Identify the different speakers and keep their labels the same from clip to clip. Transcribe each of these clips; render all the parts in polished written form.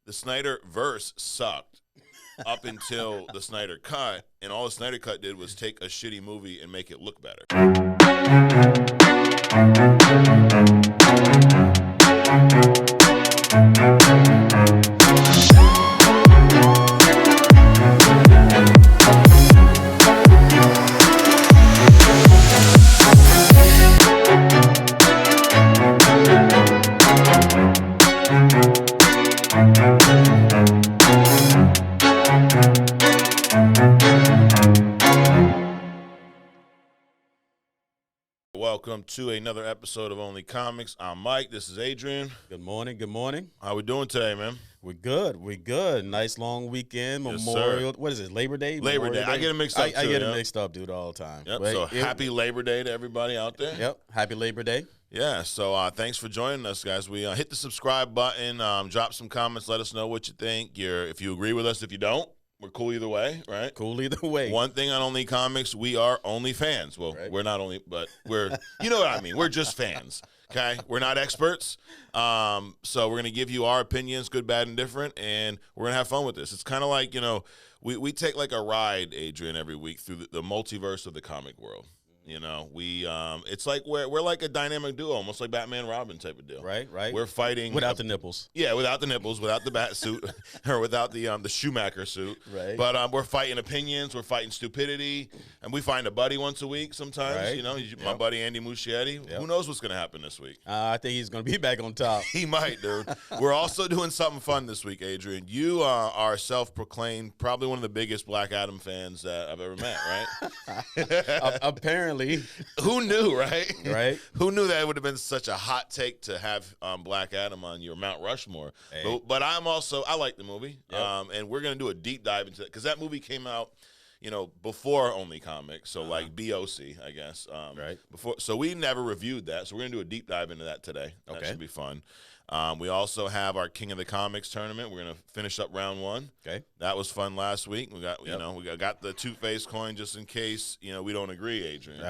Speaker 1: the Snyder verse sucked up until the Snyder cut, and all the Snyder cut did was take a shitty movie and make it look better. Welcome to another episode of Only Comics. I'm Mike. This is Adrian.
Speaker 2: Good morning. Good morning.
Speaker 1: How we doing today, man?
Speaker 2: We're good. We're good. Nice long weekend.
Speaker 1: Yes,
Speaker 2: Memorial.
Speaker 1: sir.
Speaker 2: What is it? Labor Day?
Speaker 1: Labor
Speaker 2: Memorial
Speaker 1: Day. I get it mixed up,
Speaker 2: I
Speaker 1: too,
Speaker 2: get
Speaker 1: yeah.
Speaker 2: it mixed up, dude, all the time.
Speaker 1: Yep.
Speaker 2: But
Speaker 1: So happy Labor Day to everybody out there.
Speaker 2: Yep. Happy Labor Day.
Speaker 1: Yeah. So thanks for joining us, guys. We hit the subscribe button. Drop some comments. Let us know what you think. If you agree with us. If you don't, we're cool either way, right?
Speaker 2: Cool either way.
Speaker 1: One thing on Only Comics, we are only fans. Well,
Speaker 2: Right.
Speaker 1: we're not only, but we're, you know what I mean. We're just fans, okay? We're not experts. So we're going to give you our opinions, good, bad, and different, and we're going to have fun with this. It's kind of like, we take like a ride, Adrian, every week through the multiverse of the comic world. It's like we're like a dynamic duo, almost like Batman Robin type of deal.
Speaker 2: Right.
Speaker 1: We're fighting
Speaker 2: Without the nipples.
Speaker 1: Yeah, without the nipples, without the bat suit, or without the Schumacher suit.
Speaker 2: Right.
Speaker 1: But we're fighting opinions, we're fighting stupidity, and we find a buddy once a week sometimes.
Speaker 2: Right.
Speaker 1: My buddy Andy Muschietti.
Speaker 2: Yep.
Speaker 1: Who knows what's going to happen this week?
Speaker 2: I think he's going to be back on top.
Speaker 1: He might, dude. We're also doing something fun this week, Adrian. You are self-proclaimed probably one of the biggest Black Adam fans that I've ever met, right?
Speaker 2: Apparently.
Speaker 1: Who knew, right?
Speaker 2: Right.
Speaker 1: Who knew that it would have been such a hot take to have Black Adam on your Mount Rushmore?
Speaker 2: Hey.
Speaker 1: But I like the movie,
Speaker 2: Yep.
Speaker 1: and we're going to do a deep dive into it because that movie came out, before Only Comics, so like BOC, I guess.
Speaker 2: Right.
Speaker 1: So we never reviewed that, so we're going to do a deep dive into that today. That
Speaker 2: Okay.
Speaker 1: should be fun. We also have our King of the Comics tournament. We're going to finish up round one.
Speaker 2: Okay.
Speaker 1: That was fun last week. We got,
Speaker 2: Yep.
Speaker 1: we got the Two-Face coin just in case, we don't agree, Adrian.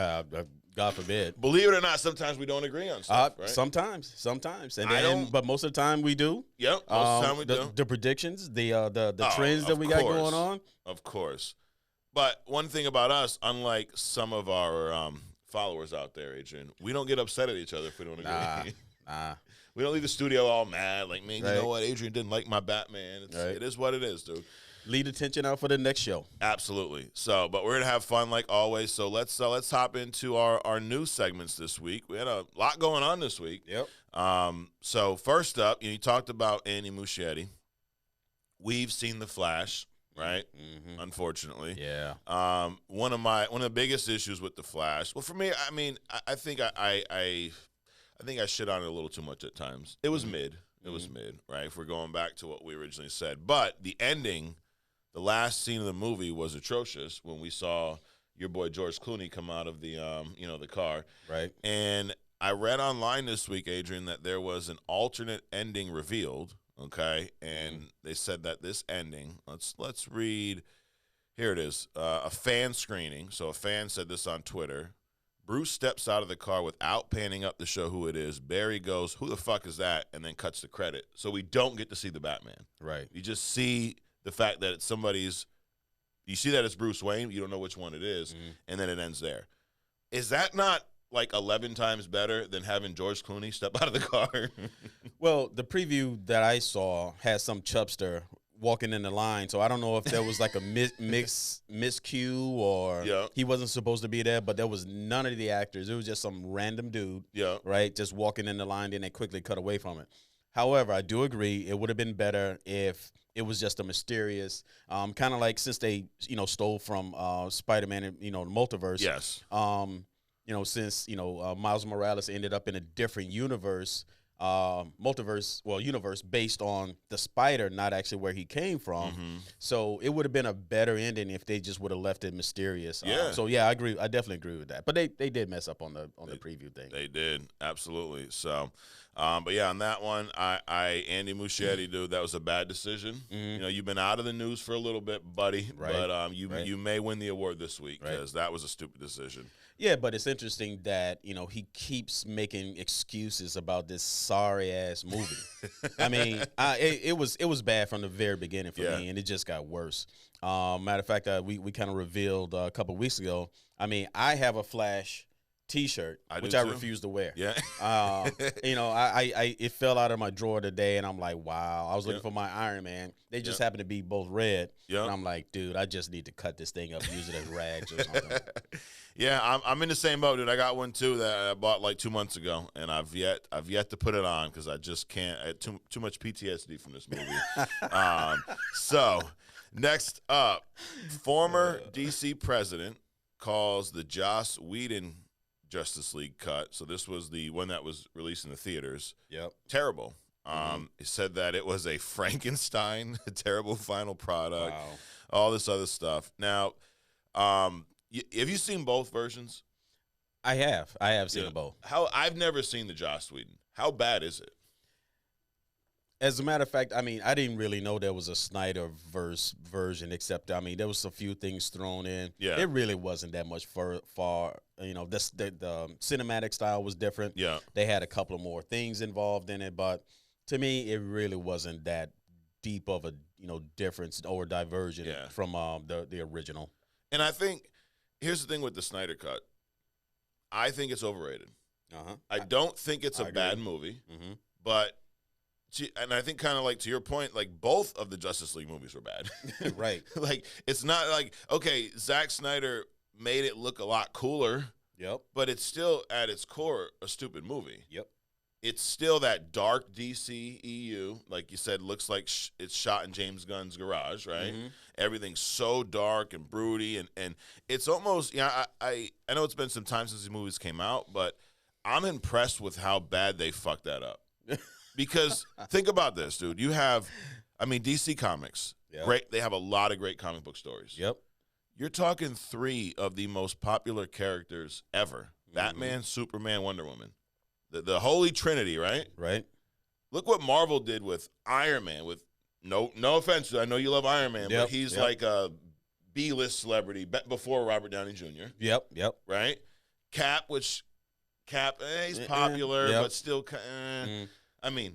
Speaker 2: God forbid.
Speaker 1: Believe it or not, sometimes we don't agree on stuff, right?
Speaker 2: Sometimes, and
Speaker 1: I
Speaker 2: then,
Speaker 1: don't-
Speaker 2: but most of the time we do.
Speaker 1: Yep, most of the time we do.
Speaker 2: The predictions, the trends that
Speaker 1: of
Speaker 2: we got
Speaker 1: course.
Speaker 2: going on.
Speaker 1: Of course. But one thing about us, unlike some of our followers out there, Adrian, we don't get upset at each other if we don't agree.
Speaker 2: Nah.
Speaker 1: We don't leave the studio all mad, like, man,
Speaker 2: Right.
Speaker 1: you know what? Adrian didn't like my Batman.
Speaker 2: Right.
Speaker 1: It is what it is, dude.
Speaker 2: Lead attention out for the next show.
Speaker 1: Absolutely. So, but we're going to have fun like always. So let's hop into our news segments this week. We had a lot going on this week.
Speaker 2: Yep.
Speaker 1: So first up, you talked about Andy Muschietti. We've seen The Flash, right?
Speaker 2: Mm-hmm.
Speaker 1: Unfortunately.
Speaker 2: Yeah.
Speaker 1: One of the biggest issues with The Flash. Well, for me, I mean, I think I think I shit on it a little too much at times. It was mid. It was mid, right? If we're going back to what we originally said. But the ending, the last scene of the movie was atrocious when we saw your boy George Clooney come out of the the car.
Speaker 2: Right.
Speaker 1: And I read online this week, Adrian, that there was an alternate ending revealed, okay? And they said that this ending, let's read, here it is, a fan screening. So a fan said this on Twitter. Bruce steps out of the car without panning up to show who it is. Barry goes, "Who the fuck is that?" and then cuts the credit. So we don't get to see the Batman.
Speaker 2: Right.
Speaker 1: You just see the fact that it's somebody's – you see that it's Bruce Wayne. You don't know which one it is, and then it ends there. Is that not like 11 times better than having George Clooney step out of the car?
Speaker 2: Well, the preview that I saw had some chubster walking in the line, so I don't know if there was like a miscue or
Speaker 1: Yeah.
Speaker 2: he wasn't supposed to be there, but there was none of the actors. It was just some random dude,
Speaker 1: Yeah.
Speaker 2: right, just walking in the line, then they quickly cut away from it. However, I do agree it would have been better if it was just a mysterious, kind of like since they, stole from Spider-Man and, the multiverse.
Speaker 1: Yes.
Speaker 2: Since, Miles Morales ended up in a different universe, universe based on the spider, not actually where he came from. So it would have been a better ending if they just would have left it mysterious.
Speaker 1: Yeah.
Speaker 2: So yeah, I agree. I definitely agree with that. But they did mess up on the preview thing.
Speaker 1: They did, absolutely. So, But yeah, on that one, Andy Muschietti, dude, that was a bad decision.
Speaker 2: Mhm.
Speaker 1: You know, you've been out of the news for a little bit, buddy,
Speaker 2: Right.
Speaker 1: but
Speaker 2: Right.
Speaker 1: you may win the award this week
Speaker 2: Right.
Speaker 1: because that was a stupid decision.
Speaker 2: Yeah, but it's interesting that he keeps making excuses about this sorry ass movie. I mean, it was bad from the very beginning for
Speaker 1: Yeah.
Speaker 2: me, and it just got worse. Matter of fact, we kind of revealed a couple weeks ago. I mean, I have a Flash T-shirt, which I
Speaker 1: too.
Speaker 2: refuse to wear.
Speaker 1: Yeah.
Speaker 2: I it fell out of my drawer today, and I'm like, wow. I was looking
Speaker 1: Yep.
Speaker 2: for my Iron Man. They just
Speaker 1: Yep.
Speaker 2: happen to be both red,
Speaker 1: Yep.
Speaker 2: and I'm like, dude, I just need to cut this thing up, use it as rags or something.
Speaker 1: Yeah, I'm in the same boat, dude. I got one too that I bought like 2 months ago, and I've yet to put it on because I just can't. I had too much PTSD from this movie. So next up, former DC president calls the Joss Whedon Justice League cut. So this was the one that was released in the theaters.
Speaker 2: Yep.
Speaker 1: Terrible. He said that it was a Frankenstein, a terrible final product.
Speaker 2: Wow.
Speaker 1: All this other stuff. Now, have you seen both versions?
Speaker 2: I have seen them both.
Speaker 1: I've never seen the Joss Whedon. How bad is it?
Speaker 2: As a matter of fact, I mean, I didn't really know there was a Snyder version, except I mean, there was a few things thrown in.
Speaker 1: Yeah.
Speaker 2: It really wasn't that much far. The cinematic style was different.
Speaker 1: Yeah.
Speaker 2: They had a couple of more things involved in it, but to me, it really wasn't that deep of a difference or diversion from the original.
Speaker 1: And I think here's the thing with the Snyder cut. I think it's overrated. I don't think it's a bad movie, but. And I think kind of like to your point, like both of the Justice League movies were bad.
Speaker 2: Right.
Speaker 1: Like it's not like, okay, Zack Snyder made it look a lot cooler.
Speaker 2: Yep.
Speaker 1: But it's still at its core a stupid movie.
Speaker 2: Yep.
Speaker 1: It's still that dark DCEU, like you said, looks like it's shot in James Gunn's garage, right?
Speaker 2: Mm-hmm.
Speaker 1: Everything's so dark and broody, and it's almost I know it's been some time since these movies came out, but I'm impressed with how bad they fucked that up. Because think about this, dude. You have, DC Comics.
Speaker 2: Yep.
Speaker 1: Great. They have a lot of great comic book stories.
Speaker 2: Yep.
Speaker 1: You're talking 3 of the most popular characters ever. Batman, Superman, Wonder Woman. The Holy Trinity, right?
Speaker 2: Right.
Speaker 1: Look what Marvel did with Iron Man. With no offense, I know you love Iron Man, but he's like a B-list celebrity before Robert Downey Jr.
Speaker 2: Yep. Yep.
Speaker 1: Right? Cap, he's popular,
Speaker 2: Yep.
Speaker 1: but still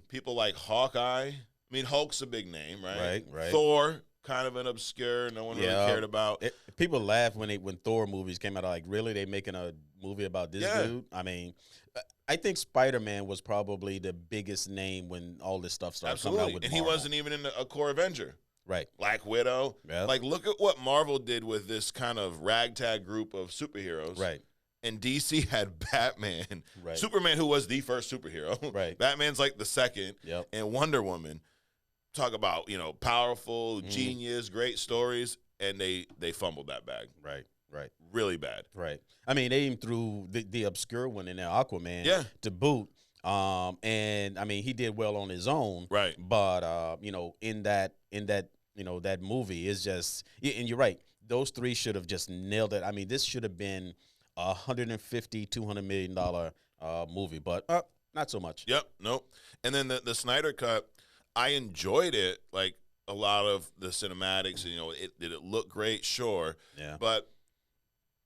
Speaker 1: people like Hawkeye. Hulk's a big name, right?
Speaker 2: Right.
Speaker 1: Thor, kind of an obscure, no one really cared about.
Speaker 2: People laugh when Thor movies came out. Like, really, they making a movie about this dude? I mean, I think Spider-Man was probably the biggest name when all this stuff started coming out with
Speaker 1: and
Speaker 2: Marvel.
Speaker 1: he wasn't even in a core Avenger.
Speaker 2: Right.
Speaker 1: Black Widow.
Speaker 2: Yep.
Speaker 1: Like, look at what Marvel did with this kind of ragtag group of superheroes.
Speaker 2: Right.
Speaker 1: And DC had Batman,
Speaker 2: Right.
Speaker 1: Superman, who was the first superhero.
Speaker 2: Right.
Speaker 1: Batman's like the second.
Speaker 2: Yep.
Speaker 1: And Wonder Woman. Talk about, powerful, genius, great stories, and they fumbled that bag.
Speaker 2: Right.
Speaker 1: Really bad.
Speaker 2: Right. I mean, they even threw the obscure one in there, Aquaman, to boot. And I mean, he did well on his own.
Speaker 1: Right.
Speaker 2: But in that that movie is just, and you're right. Those 3 should have just nailed it. I mean, this should have been $150-200 million movie, but not so much.
Speaker 1: Yep. Nope. And then the Snyder cut, I enjoyed it. Like a lot of the cinematics, did it look great? Sure.
Speaker 2: Yeah.
Speaker 1: But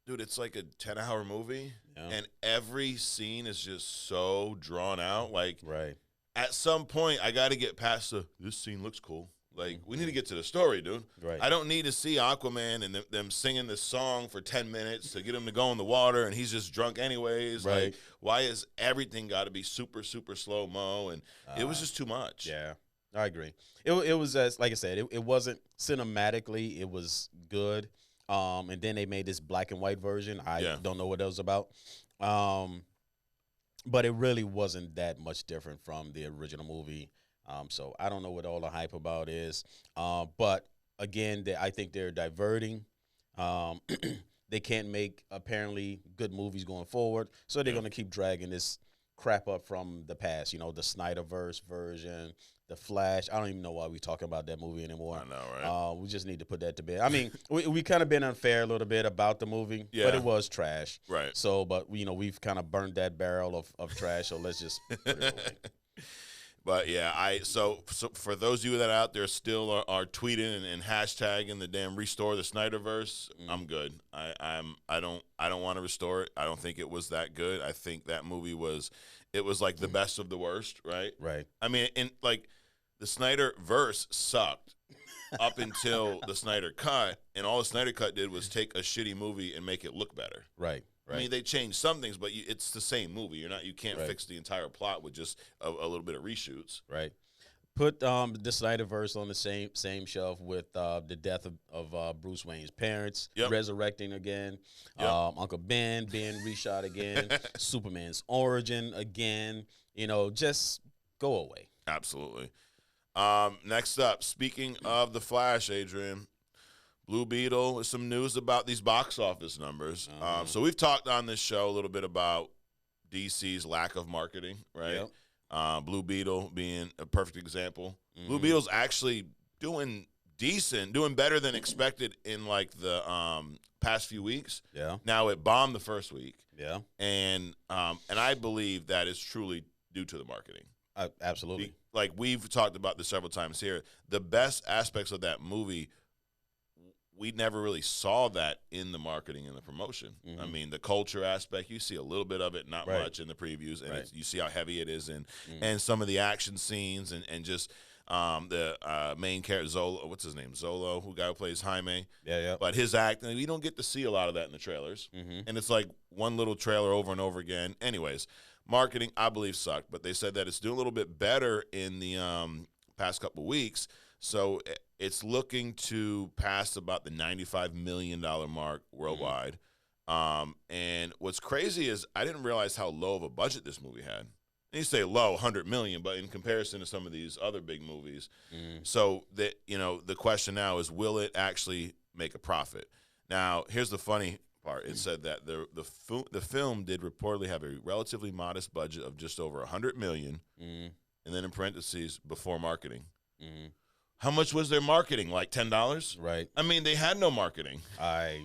Speaker 1: dude, it's like a 10-hour movie,
Speaker 2: Yeah.
Speaker 1: and every scene is just so drawn out. Like,
Speaker 2: Right.
Speaker 1: at some point, I got to get past this scene looks cool. Like, we need to get to the story, dude.
Speaker 2: Right.
Speaker 1: I don't need to see Aquaman and them singing this song for 10 minutes to get him to go in the water, and he's just drunk anyways.
Speaker 2: Right.
Speaker 1: Like, why is everything got to be super, super slow-mo? And it was just too much.
Speaker 2: Yeah. I agree. It was like I said, it wasn't cinematically, it was good. And then they made this black and white version. I don't know what that was about. But it really wasn't that much different from the original movie. So I don't know what all the hype about is. But again, I think they're diverting. They can't make apparently good movies going forward, so they're going to keep dragging this crap up from the past. The Snyderverse version, The Flash. I don't even know why we're talking about that movie anymore.
Speaker 1: I know, right?
Speaker 2: We just need to put that to bed. I mean, we kind of been unfair a little bit about the movie, but it was trash.
Speaker 1: Right.
Speaker 2: So, but we've kind of burned that barrel of trash. So let's just put it away.
Speaker 1: But yeah, so for those of you that are out there still are tweeting and hashtagging the damn restore the Snyderverse, I'm good. I don't want to restore it. I don't think it was that good. I think that movie was like the best of the worst, right?
Speaker 2: Right.
Speaker 1: I mean, like the Snyderverse sucked up until the Snyder Cut, and all the Snyder Cut did was take a shitty movie and make it look better.
Speaker 2: Right.
Speaker 1: I mean, they changed some things, but it's the same movie. You can't fix the entire plot with just a little bit of reshoots.
Speaker 2: Right. Put the Snyderverse on the same shelf with the death of Bruce Wayne's parents, resurrecting again, Uncle Ben being reshot again, Superman's origin again. Just go away.
Speaker 1: Absolutely. Next up, speaking of the Flash, Adrian, Blue Beetle with some news about these box office numbers. So we've talked on this show a little bit about DC's lack of marketing, right? Yep. Blue Beetle being a perfect example. Blue Beetle's actually doing decent, doing better than expected in like the past few weeks.
Speaker 2: Yeah.
Speaker 1: Now it bombed the first week.
Speaker 2: Yeah.
Speaker 1: And I believe that is truly due to the marketing.
Speaker 2: Absolutely.
Speaker 1: Like we've talked about this several times here. The best aspects of that movie, we never really saw that in the marketing and the promotion. I mean, the culture aspect, you see a little bit of it, not much in the previews, and you see how heavy it is, and some of the action scenes, and just the main character, Zolo, what's his name? Zolo, who guy who plays Jaime.
Speaker 2: Yeah.
Speaker 1: But his acting, you don't get to see a lot of that in the trailers. And it's like one little trailer over and over again. Anyways, marketing, I believe, sucked, but they said that it's doing a little bit better in the past couple weeks. So it's looking to pass about the $95 million mark worldwide. And what's crazy is I didn't realize how low of a budget this movie had. And you say low, $100 million, but in comparison to some of these other big movies. So that the question now is, will it actually make a profit? Now, here's the funny part. It said that the film did reportedly have a relatively modest budget of just over $100 million, and then in parentheses, before marketing. How much was their marketing? Like $10?
Speaker 2: Right.
Speaker 1: I mean, they had no marketing.
Speaker 2: I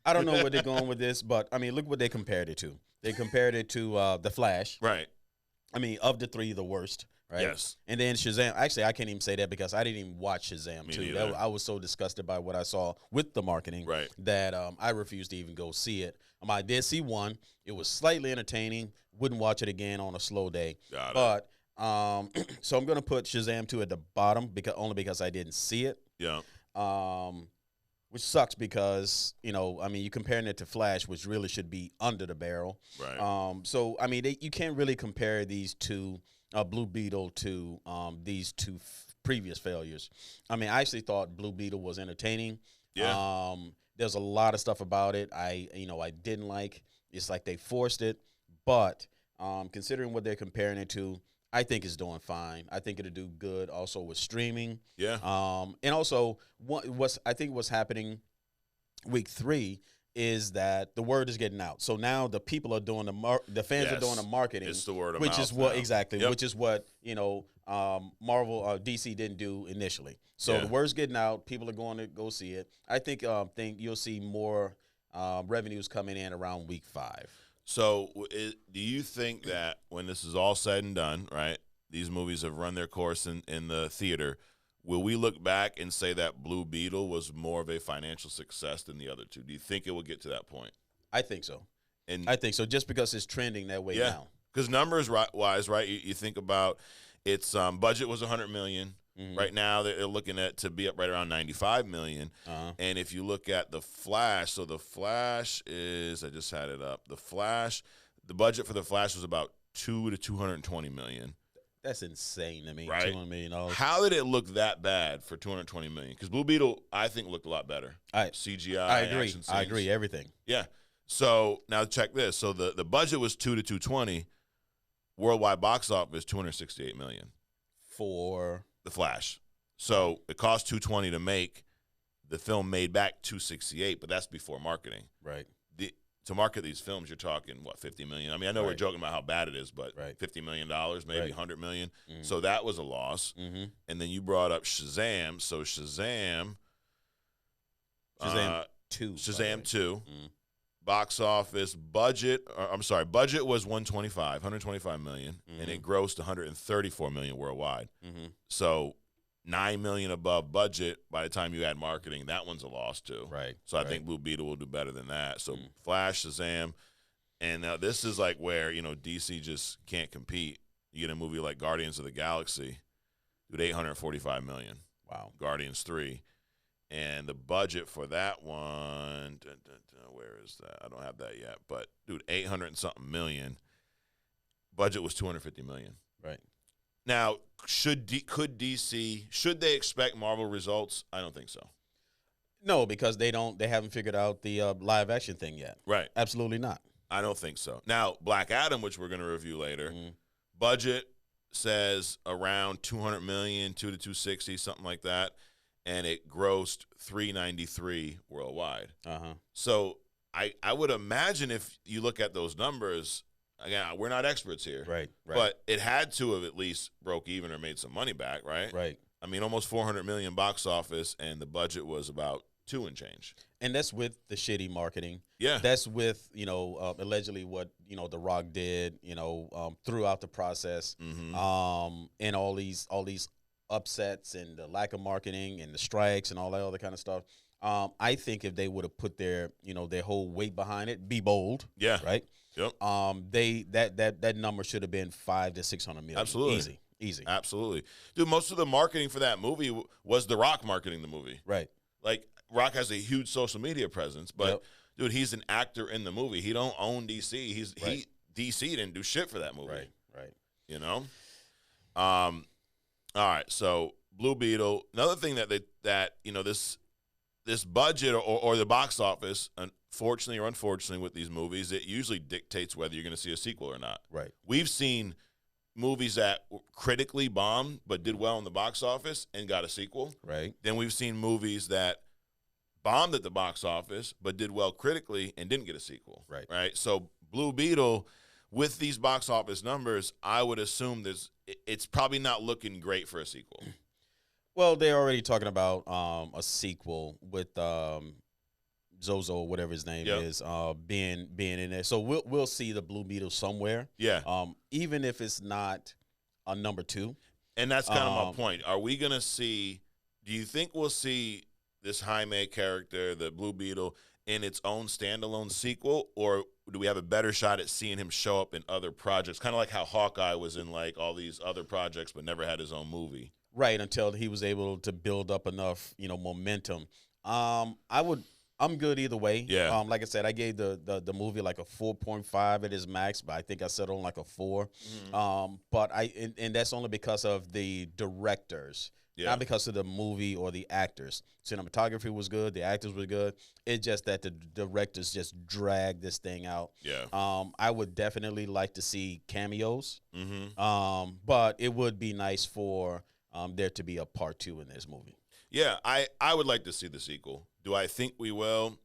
Speaker 2: don't know where they're going with this, but I mean, look what they compared it to. They compared it to The Flash.
Speaker 1: Right.
Speaker 2: I mean, of the three, the worst. Right.
Speaker 1: Yes.
Speaker 2: And then Shazam. Actually, I can't even say that because I didn't even watch Shazam
Speaker 1: Me
Speaker 2: too.
Speaker 1: neither.
Speaker 2: I was so disgusted by what I saw with the marketing that I refused to even go see it. I did see one. It was slightly entertaining. Wouldn't watch it again on a slow day.
Speaker 1: Got it.
Speaker 2: But so I'm gonna put Shazam 2 at the bottom because I didn't see it.
Speaker 1: Yeah.
Speaker 2: Which sucks because you're comparing it to Flash, which really should be under the barrel.
Speaker 1: Right.
Speaker 2: So I mean, you can't really compare these two, Blue Beetle, to these two previous failures. I mean, I actually thought Blue Beetle was entertaining.
Speaker 1: Yeah.
Speaker 2: There's a lot of stuff about it I didn't like. It's like they forced it, but considering what they're comparing it to, I think it's doing fine. I think it'll do good also with streaming.
Speaker 1: Yeah.
Speaker 2: And also what's happening week 3 is that the word is getting out. So now the people are doing the fans are doing the marketing.
Speaker 1: It's the word of
Speaker 2: which
Speaker 1: mouth
Speaker 2: is what
Speaker 1: now.
Speaker 2: exactly,
Speaker 1: Yep.
Speaker 2: which is what Marvel DC didn't do initially. So the word's getting out. People are going to go see it. I think you'll see more revenues coming in around week 5.
Speaker 1: So do you think that when this is all said and done, right, these movies have run their course in the theater, will we look back and say that Blue Beetle was more of a financial success than the other two? Do you think it will get to that point?
Speaker 2: I think so.
Speaker 1: And
Speaker 2: I think so, just because it's trending that way now.
Speaker 1: Because numbers-wise, right, you think about its budget was $100 million. Right now, they're looking at to be up right around $95 million. And if you look at the Flash, so the Flash is, I just had it up. The budget for the Flash was about $200 to $220 million.
Speaker 2: That's insane to me.
Speaker 1: Right?
Speaker 2: $200 million.
Speaker 1: How did it look that bad for $220 million? Because Blue Beetle, I think, looked a lot better. CGI.
Speaker 2: I agree.
Speaker 1: Action scenes.
Speaker 2: I agree. Everything.
Speaker 1: Yeah. So now check this. So the budget was $200 to $220. Worldwide box office $268 million
Speaker 2: for
Speaker 1: the Flash. So it cost $220 to make. The film made back $268, but that's before marketing.
Speaker 2: Right.
Speaker 1: To market these films, you're talking what, $50 million? I mean, I know we're joking about how bad it is, but $50 million, maybe $100 million. So that was a loss. And then you brought up Shazam. So Shazam
Speaker 2: 2.
Speaker 1: Shazam 2. box office budget. Budget was 125 million, and it grossed 134 million worldwide. So 9 million above budget. By the time you add marketing, that one's a loss too.
Speaker 2: Right.
Speaker 1: So I think Blue Beetle will do better than that. So Flash, Shazam, and now this is like where DC just can't compete. You get a movie like Guardians of the Galaxy, dude, 845 million.
Speaker 2: Wow.
Speaker 1: Guardians 3. And the budget for that one, where is that? I don't have that yet. But, dude, 800 and something million. Budget was 250 million.
Speaker 2: Right.
Speaker 1: Now, should they expect Marvel results? I don't think so.
Speaker 2: No, because they haven't figured out the live action thing yet.
Speaker 1: Right.
Speaker 2: Absolutely not.
Speaker 1: I don't think so. Now, Black Adam, which we're going to review later, budget says around 200 million, 2 to 260, something like that. And it grossed 393 worldwide. So I would imagine if you look at those numbers, again, we're not experts here,
Speaker 2: right?
Speaker 1: But it had to have at least broke even or made some money back, right?
Speaker 2: Right.
Speaker 1: I mean, almost 400 million box office, and the budget was about 2 and change.
Speaker 2: And that's with the shitty marketing.
Speaker 1: Yeah.
Speaker 2: That's with allegedly what The Rock did, throughout the process, and all these upsets and the lack of marketing and the strikes and all that other kind of stuff. I think if they would have put their whole weight behind it, be bold.
Speaker 1: Yeah.
Speaker 2: Right.
Speaker 1: Yep.
Speaker 2: That number should have been 500 to 600 million.
Speaker 1: Absolutely.
Speaker 2: Easy.
Speaker 1: Absolutely. Dude, most of the marketing for that movie was The Rock marketing the movie.
Speaker 2: Right.
Speaker 1: Like, Rock has a huge social media presence, but dude, he's an actor in the movie. He don't own DC. DC didn't do shit for that movie.
Speaker 2: Right.
Speaker 1: All right, so Blue Beetle. Another thing that this budget or the box office, unfortunately or unfortunately, with these movies, it usually dictates whether you're going to see a sequel or not.
Speaker 2: Right.
Speaker 1: We've seen movies that critically bombed but did well in the box office and got a sequel.
Speaker 2: Right.
Speaker 1: Then we've seen movies that bombed at the box office but did well critically and didn't get a sequel.
Speaker 2: Right.
Speaker 1: Right. So Blue Beetle, with these box office numbers, I would assume it's probably not looking great for a sequel.
Speaker 2: Well, they're already talking about a sequel with Zozo, whatever his name is, being in there. So we'll see the Blue Beetle somewhere.
Speaker 1: Yeah.
Speaker 2: Even if it's not a number 2.
Speaker 1: And that's kind of my point. Are we going to see – do you think we'll see this Jaime character, the Blue Beetle, in its own standalone sequel, or do we have a better shot at seeing him show up in other projects? Kind of like how Hawkeye was in like all these other projects but never had his own movie.
Speaker 2: Right, until he was able to build up enough, momentum. I'm good either way.
Speaker 1: Yeah.
Speaker 2: Like I said, I gave the movie like a 4.5 at its max, but I think I settled on like a 4. But and that's only because of the directors. Not because of the movie or the actors. Cinematography was good. The actors were good. It's just that the directors just dragged this thing out.
Speaker 1: Yeah.
Speaker 2: I would definitely like to see cameos. But it would be nice for there to be a part 2 in this movie.
Speaker 1: Yeah, I would like to see the sequel. Do I think we will?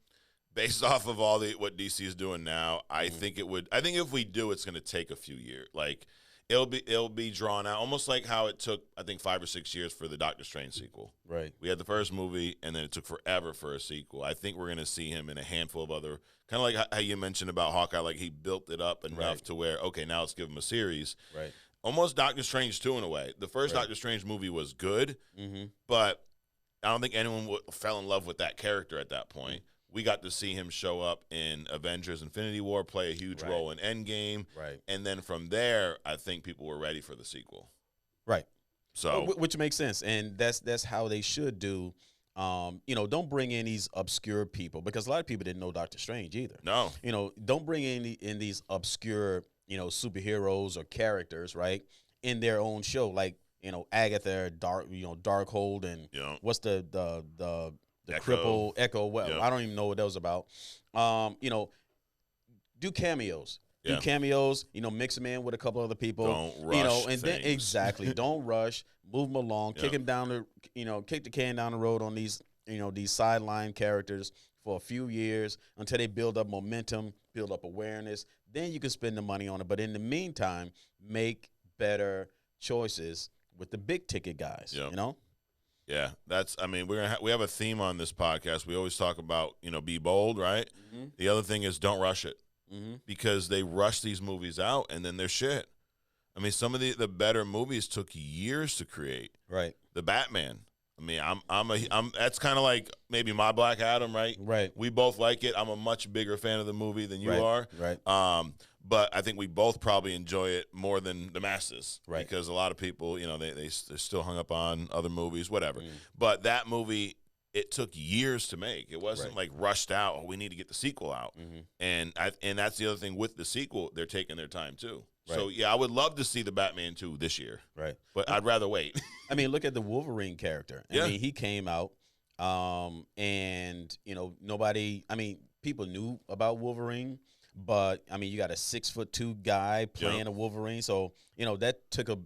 Speaker 1: Based off of what DC is doing now, I think it would. I think if we do, it's going to take a few years. Like, it'll be drawn out, almost like how it took, I think, 5 or 6 years for the Doctor Strange sequel.
Speaker 2: Right.
Speaker 1: We had the first movie, and then it took forever for a sequel. I think we're going to see him in a handful of other, kind of like how you mentioned about Hawkeye, like he built it up enough to where, okay, now let's give him a series.
Speaker 2: Right.
Speaker 1: Almost Doctor Strange 2 in a way. The first Doctor Strange movie was good, but I don't think anyone fell in love with that character at that point. We got to see him show up in Avengers Infinity War, play a huge role in Endgame.
Speaker 2: Right.
Speaker 1: And then from there, I think people were ready for the sequel.
Speaker 2: Right.
Speaker 1: So,
Speaker 2: which makes sense. And that's how they should do. Don't bring in these obscure people, because a lot of people didn't know Doctor Strange either.
Speaker 1: No.
Speaker 2: Don't bring in these obscure, superheroes or characters, right, in their own show. Like, Agatha, Darkhold, and what's the cripple Echo. Well, I don't even know what that was about. Do cameos. Do cameos. Mix them in with a couple other people.
Speaker 1: Don't rush
Speaker 2: and then exactly. Don't rush. Move them along. Kick them down kick the can down the road on these these sideline characters for a few years until they build up momentum, build up awareness. Then you can spend the money on it. But in the meantime, make better choices with the big ticket guys.
Speaker 1: Yeah, I mean, we have a theme on this podcast. We always talk about, be bold, right?
Speaker 2: Mm-hmm.
Speaker 1: The other thing is don't rush it
Speaker 2: Mm-hmm.
Speaker 1: because they rush these movies out and then they're shit. I mean, some of the better movies took years to create.
Speaker 2: Right.
Speaker 1: The Batman. I mean, I'm that's kind of like maybe my Black Adam, right?
Speaker 2: Right.
Speaker 1: We both like it. I'm a much bigger fan of the movie than you
Speaker 2: Right.
Speaker 1: are.
Speaker 2: Right.
Speaker 1: But I think we both probably enjoy it more than the masses,
Speaker 2: Right.
Speaker 1: Because a lot of people, they're still hung up on other movies, whatever.
Speaker 2: Mm.
Speaker 1: But that movie, it took years to make. It wasn't
Speaker 2: Right.
Speaker 1: like rushed out. Oh, we need to get the sequel out,
Speaker 2: Mm-hmm.
Speaker 1: and that's the other thing with the sequel. They're taking their time too.
Speaker 2: Right.
Speaker 1: So yeah, I would love to see the Batman 2 this year,
Speaker 2: Right.
Speaker 1: but I'd rather wait.
Speaker 2: I mean, look at the Wolverine character.
Speaker 1: Yeah.
Speaker 2: I mean, he came out, and nobody. I mean, people knew about Wolverine, but I mean, you got a 6'2" guy playing a Wolverine, so that took a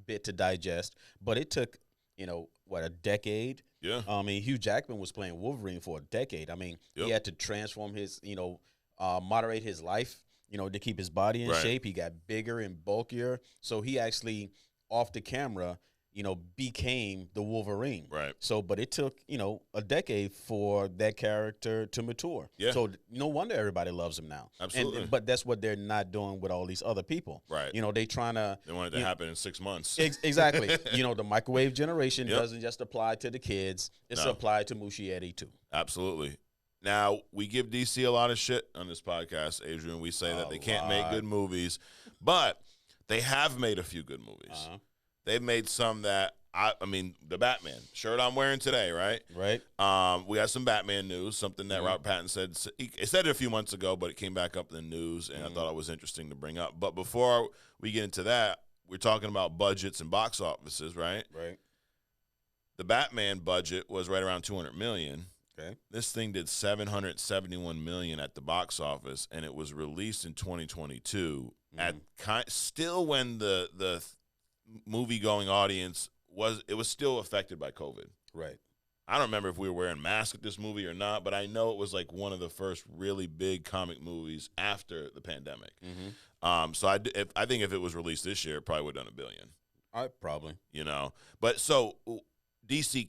Speaker 2: bit to digest. But it took a decade.
Speaker 1: Yeah.
Speaker 2: I mean, Hugh Jackman was playing Wolverine for a decade. I mean,
Speaker 1: Yep.
Speaker 2: he had to transform his, moderate his life, to keep his body in
Speaker 1: Right.
Speaker 2: shape. He got bigger and bulkier. So he actually, off the camera, became the Wolverine.
Speaker 1: Right.
Speaker 2: So, but it took, a decade for that character to mature.
Speaker 1: Yeah.
Speaker 2: So no wonder everybody loves him now.
Speaker 1: Absolutely.
Speaker 2: But that's what they're not doing with all these other people.
Speaker 1: Right.
Speaker 2: They trying to.
Speaker 1: They want it to happen in 6 months.
Speaker 2: Exactly. The microwave generation
Speaker 1: Yep.
Speaker 2: doesn't just apply to the kids. It's
Speaker 1: No.
Speaker 2: applied to Muschietti too.
Speaker 1: Absolutely. Now, we give DC a lot of shit on this podcast, Adrian. We say that they can't make good movies, but they have made a few good movies.
Speaker 2: Uh-huh.
Speaker 1: They've made some that, I mean, the Batman shirt I'm wearing today, right?
Speaker 2: Right.
Speaker 1: We got some Batman news, something that Robert Pattinson said. He said it a few months ago, but it came back up in the news, and I thought it was interesting to bring up. But before we get into that, we're talking about budgets and box offices, right?
Speaker 2: Right.
Speaker 1: The Batman budget was right around $200 million.
Speaker 2: Okay.
Speaker 1: This thing did $771 million at the box office, and it was released in 2022. Still, when the movie-going audience was still affected by COVID.
Speaker 2: Right.
Speaker 1: I don't remember if we were wearing masks at this movie or not, but I know it was like one of the first really big comic movies after the pandemic.
Speaker 2: Mm-hmm.
Speaker 1: So I think if it was released this year, it probably would have done $1 billion.
Speaker 2: Probably.
Speaker 1: But so DC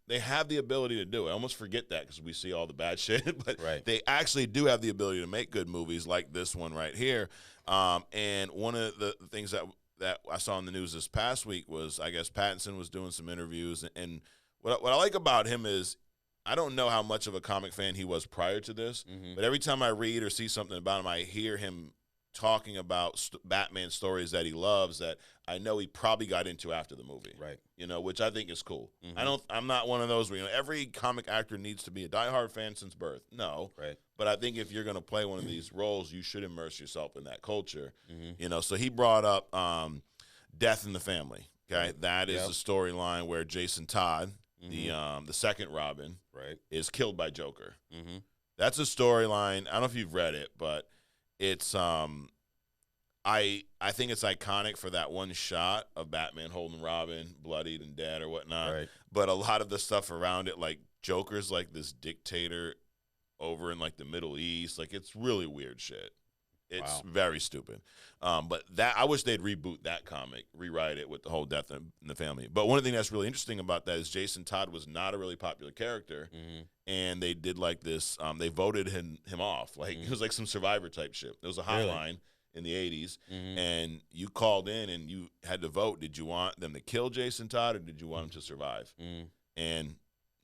Speaker 1: they have the ability to do it. I almost forget that because we see all the bad shit, but
Speaker 2: Right.
Speaker 1: they actually do have the ability to make good movies like this one right here. And one of the things that I saw in the news this past week was, I guess Pattinson was doing some interviews, and what I like about him is, I don't know how much of a comic fan he was prior to this, but every time I read or see something about him, I hear him talking about Batman stories that he loves that I know he probably got into after the movie.
Speaker 2: Right.
Speaker 1: Which I think is cool.
Speaker 2: Mhm.
Speaker 1: I'm not one of those where, every comic actor needs to be a diehard fan since birth. No.
Speaker 2: Right.
Speaker 1: But I think if you're going to play one of these roles, you should immerse yourself in that culture.
Speaker 2: Mm-hmm.
Speaker 1: So he brought up Death in the Family. Okay.
Speaker 2: Right.
Speaker 1: That is
Speaker 2: Yep.
Speaker 1: the storyline where Jason Todd, the second Robin,
Speaker 2: Right.
Speaker 1: is killed by Joker.
Speaker 2: Mm-hmm.
Speaker 1: That's a storyline. I don't know if you've read it, but it's I think it's iconic for that one shot of Batman holding Robin, bloodied and dead or whatnot.
Speaker 2: Right.
Speaker 1: But a lot of the stuff around it, like Joker's like this dictator over in like the Middle East. Like, it's really weird shit. It's very stupid. But that, I wish they'd reboot that comic, rewrite it with the whole Death in the Family. But one thing that's really interesting about that is Jason Todd was not a really popular character, and they did like this. They voted him off. Like, it was like some Survivor type shit. There was a hotline in the 80s, and you called in and you had to vote. Did you want them to kill Jason Todd, or did you want him to survive? And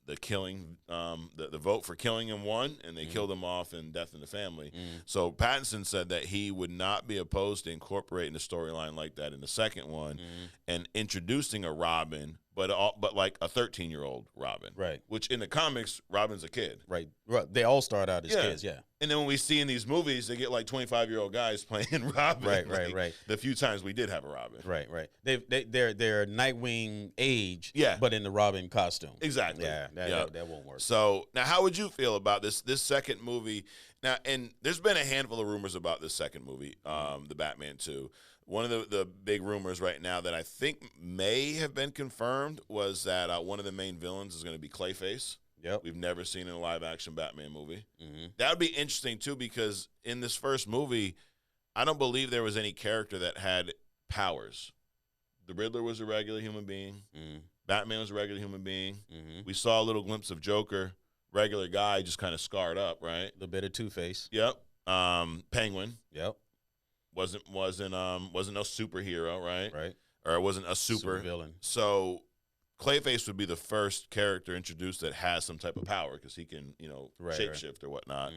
Speaker 1: the killing, the vote for killing him won, and they killed him off in Death in the Family. So Pattinson said that he would not be opposed to incorporating a storyline like that in the second one, and introducing a Robin, but like a 13-year-old Robin.
Speaker 2: Right.
Speaker 1: Which in the comics, Robin's a kid.
Speaker 2: Right. They all start out as kids, yeah.
Speaker 1: And then when we see in these movies, they get like 25-year-old guys playing Robin.
Speaker 2: Right.
Speaker 1: The few times we did have a Robin.
Speaker 2: Right. They're Nightwing age,
Speaker 1: Yeah.
Speaker 2: but in the Robin costume.
Speaker 1: Exactly.
Speaker 2: Yeah, that won't work.
Speaker 1: So now, how would you feel about this second movie? Now, and there's been a handful of rumors about this second movie, the Batman 2. One of the big rumors right now that I think may have been confirmed was that one of the main villains is going to be Clayface.
Speaker 2: Yep.
Speaker 1: We've never seen in a live-action Batman movie. That would be interesting, too, because in this first movie, I don't believe there was any character that had powers. The Riddler was a regular human being. Batman was a regular human being.
Speaker 2: Mm-hmm.
Speaker 1: We saw a little glimpse of Joker, regular guy, just kind of scarred up, right?
Speaker 2: A little bit of Two-Face.
Speaker 1: Yep. Penguin
Speaker 2: Yep.
Speaker 1: wasn't no superhero, right?
Speaker 2: Right.
Speaker 1: Or it wasn't a super
Speaker 2: villain.
Speaker 1: So Clayface would be the first character introduced that has some type of power because he can, shapeshift or whatnot.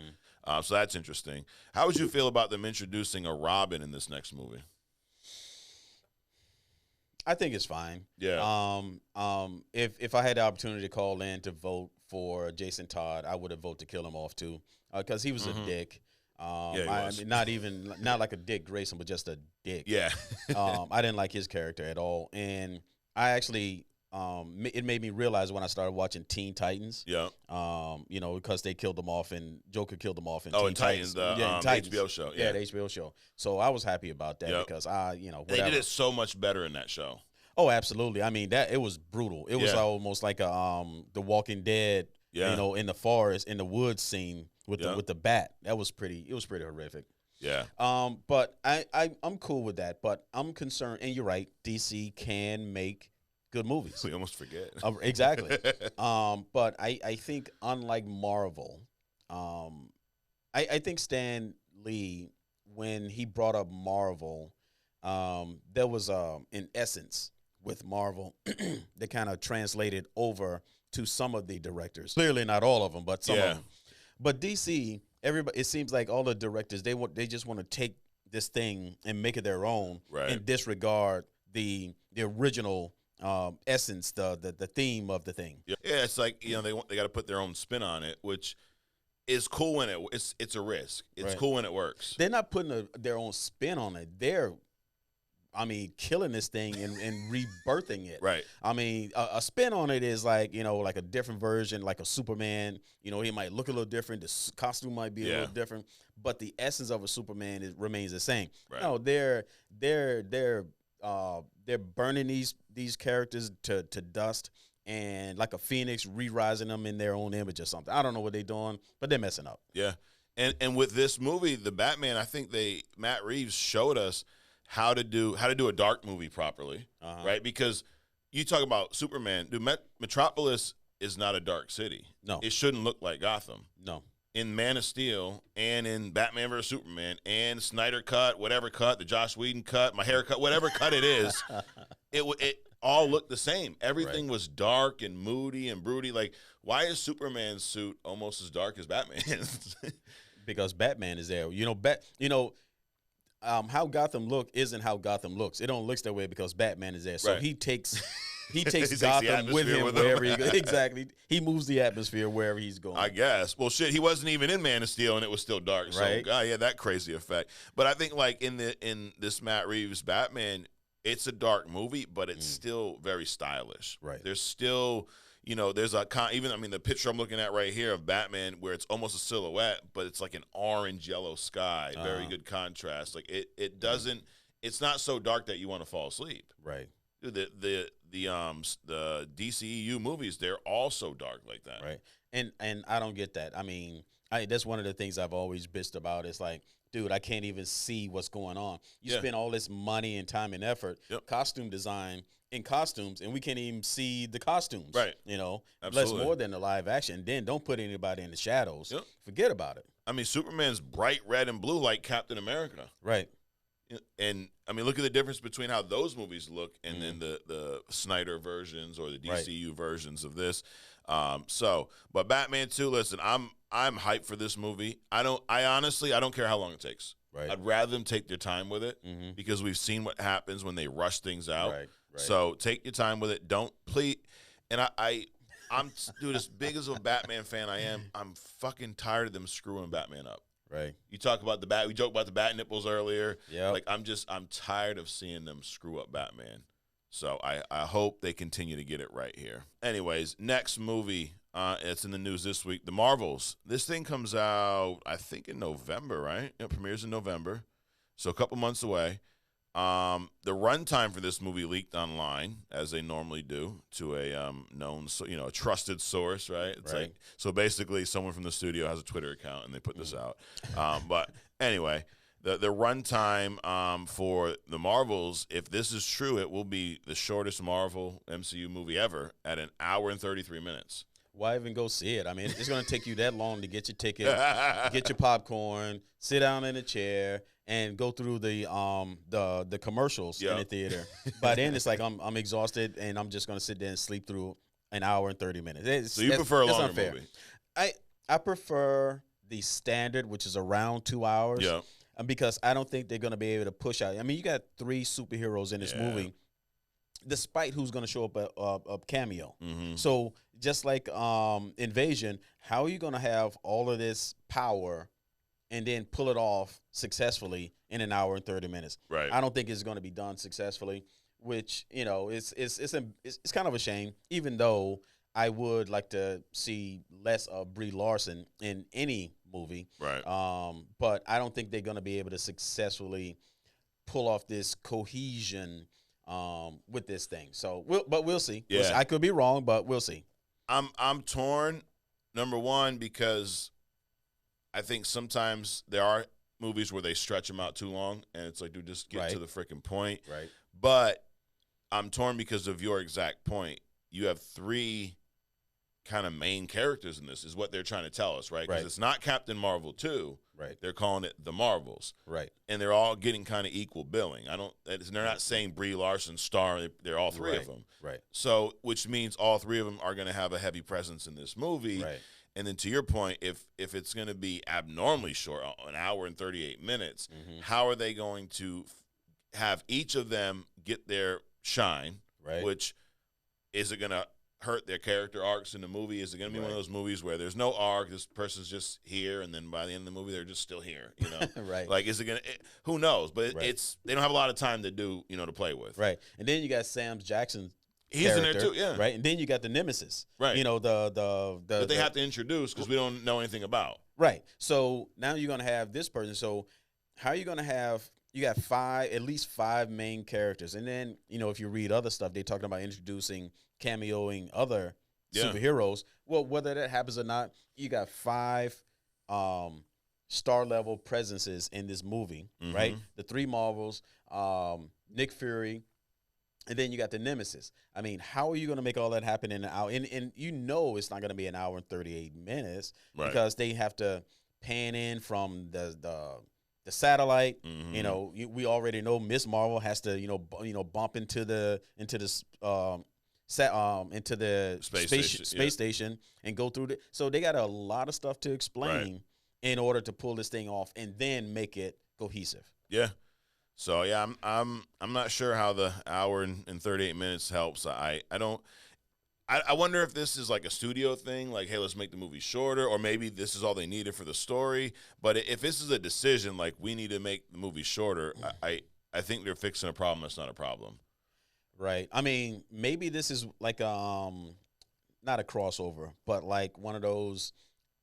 Speaker 1: So that's interesting. How would you feel about them introducing a Robin in this next movie?
Speaker 2: I think it's fine.
Speaker 1: Yeah.
Speaker 2: If I had the opportunity to call in to vote for Jason Todd, I would have voted to kill him off too, because he was a dick.
Speaker 1: Yeah,
Speaker 2: I mean, not like a Dick Grayson, but just a dick.
Speaker 1: Yeah.
Speaker 2: I didn't like his character at all, and I actually, it made me realize when I started watching Teen Titans.
Speaker 1: Yeah.
Speaker 2: Because they killed them off, and Joker killed them off in
Speaker 1: Teen
Speaker 2: Teen
Speaker 1: Titans,
Speaker 2: Titans.
Speaker 1: HBO show. Yeah,
Speaker 2: the HBO show. So I was happy about that because whatever.
Speaker 1: They did it so much better in that show.
Speaker 2: Oh, absolutely. I mean, it was brutal. It was almost like The Walking Dead.
Speaker 1: Yeah.
Speaker 2: In the forest, in the woods scene with the bat. It was pretty horrific.
Speaker 1: Yeah.
Speaker 2: But I'm cool with that. But I'm concerned, and you're right, DC can make good movies.
Speaker 1: We almost forget.
Speaker 2: Exactly. But I think unlike Marvel, I think Stan Lee, when he brought up Marvel, there was in essence with Marvel that kind of translated over to some of the directors. Clearly not all of them, but some of them. But DC, everybody, it seems like all the directors, they just want to take this thing and make it their own, and disregard the original essence, the theme of the thing.
Speaker 1: Yeah, it's like they got to put their own spin on it, which is cool when it's a risk. It's cool when it works.
Speaker 2: They're not putting their own spin on it. They're killing this thing and rebirthing it.
Speaker 1: Right.
Speaker 2: I mean, a spin on it is like a different version, like a Superman. He might look a little different. The costume might be a little different, but the essence of a Superman remains the same.
Speaker 1: Right.
Speaker 2: No, they're burning these characters to dust, and like a phoenix, re-rising them in their own image or something. I don't know what they're doing, but they're messing up.
Speaker 1: Yeah. And with this movie, the Batman, I think Matt Reeves showed us how to do a dark movie properly, right? Because you talk about Superman, dude, Metropolis is not a dark city.
Speaker 2: No.
Speaker 1: It shouldn't look like Gotham.
Speaker 2: No.
Speaker 1: In Man of Steel and in Batman vs. Superman and Snyder cut, whatever cut, the Joss Whedon cut, my haircut, whatever cut it is, it all looked the same. Everything was dark and moody and broody. Like, why is Superman's suit almost as dark as Batman's?
Speaker 2: Because Batman is there. How Gotham isn't how Gotham looks. It don't look that way because Batman is there. So he takes Gotham with him wherever he goes. Exactly. He moves the atmosphere wherever he's going.
Speaker 1: I guess. Well, shit, he wasn't even in Man of Steel and it was still dark.
Speaker 2: Right.
Speaker 1: So, yeah, that crazy effect. But I think like in this Matt Reeves Batman, it's a dark movie, but it's still very stylish.
Speaker 2: Right.
Speaker 1: There's still, there's the picture I'm looking at right here of Batman where it's almost a silhouette, but it's like an orange yellow sky, very good contrast. Like it doesn't, it's not so dark that you want to fall asleep.
Speaker 2: Right.
Speaker 1: The DCU movies, they're also dark like that.
Speaker 2: Right. And I don't get that. I mean, that's one of the things I've always bitched about. It's like, dude, I can't even see what's going on. You spend all this money and time and effort, costume design in costumes, and we can't even see the costumes.
Speaker 1: Right.
Speaker 2: Less more than the live action. Then don't put anybody in the shadows.
Speaker 1: Yep.
Speaker 2: Forget about it.
Speaker 1: I mean, Superman's bright red and blue like Captain America.
Speaker 2: Right.
Speaker 1: And I mean, look at the difference between how those movies look and then the Snyder versions or the DCU versions of this. But Batman 2, listen, I'm hyped for this movie. I honestly don't care how long it takes.
Speaker 2: Right.
Speaker 1: I'd rather them take their time with it because we've seen what happens when they rush things out.
Speaker 2: Right.
Speaker 1: So take your time with it. Don't please. And I'm dude, as big as a Batman fan I am, I'm fucking tired of them screwing Batman up.
Speaker 2: Right.
Speaker 1: You talk about the bat. We joked about the bat nipples earlier.
Speaker 2: Yeah.
Speaker 1: Like I'm tired of seeing them screw up Batman. So I hope they continue to get it right here. Anyways, next movie. It's in the news this week. The Marvels. This thing comes out, I think, in November, right? It premieres in November, so a couple months away. The runtime for this movie leaked online, as they normally do, to a known, a trusted source, right? It's like, so basically, someone from the studio has a Twitter account and they put this out. But anyway, the runtime for the Marvels, if this is true, it will be the shortest Marvel MCU movie ever at an hour and 33 minutes.
Speaker 2: Why even go see it? I mean, it's going to take you that long to get your ticket, get your popcorn, sit down in a chair, and go through the commercials in the theater. By then, it's like I'm exhausted, and I'm just going to sit there and sleep through an hour and 30 minutes.
Speaker 1: So you prefer a longer
Speaker 2: unfair.
Speaker 1: movie?
Speaker 2: I prefer the standard, which is around 2 hours.
Speaker 1: Yeah.
Speaker 2: Because I don't think they're going to be able to push out. I mean, you got 3 superheroes in this movie, despite who's going to show up a cameo.
Speaker 1: Mm-hmm.
Speaker 2: So just like Invasion, how are you going to have all of this power and then pull it off successfully in an hour and 30 minutes?
Speaker 1: Right.
Speaker 2: I don't think it's going to be done successfully, which, you know, it's kind of a shame, even though I would like to see less of Brie Larson in any movie.
Speaker 1: Right.
Speaker 2: But I don't think they're going to be able to successfully pull off this cohesion with this thing. So, we'll see.
Speaker 1: Yeah.
Speaker 2: We'll see. I could be wrong, but we'll see.
Speaker 1: I'm torn. Number one, because I think sometimes there are movies where they stretch them out too long, and it's like, dude, just get to the freaking point.
Speaker 2: Right.
Speaker 1: But I'm torn because of your exact point. You have 3 kind of main characters in this, is what they're trying to tell us, right? Because it's not Captain Marvel 2.
Speaker 2: Right.
Speaker 1: They're calling it the Marvels.
Speaker 2: Right.
Speaker 1: And they're all getting kind of equal billing. They're not saying Brie Larson star. They're all 3 of them.
Speaker 2: Right.
Speaker 1: So, which means all 3 of them are going to have a heavy presence in this movie.
Speaker 2: Right.
Speaker 1: And then to your point, if it's going to be abnormally short, an hour and 38 minutes, how are they going to have each of them get their shine?
Speaker 2: Right.
Speaker 1: Which is it going to hurt their character arcs in the movie? Is it going to be one of those movies where there's no arc, this person's just here, and then by the end of the movie they're just still here, you know?
Speaker 2: Right.
Speaker 1: Like, is it going to who knows? But it's they don't have a lot of time to do, to play with.
Speaker 2: Right. And then you got Sam Jackson.
Speaker 1: He's in there too, yeah.
Speaker 2: Right. And then you got the Nemesis.
Speaker 1: Right.
Speaker 2: You know,
Speaker 1: that they have to introduce because we don't know anything about.
Speaker 2: Right. So now you're going to have this person. So how are you going to have – you got at least 5 main characters. And then, if you read other stuff, they're talking about introducing, cameoing other superheroes. Well, whether that happens or not, you got 5 star-level presences in this movie, right? The 3 Marvels, Nick Fury, and then you got the Nemesis. I mean, how are you going to make all that happen in an hour? And it's not going to be an hour and 38 minutes because they have to pan in from the satellite. We already know Miss Marvel has to bump into the space station and go through so they got a lot of stuff to explain in order to pull this thing off and then make it cohesive.
Speaker 1: Yeah. So yeah, I'm not sure how the hour and 38 minutes helps. I wonder if this is like a studio thing, like, hey, let's make the movie shorter, or maybe this is all they needed for the story. But if this is a decision, like, we need to make the movie shorter, I think they're fixing a problem that's not a problem.
Speaker 2: Right. I mean, maybe this is like not a crossover, but like one of those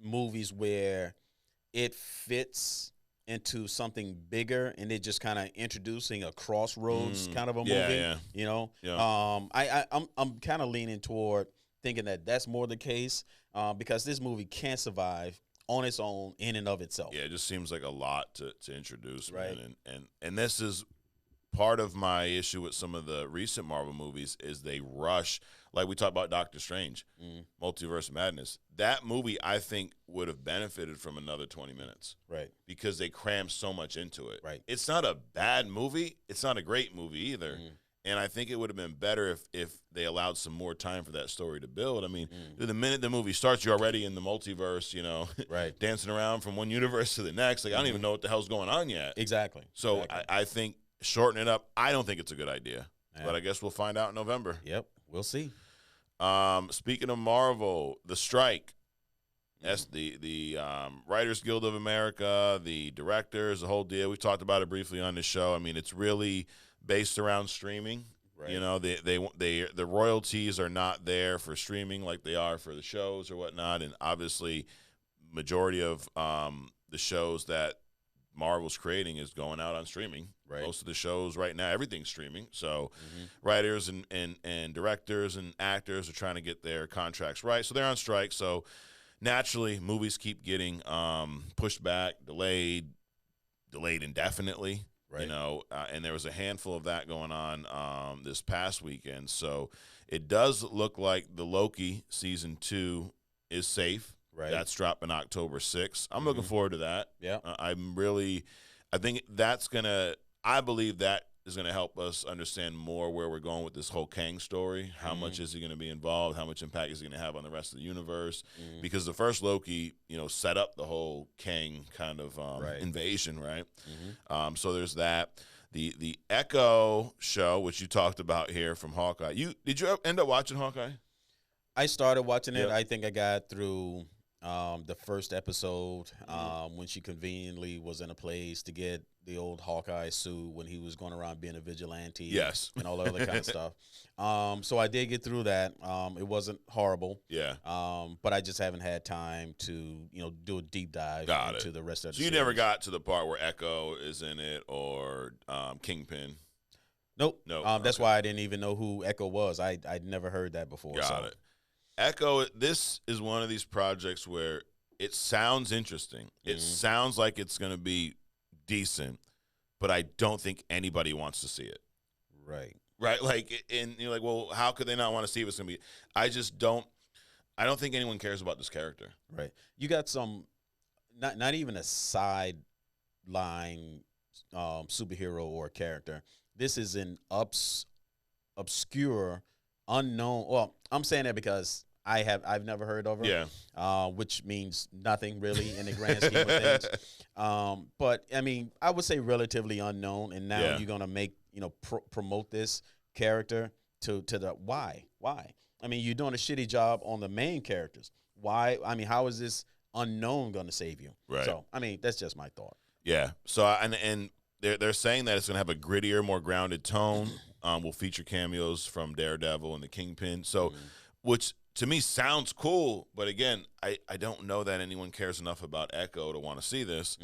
Speaker 2: movies where it fits into something bigger, and they're just kind of introducing a crossroads kind of a movie. I'm kind of leaning toward thinking that that's more the case because this movie can't survive on its own in and of itself.
Speaker 1: Yeah, it just seems like a lot to introduce,
Speaker 2: right?
Speaker 1: Man. And this is part of my issue with some of the recent Marvel movies is they rush. Like we talked about Doctor Strange, Multiverse of Madness. That movie, I think, would have benefited from another 20 minutes.
Speaker 2: Right. Because
Speaker 1: they crammed so much into it.
Speaker 2: Right.
Speaker 1: It's not a bad movie. It's not a great movie either. And I think it would have been better if they allowed some more time for that story to build. I mean, the minute the movie starts, you're already in the multiverse,
Speaker 2: right,
Speaker 1: dancing around from one universe to the next. Like, I don't even know what the hell's going on yet.
Speaker 2: Exactly.
Speaker 1: So I think shorten it up, I don't think it's a good idea. Yeah. But I guess we'll find out in November.
Speaker 2: Yep, we'll see.
Speaker 1: Speaking of Marvel, the strike. That's the Writers Guild of America, the directors, the whole deal. We talked about it briefly on the show. I mean, it's really based around streaming. Right. The royalties are not there for streaming like they are for the shows or whatnot. And obviously, majority of the shows that Marvel's creating is going out on streaming. Right. Most of the shows right now, everything's streaming. So writers and directors and actors are trying to get their contracts right. So they're on strike. So naturally, movies keep getting pushed back, delayed, delayed indefinitely.
Speaker 2: Right.
Speaker 1: You know, and there was a handful of that going on this past weekend. So it does look like the Loki season 2 is safe.
Speaker 2: Right.
Speaker 1: That's dropping October 6th. I'm looking forward to that.
Speaker 2: Yeah.
Speaker 1: I think I believe that is going to help us understand more where we're going with this whole Kang story. How much is he going to be involved? How much impact is he going to have on the rest of the universe? Because the first Loki, set up the whole Kang kind of invasion, right? So there's that. The Echo show, which you talked about here from Hawkeye. Did you end up watching Hawkeye?
Speaker 2: I started watching it.
Speaker 1: Yep.
Speaker 2: I think I got through the first episode when she conveniently was in a place to get the old Hawkeye suit when he was going around being a vigilante.
Speaker 1: Yes.
Speaker 2: And all the other kind of stuff. So I did get through that. It wasn't horrible.
Speaker 1: Yeah.
Speaker 2: But I just haven't had time to, do a deep dive into the rest of the
Speaker 1: So you
Speaker 2: series.
Speaker 1: never got to the part where Echo is in it or Kingpin?
Speaker 2: Nope.
Speaker 1: No.
Speaker 2: That's why I didn't even know who Echo was. I'd never heard that before.
Speaker 1: Got it. Echo, this is one of these projects where it sounds interesting. It sounds like it's going to be decent, but I don't think anybody wants to see it.
Speaker 2: Right.
Speaker 1: Right? Like, and you're like, well, how could they not want to see if it's going to be? I don't think anyone cares about this character.
Speaker 2: Right. You got some, not even a sideline superhero or character. This is an obscure, unknown. Well, I'm saying that because I've never heard of her.
Speaker 1: Yeah.
Speaker 2: Which means nothing really in the grand scheme of things. But I mean, I would say relatively unknown. And now you're gonna make promote this character to the why? I mean, you're doing a shitty job on the main characters. Why? I mean, how is this unknown gonna save you?
Speaker 1: Right.
Speaker 2: So I mean, that's just my thought.
Speaker 1: Yeah. So and they're saying that it's gonna have a grittier, more grounded tone. Will feature cameos from Daredevil and the Kingpin. So, which to me sounds cool, but again, I don't know that anyone cares enough about Echo to want to see this.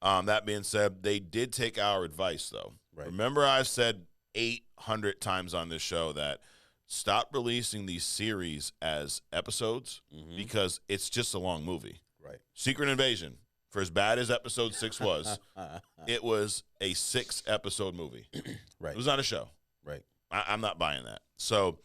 Speaker 1: That being said, they did take our advice, though.
Speaker 2: Right.
Speaker 1: Remember, I've said 800 times on this show that stop releasing these series as episodes because it's just a long movie.
Speaker 2: Right.
Speaker 1: Secret Invasion, for as bad as episode 6 was, it was a 6-episode movie.
Speaker 2: Right.
Speaker 1: It was not a show.
Speaker 2: Right.
Speaker 1: I'm not buying that. So,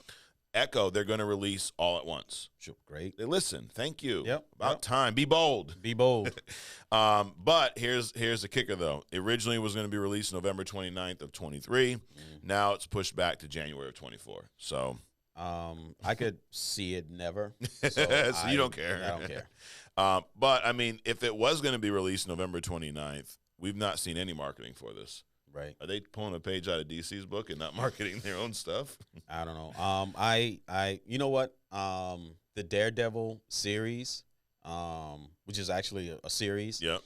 Speaker 1: Echo, they're going to release all at once.
Speaker 2: Sure. Great.
Speaker 1: They listen. Thank you.
Speaker 2: Yep.
Speaker 1: About time. Be bold.
Speaker 2: Be bold.
Speaker 1: But here's the kicker, though. Originally, it was going to be released November 29th of 23. Now it's pushed back to January of 24. So,
Speaker 2: I could see it never.
Speaker 1: So you don't care.
Speaker 2: I don't care.
Speaker 1: But I mean, if it was going to be released November 29th, we've not seen any marketing for this.
Speaker 2: Right.
Speaker 1: Are they pulling a page out of DC's book and not marketing their own stuff?
Speaker 2: I don't know. You know what? The Daredevil series, which is actually a series.
Speaker 1: Yep.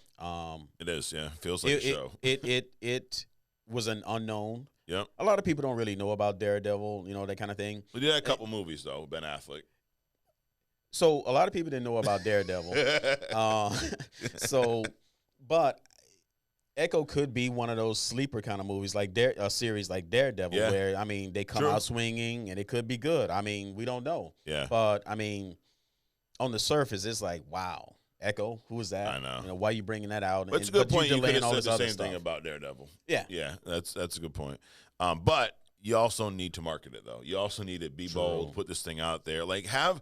Speaker 1: It is. Yeah. Feels like a show.
Speaker 2: It was an unknown.
Speaker 1: Yep.
Speaker 2: A lot of people don't really know about Daredevil, that kind of thing.
Speaker 1: We did a couple movies though, Ben Affleck.
Speaker 2: So a lot of people didn't know about Daredevil. But Echo could be one of those sleeper kind of movies, like a series like Daredevil, where, I mean, they come out swinging, and it could be good. I mean, we don't know.
Speaker 1: Yeah.
Speaker 2: But, I mean, on the surface, it's like, wow, Echo, who is that?
Speaker 1: I know.
Speaker 2: Why are you bringing that out?
Speaker 1: But it's a good point. You could have said the same
Speaker 2: stuff.
Speaker 1: thing about Daredevil.
Speaker 2: Yeah.
Speaker 1: Yeah, that's a good point. But you also need to market it, though. You also need to be bold, put this thing out there. Like, have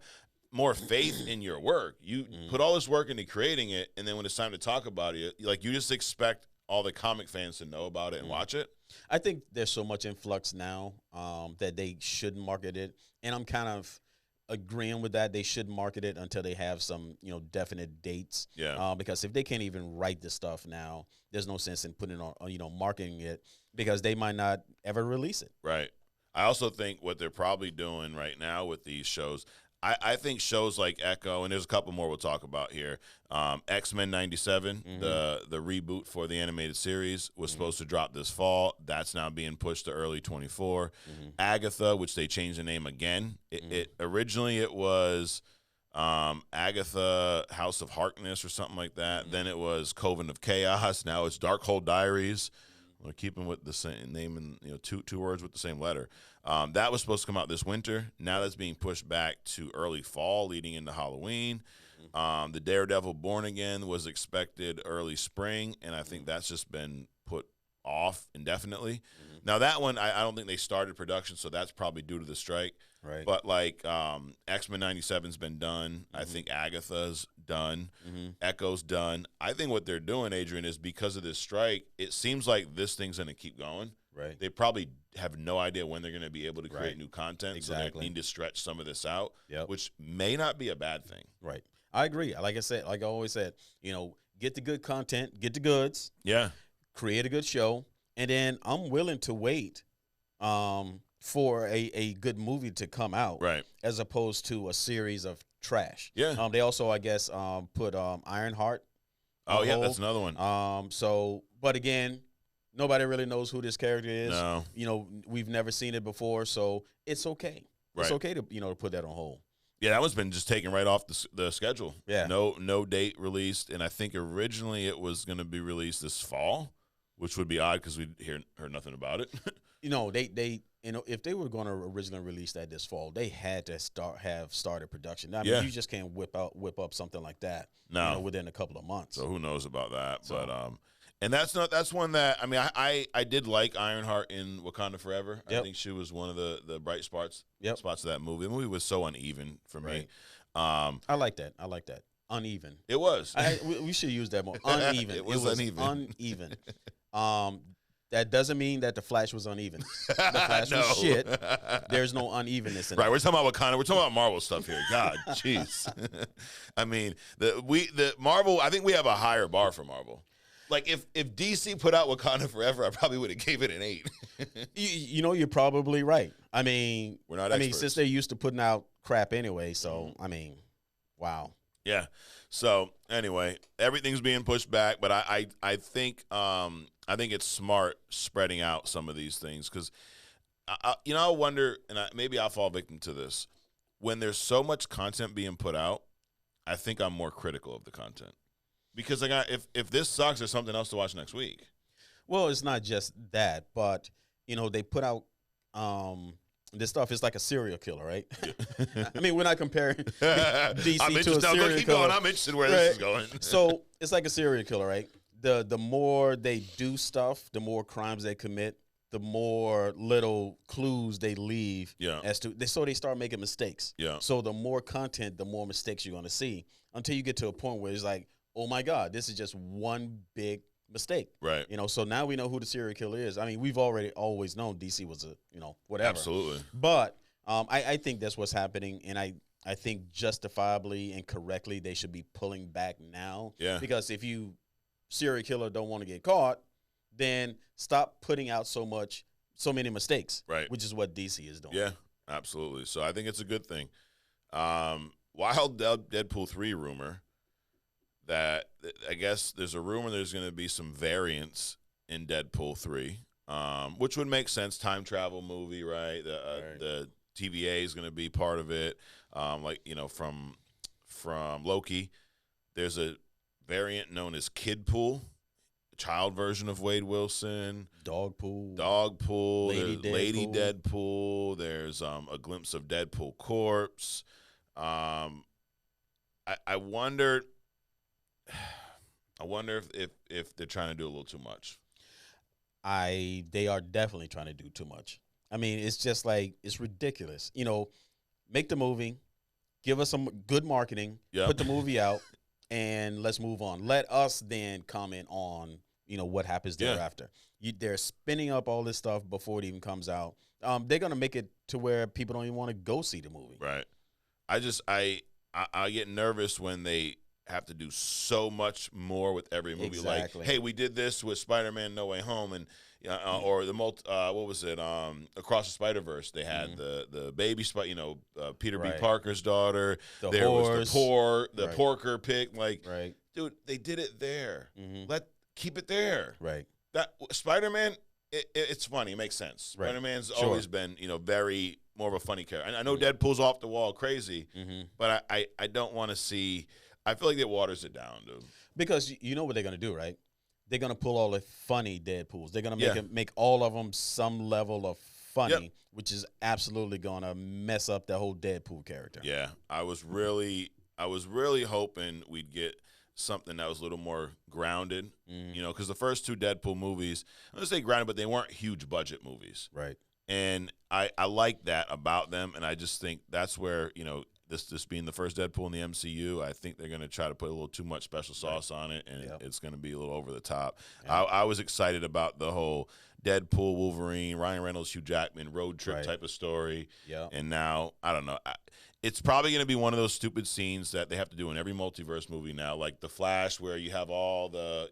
Speaker 1: more faith in your work. You put all this work into creating it, and then when it's time to talk about it, you just expect all the comic fans to know about it and watch it.
Speaker 2: I think there's so much influx now that they should market it, and I'm kind of agreeing with that. They should market it until they have some, definite dates.
Speaker 1: Yeah.
Speaker 2: Because if they can't even write the stuff now, there's no sense in putting it on, marketing it because they might not ever release it.
Speaker 1: Right. I also think what they're probably doing right now with these shows, I think shows like Echo, and there's a couple more we'll talk about here. X-Men 97, the reboot for the animated series, was supposed to drop this fall. That's now being pushed to early 24. Agatha, which they changed the name again. It originally it was Agatha House of Harkness or something like that. Then it was Coven of Chaos. Now it's Darkhold Diaries. We're keeping with the same name and two words with the same letter. That was supposed to come out this winter. Now that's being pushed back to early fall, leading into Halloween. The Daredevil Born Again was expected early spring, and I think that's just been put off indefinitely. Now that one, I don't think they started production, so that's probably due to the strike.
Speaker 2: Right.
Speaker 1: But like X-Men 97's been done. I think Agatha's done. Echo's done. I think what they're doing, Adrian, is because of this strike, it seems like this thing's going to keep going.
Speaker 2: Right.
Speaker 1: They probably have no idea when they're going to be able to create new content.
Speaker 2: Exactly.
Speaker 1: So they need to stretch some of this out,
Speaker 2: Yep.
Speaker 1: which may not be a bad thing.
Speaker 2: Right. I agree. Like I always said, get the good content, get the goods.
Speaker 1: Yeah.
Speaker 2: Create a good show, and then I'm willing to wait for a good movie to come out,
Speaker 1: Right.
Speaker 2: as opposed to a series of trash.
Speaker 1: Yeah.
Speaker 2: They also, I guess, put Ironheart.
Speaker 1: Oh, yeah,
Speaker 2: hold.
Speaker 1: that's another one.
Speaker 2: But again, nobody really knows who this character is.
Speaker 1: No.
Speaker 2: We've never seen it before, so it's okay.
Speaker 1: Right.
Speaker 2: It's okay to to put that on hold.
Speaker 1: Yeah, that one's been just taken right off the schedule.
Speaker 2: Yeah.
Speaker 1: No date released, and I think originally it was going to be released this fall, which would be odd because we heard nothing about it.
Speaker 2: They if they were going to originally release that this fall, they had to have started production. I mean,
Speaker 1: Yeah.
Speaker 2: you just can't whip up something like that.
Speaker 1: No.
Speaker 2: Within a couple of months.
Speaker 1: So who knows about that?
Speaker 2: So-
Speaker 1: But and that's one that I did like Ironheart in Wakanda Forever.
Speaker 2: Yep.
Speaker 1: I think she was one of the bright spots
Speaker 2: Yep.
Speaker 1: of that movie. The movie was so uneven for me.
Speaker 2: Right. I like that. Uneven.
Speaker 1: It was.
Speaker 2: We should use that more. Uneven.
Speaker 1: It was uneven.
Speaker 2: Uneven. That doesn't mean that the Flash was uneven. The Flash
Speaker 1: No.
Speaker 2: was shit. There's no unevenness in
Speaker 1: Right,
Speaker 2: it.
Speaker 1: we're talking about Wakanda. We're talking about Marvel stuff here. God, jeez. I mean, the Marvel. I think we have a higher bar for Marvel. Like if DC put out Wakanda Forever, I probably would have gave it an 8.
Speaker 2: You're probably right. I mean,
Speaker 1: We're not
Speaker 2: experts.
Speaker 1: experts.
Speaker 2: Since they're used to putting out crap anyway, so I mean, wow.
Speaker 1: Yeah. So anyway, everything's being pushed back, but I think it's smart spreading out some of these things because I wonder, and maybe I'll fall victim to this. When there's so much content being put out, I think I'm more critical of the content because if this sucks, there's something else to watch next week.
Speaker 2: Well, it's not just that, but they put out this stuff is like a serial killer, right? I mean, we're not comparing DC to a serial killer.
Speaker 1: I'm interested where this is going.
Speaker 2: So it's like a serial killer, right? The more they do stuff, the more crimes they commit, the more little clues they leave.
Speaker 1: Yeah.
Speaker 2: So they start making mistakes.
Speaker 1: Yeah.
Speaker 2: So the more content, the more mistakes you're going to see until you get to a point where it's like, oh my God, this is just one big mistake.
Speaker 1: Right.
Speaker 2: So now we know who the serial killer is. I mean, we've always known DC was whatever.
Speaker 1: Absolutely.
Speaker 2: But I think that's what's happening, and I think justifiably and correctly they should be pulling back now.
Speaker 1: Yeah.
Speaker 2: Because if you serial killer don't want to get caught, then stop putting out so many mistakes.
Speaker 1: Right.
Speaker 2: Which is what DC is doing.
Speaker 1: Yeah, absolutely. So I think it's a good thing. Wild Deadpool 3 rumor that I guess there's a rumor there's going to be some variants in Deadpool 3, which would make sense. Time travel movie, right? The TVA is going to be part of it. From Loki, there's a variant known as Kidpool, child version of Wade Wilson.
Speaker 2: Dogpool.
Speaker 1: Lady Deadpool. There's a glimpse of Deadpool corpse. I wonder if they're trying to do a little too much.
Speaker 2: They are definitely trying to do too much. I mean, it's just like, it's ridiculous. Make the movie, give us some good marketing, put the movie out, and let's move on. Let us then comment on, what happens thereafter. They're spinning up all this stuff before it even comes out. They're going to make it to where people don't even want to go see the movie.
Speaker 1: Right. I get nervous when they have to do so much more with every movie.
Speaker 2: Exactly.
Speaker 1: Like, hey, we did this with Spider-Man No Way Home, and or the what was it? Across the Spider-Verse, they had the baby Peter B.
Speaker 2: Right.
Speaker 1: Parker's daughter.
Speaker 2: There
Speaker 1: was the
Speaker 2: Right.
Speaker 1: porker pick. Like,
Speaker 2: Right.
Speaker 1: dude, they did it there.
Speaker 2: Mm-hmm.
Speaker 1: Keep it there.
Speaker 2: Right.
Speaker 1: That Spider-Man, it's funny. It makes sense.
Speaker 2: Right.
Speaker 1: Spider-Man's
Speaker 2: Sure.
Speaker 1: always been, very more of a funny character. I know Deadpool's off the wall crazy, but I don't want to see. I feel like it waters it down, dude.
Speaker 2: Because you know what they're going to do, right? they're gonna pull all the funny Deadpools. They're gonna
Speaker 1: Yeah.
Speaker 2: make all of them some level of funny,
Speaker 1: Yep.
Speaker 2: which is absolutely gonna mess up the whole Deadpool character.
Speaker 1: Yeah, I was really hoping we'd get something that was a little more grounded, because the first two Deadpool movies, I'm gonna say grounded, but they weren't huge budget movies,
Speaker 2: Right.
Speaker 1: and I like that about them, and I just think that's where this being the first Deadpool in the MCU, I think they're gonna try to put a little too much special sauce on it, and
Speaker 2: Yep.
Speaker 1: it's gonna be a little over the top.
Speaker 2: Yep.
Speaker 1: I was excited about the whole Deadpool, Wolverine, Ryan Reynolds, Hugh Jackman road trip
Speaker 2: Right.
Speaker 1: type of story.
Speaker 2: Yeah.
Speaker 1: And now, I don't know. It's probably going to be one of those stupid scenes that they have to do in every multiverse movie now, like The Flash, where you have all the,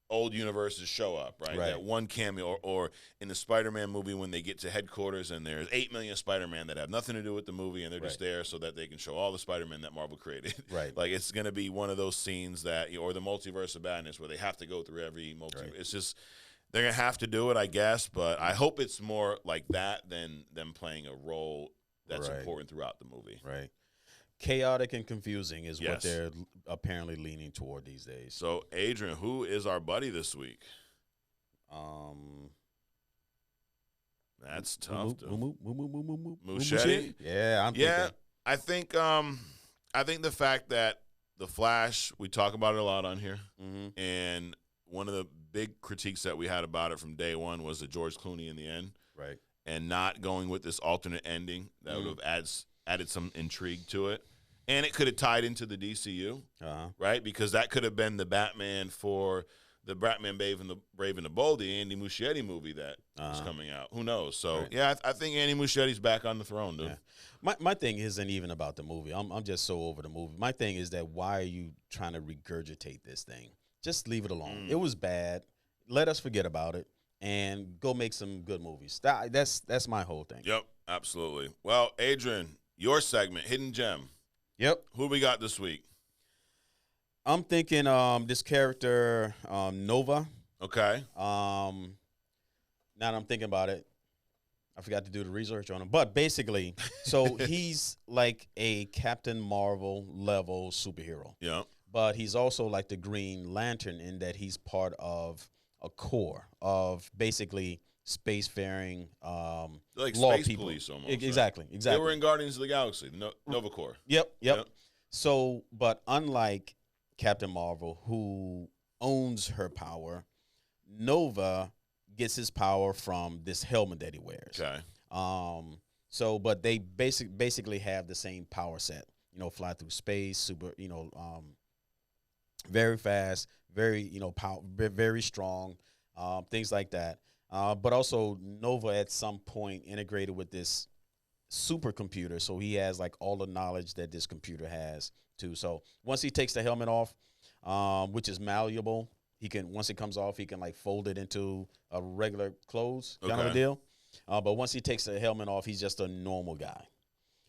Speaker 1: old universes show up, right?
Speaker 2: Right.
Speaker 1: That one cameo, or in the Spider-Man movie when they get to headquarters and there's 8 million Spider-Man that have nothing to do with the movie, and they're just
Speaker 2: Right.
Speaker 1: there so that they can show all the Spider-Man that Marvel created.
Speaker 2: Right.
Speaker 1: Like, it's going to be one of those scenes that, or the Multiverse of Madness, where they have to go through every multiverse.
Speaker 2: Right.
Speaker 1: It's just, they're going to have to do it, I guess, but I hope it's more like that than them playing a role that's
Speaker 2: Right.
Speaker 1: important throughout the movie.
Speaker 2: Right. Chaotic and confusing is what
Speaker 1: Yes.
Speaker 2: they're apparently leaning toward these days.
Speaker 1: So, Adrian, who is our buddy this week? That's tough. Muschietti?
Speaker 2: Yeah, I'm
Speaker 1: Yeah,
Speaker 2: thinking.
Speaker 1: I think the fact that the Flash, we talk about it a lot on here,
Speaker 2: Mm-hmm.
Speaker 1: and one of the big critiques that we had about it from day one was the George Clooney in the end,
Speaker 2: Right.
Speaker 1: and not going with this alternate ending that would have added some intrigue to it, and it could have tied into the DCU, right? Because that could have been the Batman for the Batman Brave and the Bold, the Andy Muschietti movie that is coming out. Who knows? So,
Speaker 2: Right.
Speaker 1: yeah, I think Andy Muschietti's back on the throne, dude.
Speaker 2: Yeah. My thing isn't even about the movie. I'm just so over the movie. My thing is that why are you trying to regurgitate this thing? Just leave it alone. It was bad. Let us forget about it and go make some good movies. That's my whole thing.
Speaker 1: Yep, absolutely. Well, Adrian, your segment, Hidden Gem.
Speaker 2: Yep.
Speaker 1: Who we got this week?
Speaker 2: I'm thinking this character Nova.
Speaker 1: Okay.
Speaker 2: Now that I'm thinking about it, I forgot to do the research on him. But basically, so he's like a Captain Marvel level superhero.
Speaker 1: Yeah.
Speaker 2: But he's also like the Green Lantern in that he's part of a corps of basically spacefaring
Speaker 1: Like
Speaker 2: law
Speaker 1: space
Speaker 2: people.
Speaker 1: police almost.
Speaker 2: Exactly.
Speaker 1: Right?
Speaker 2: Exactly.
Speaker 1: They were in Guardians of the Galaxy, the Nova Corps.
Speaker 2: Yep. So, but unlike Captain Marvel, who owns her power, Nova gets his power from this helmet that he wears.
Speaker 1: Okay.
Speaker 2: So, but they basically have the same power set. Fly through space, super. Very fast, very very strong, things like that. But also Nova at some point integrated with this supercomputer, so he has like all the knowledge that this computer has too. So once he takes the helmet off, which is malleable, once it comes off, he can like fold it into a regular clothes kind of a deal. But once he takes the helmet off, he's just a normal guy.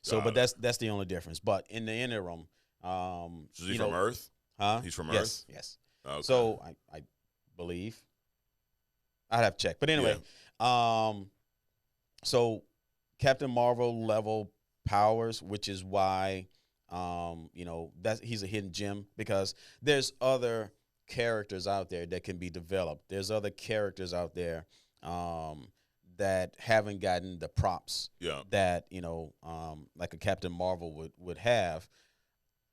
Speaker 2: So, but that's the only difference. But in the interim,
Speaker 1: Is he from Earth?
Speaker 2: Huh?
Speaker 1: He's from Earth?
Speaker 2: Yes.
Speaker 1: Okay.
Speaker 2: So I believe I'd have to check. But anyway, so Captain Marvel level powers, which is why that he's a hidden gem, because there's other characters out there that can be developed. There's other characters out there that haven't gotten the props that like a Captain Marvel would have.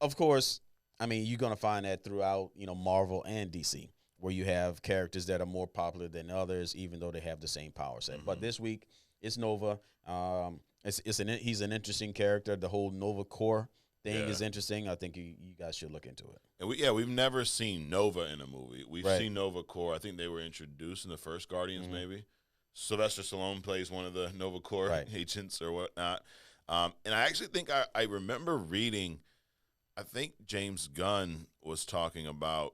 Speaker 2: Of course, I mean, you're gonna find that throughout Marvel and DC, where you have characters that are more popular than others, even though they have the same power set. But this week it's Nova. He's an interesting character. The whole Nova Corps thing is interesting. I think you guys should look into it.
Speaker 1: And we've never seen Nova in a movie. We've
Speaker 2: Right.
Speaker 1: seen Nova Corps. I think they were introduced in the first Guardians, maybe. Sylvester Stallone plays one of the Nova Corps agents or whatnot. And I actually think I remember reading, I think James Gunn was talking about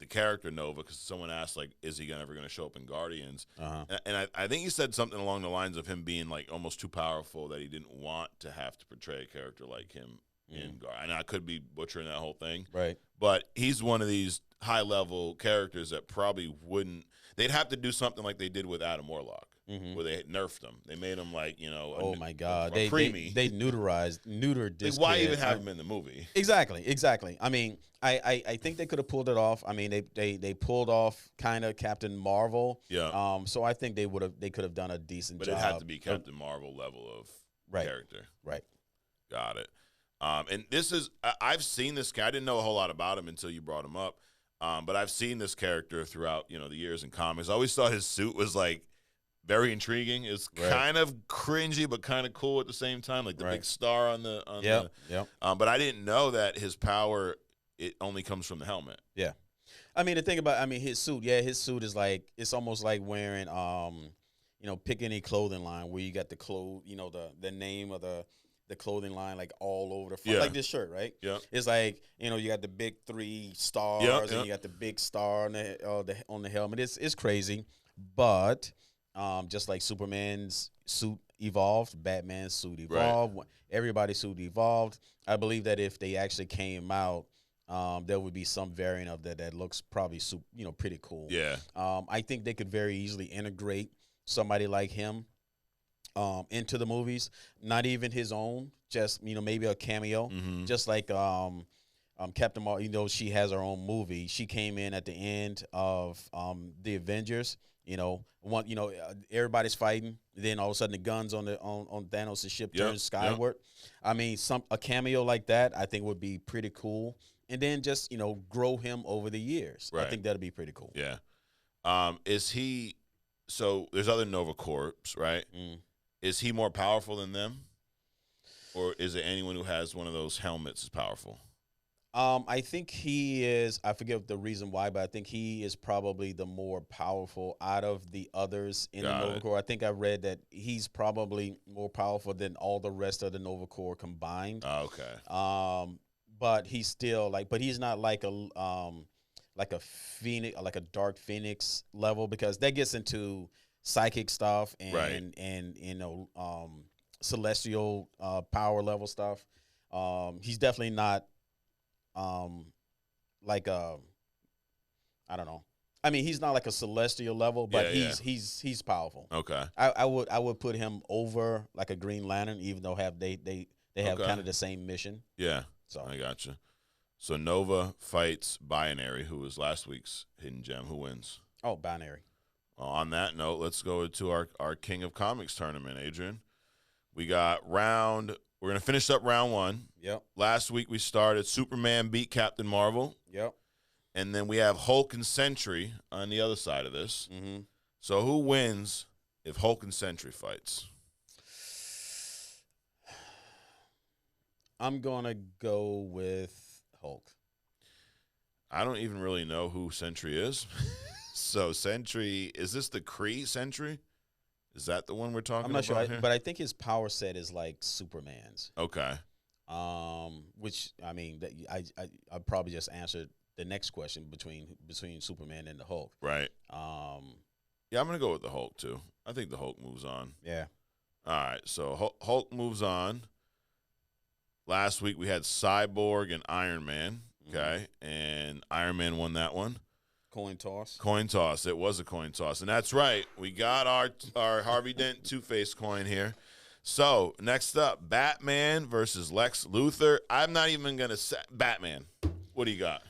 Speaker 1: the character Nova, because someone asked, like, is he ever going to show up in Guardians? And I think he said something along the lines of him being, like, almost too powerful, that he didn't want to have to portray a character like him in Guardians. And I could be butchering that whole thing.
Speaker 2: Right.
Speaker 1: But he's one of these high-level characters that probably wouldn't – they'd have to do something like they did with Adam Warlock. where they nerfed him. They made him like
Speaker 2: Oh my God,
Speaker 1: a preemie.
Speaker 2: they neutered this.
Speaker 1: Why
Speaker 2: kid.
Speaker 1: even have him in the movie?
Speaker 2: Exactly. I mean, I think they could have pulled it off. I mean, they pulled off kind of Captain Marvel.
Speaker 1: Yeah.
Speaker 2: So I think they could have done a decent
Speaker 1: But
Speaker 2: job.
Speaker 1: it had to be Captain Marvel level of character.
Speaker 2: Right.
Speaker 1: Got it. And this is I've seen this. I didn't know a whole lot about him until you brought him up. But I've seen this character throughout the years in comics. I always thought his suit was like very intriguing. It's kind of cringy, but kind of cool at the same time, like the big star on the. But I didn't know that his power it only comes from the helmet.
Speaker 2: Yeah, I mean the thing about his suit. Yeah, his suit is like it's almost like wearing pick any clothing line where you got the the name of the clothing line like all over the front, like this shirt, right?
Speaker 1: Yeah,
Speaker 2: it's like you got the big 3 stars and you got the big star on the helmet. It's crazy, but just like Superman's suit evolved, Batman's suit evolved, everybody's suit evolved. I believe that if they actually came out, there would be some variant of that looks probably pretty cool.
Speaker 1: Yeah,
Speaker 2: I think they could very easily integrate somebody like him into the movies, not even his own, just maybe a cameo, just like Captain Marvel. She has her own movie. She came in at the end of the Avengers. Everybody's fighting. Then all of a sudden the guns on Thanos' ship turns skyward. I mean, a cameo like that I think would be pretty cool. And then just grow him over the years. I think that'd be pretty cool.
Speaker 1: Yeah. Is he? So there's other Nova Corps, right? Is he more powerful than them? Or is it anyone who has one of those helmets is powerful?
Speaker 2: I think he is. I forget the reason why, but I think he is probably the more powerful out of the others in the Nova Corps. I think I read that he's probably more powerful than all the rest of the Nova Corps combined.
Speaker 1: Okay.
Speaker 2: But he's still but he's not like a Phoenix, like a Dark Phoenix level, because that gets into psychic stuff and celestial power level stuff. He's definitely not like a, I don't know. I mean, he's not like a celestial level, but he's powerful.
Speaker 1: Okay.
Speaker 2: I would put him over like a Green Lantern, even though they have kind of the same mission.
Speaker 1: Yeah.
Speaker 2: So
Speaker 1: I gotcha. So Nova fights Binary, who was last week's Hidden Gem. Who wins?
Speaker 2: Oh, Binary.
Speaker 1: On that note, let's go to our King of Comics tournament, Adrian. We got we're going to finish up round 1.
Speaker 2: Yep.
Speaker 1: Last week we started Superman beat Captain Marvel.
Speaker 2: Yep.
Speaker 1: And then we have Hulk and Sentry on the other side of this.
Speaker 2: Mm-hmm.
Speaker 1: So who wins if Hulk and Sentry fights?
Speaker 2: I'm going to go with Hulk.
Speaker 1: I don't even really know who Sentry is. So Sentry, is this the Kree Sentry? Is that the one we're talking about?
Speaker 2: I'm not sure,
Speaker 1: here?
Speaker 2: but I think his power set is like Superman's.
Speaker 1: Okay.
Speaker 2: Which I mean, I probably just answered the next question between Superman and the Hulk.
Speaker 1: Right. Yeah, I'm gonna go with the Hulk too. I think the Hulk moves on.
Speaker 2: Yeah.
Speaker 1: All right. So Hulk moves on. Last week we had Cyborg and Iron Man. Okay, and Iron Man won that one.
Speaker 2: Coin toss.
Speaker 1: Coin toss. It was a coin toss, and that's right. We got our Harvey Dent Two-Face coin here. So next up, Batman versus Lex Luthor. I'm not even gonna say Batman. What do you got?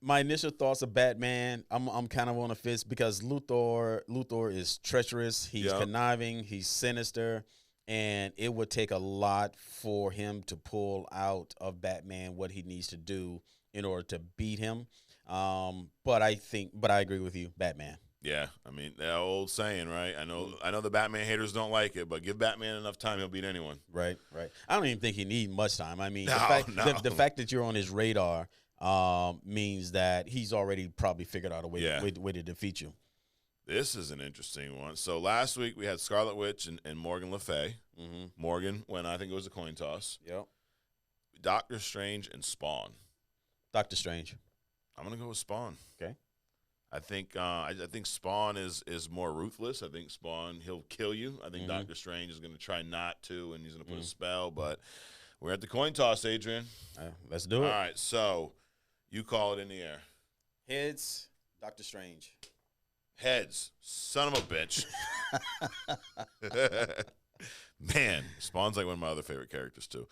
Speaker 2: My initial thoughts of Batman, I'm kind of on a fence because Luthor is treacherous. He's conniving. He's sinister. And it would take a lot for him to pull out of Batman what he needs to do in order to beat him. But I agree with you, Batman.
Speaker 1: Yeah, I mean that old saying, right? I know the Batman haters don't like it, but give Batman enough time, he'll beat anyone.
Speaker 2: Right. I don't even think he needs much time. I mean,
Speaker 1: the
Speaker 2: fact that you're on his radar means that he's already probably figured out a way to defeat you.
Speaker 1: This is an interesting one. So last week we had Scarlet Witch and Morgan Le Fay.
Speaker 2: Mm-hmm.
Speaker 1: Morgan, when I think it was a coin toss.
Speaker 2: Yep.
Speaker 1: Doctor Strange and Spawn.
Speaker 2: Doctor Strange.
Speaker 1: I'm gonna go with Spawn.
Speaker 2: Okay.
Speaker 1: I think Spawn is more ruthless. I think Spawn, he'll kill you. I think Doctor Strange is gonna try not to, and he's gonna put a spell. But we're at the coin toss, Adrian.
Speaker 2: Let's do it.
Speaker 1: All right. So you call it in the air.
Speaker 2: Heads. Doctor Strange.
Speaker 1: Heads. Son of a bitch. Man, Spawn's like one of my other favorite characters, too.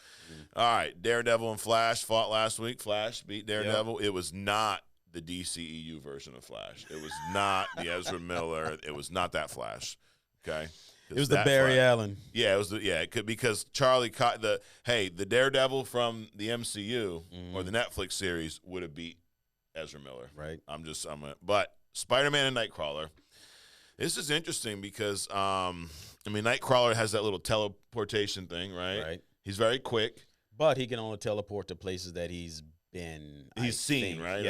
Speaker 1: All right, Daredevil and Flash fought last week. Flash beat Daredevil. Yep. It was not the DCEU version of Flash. It was not the Ezra Miller. It was not that Flash. Okay?
Speaker 2: It was the Barry Allen.
Speaker 1: Yeah, it was it could, because Charlie caught the Daredevil from the MCU or the Netflix series would have beat Ezra Miller.
Speaker 2: Right.
Speaker 1: But Spider-Man and Nightcrawler. This is interesting because Nightcrawler has that little teleportation thing, right?
Speaker 2: Right.
Speaker 1: He's very quick,
Speaker 2: but he can only teleport to places that he's been.
Speaker 1: He's seen, right?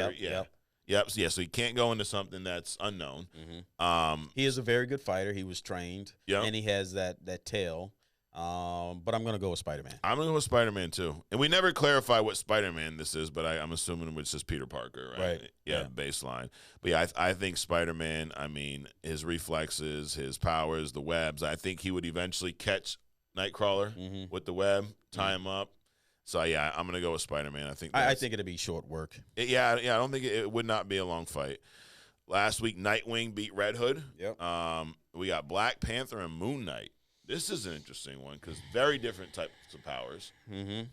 Speaker 1: Yep. So he can't go into something that's unknown.
Speaker 2: He is a very good fighter. He was trained, and he has that tail. But I'm going to go with Spider-Man.
Speaker 1: I'm going to go with Spider-Man, too. And we never clarify what Spider-Man this is, but I'm assuming it's just Peter Parker, right? Yeah, baseline. But, yeah, I think Spider-Man, his reflexes, his powers, the webs, I think he would eventually catch Nightcrawler with the web, tie him up. So, yeah, I'm going to go with Spider-Man. I think
Speaker 2: it'll be short work.
Speaker 1: I don't think it would not be a long fight. Last week, Nightwing beat Red Hood.
Speaker 2: Yep.
Speaker 1: We got Black Panther and Moon Knight. This is an interesting one because very different types of powers.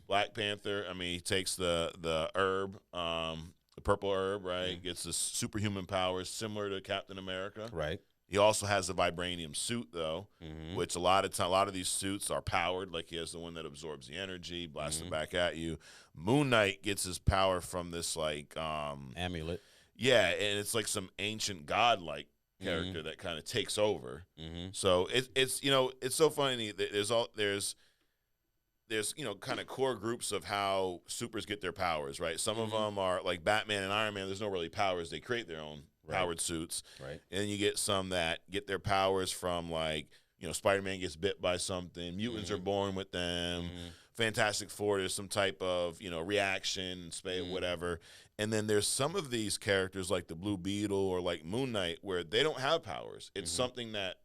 Speaker 1: Black Panther, he takes the herb, the purple herb, right? Gets the superhuman powers similar to Captain America.
Speaker 2: Right.
Speaker 1: He also has the vibranium suit, though, which a lot of these suits are powered. Like he has the one that absorbs the energy, blasts it back at you. Moon Knight gets his power from this
Speaker 2: amulet.
Speaker 1: Yeah, and it's like some ancient god-like character that kind of takes over. So it's so funny. There's kind of core groups of how supers get their powers, right? Some of them are like Batman and Iron Man. There's no really powers; they create their own powered suits.
Speaker 2: Right.
Speaker 1: And you get some that get their powers from Spider-Man gets bit by something. Mutants are born with them. Fantastic Four, there's some type of reaction, whatever. And then there's some of these characters like the Blue Beetle or like Moon Knight where they don't have powers. It's something that